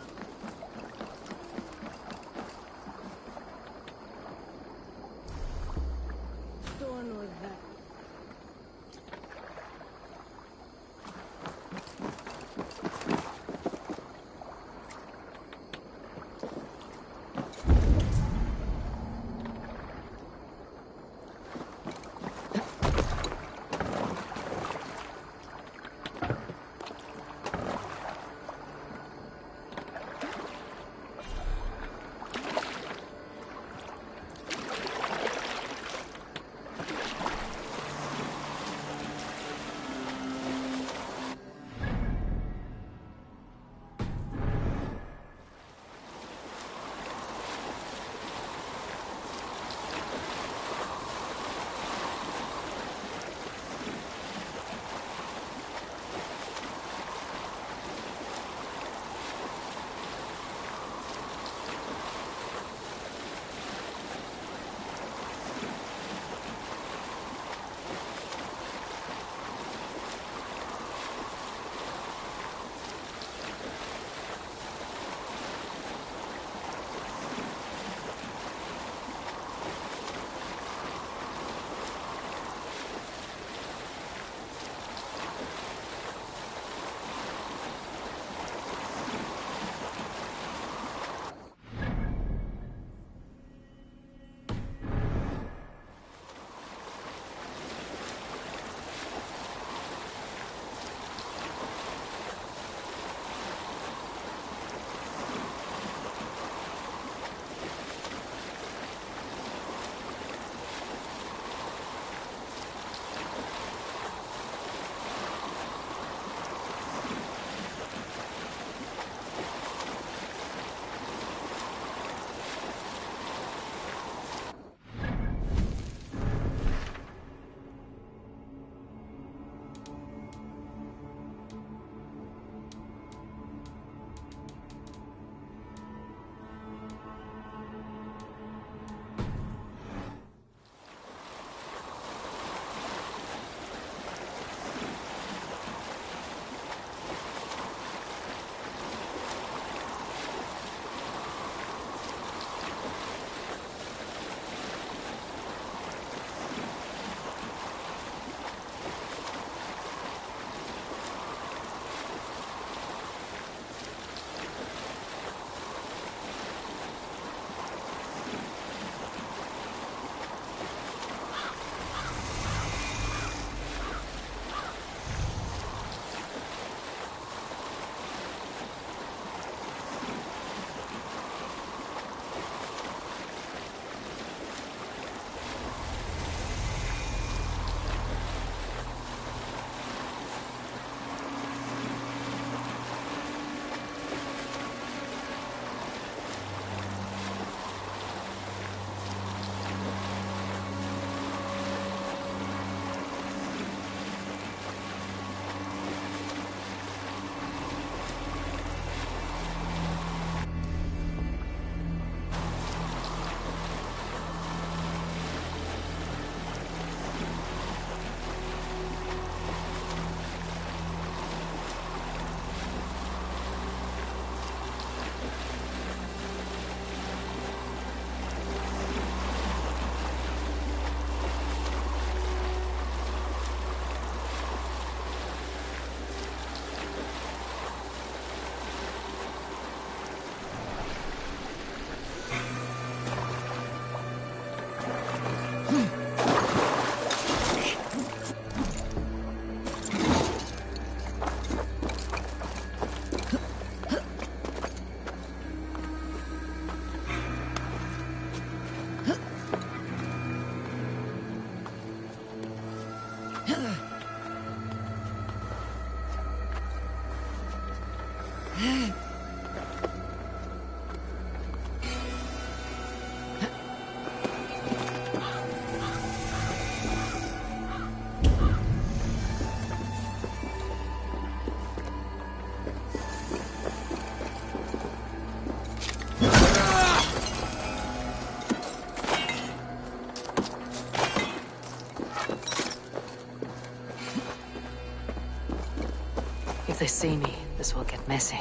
If they see me, this will get messy.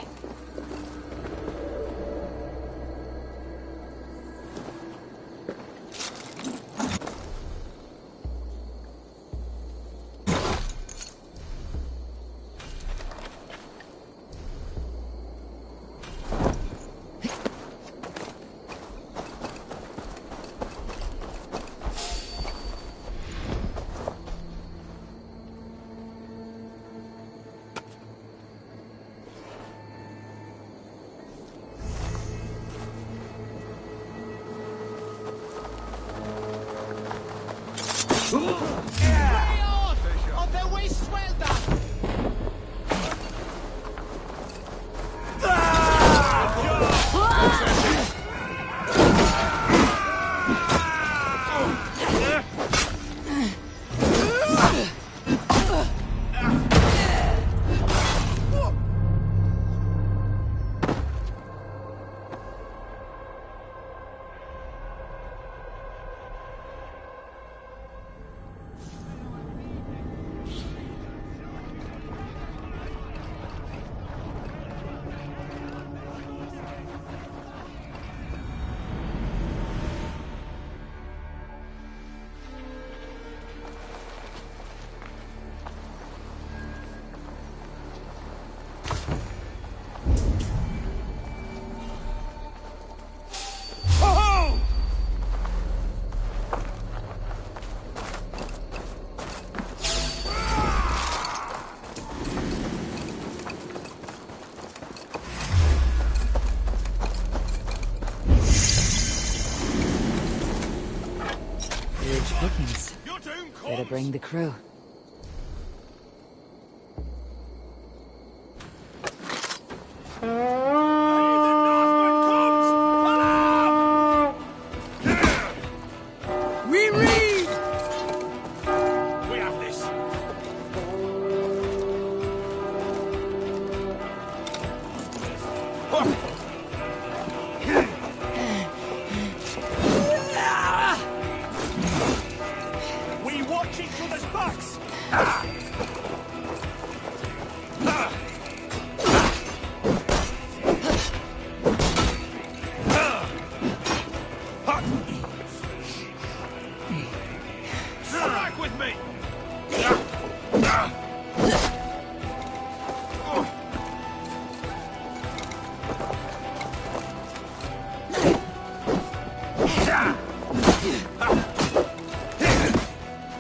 Better bring the crew.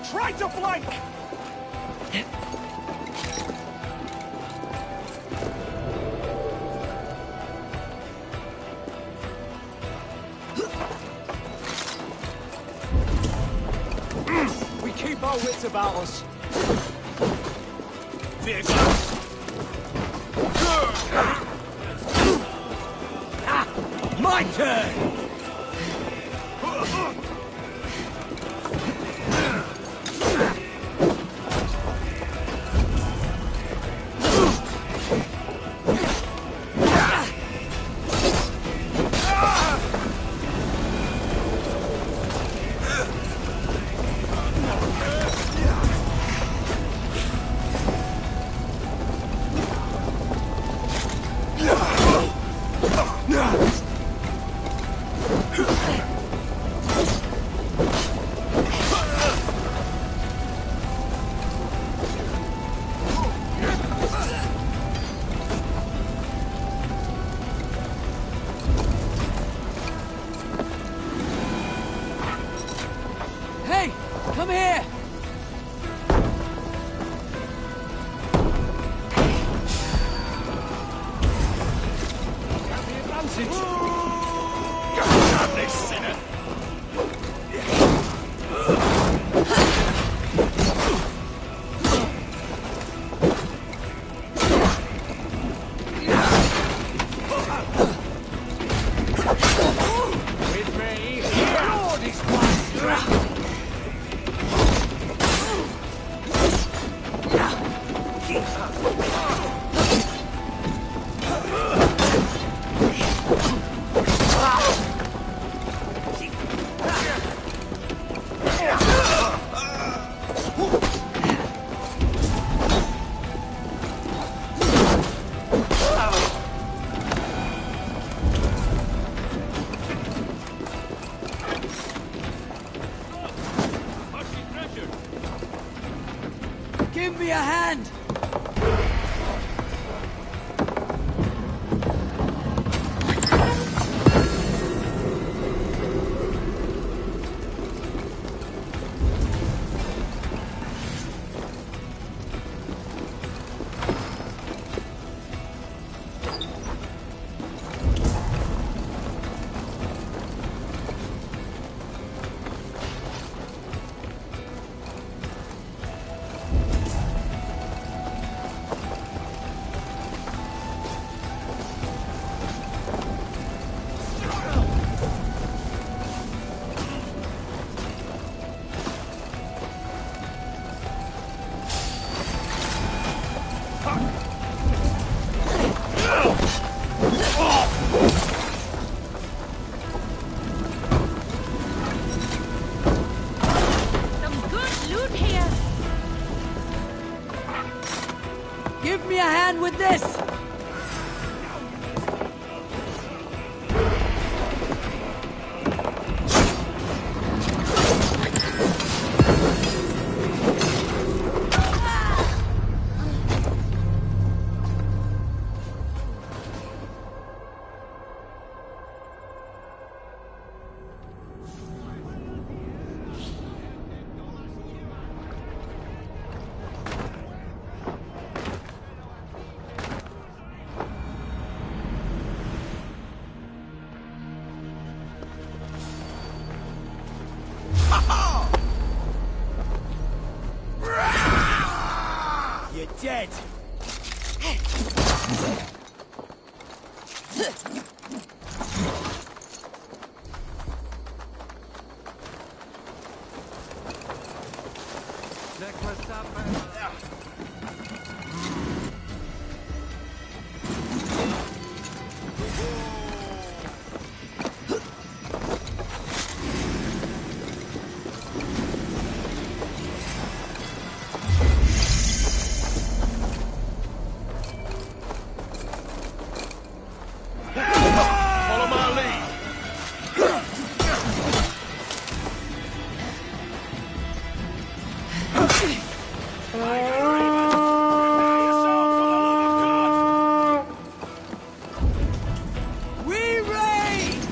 Try to flank! We keep our wits about us. My turn! me a hand! Give me a hand with this! You're dead. Follow my lead. We raid!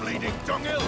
Bleeding dunghill.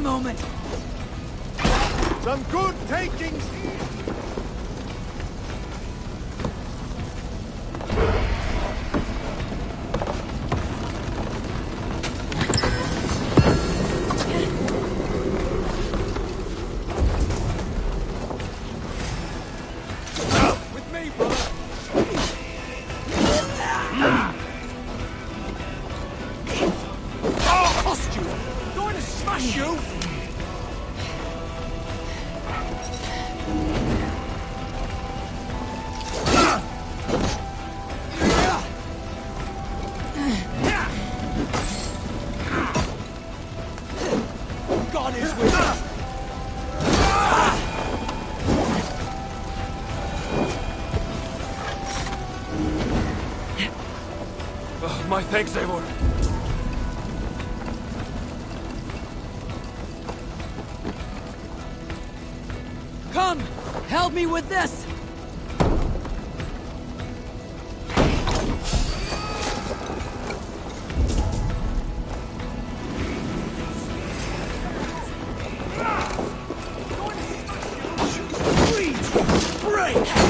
my moment. Some good takings here. With me, brother. Oh, cost you! Going to smash you! God is with us! Oh, my thanks, Eivor. Come, help me with this. Break!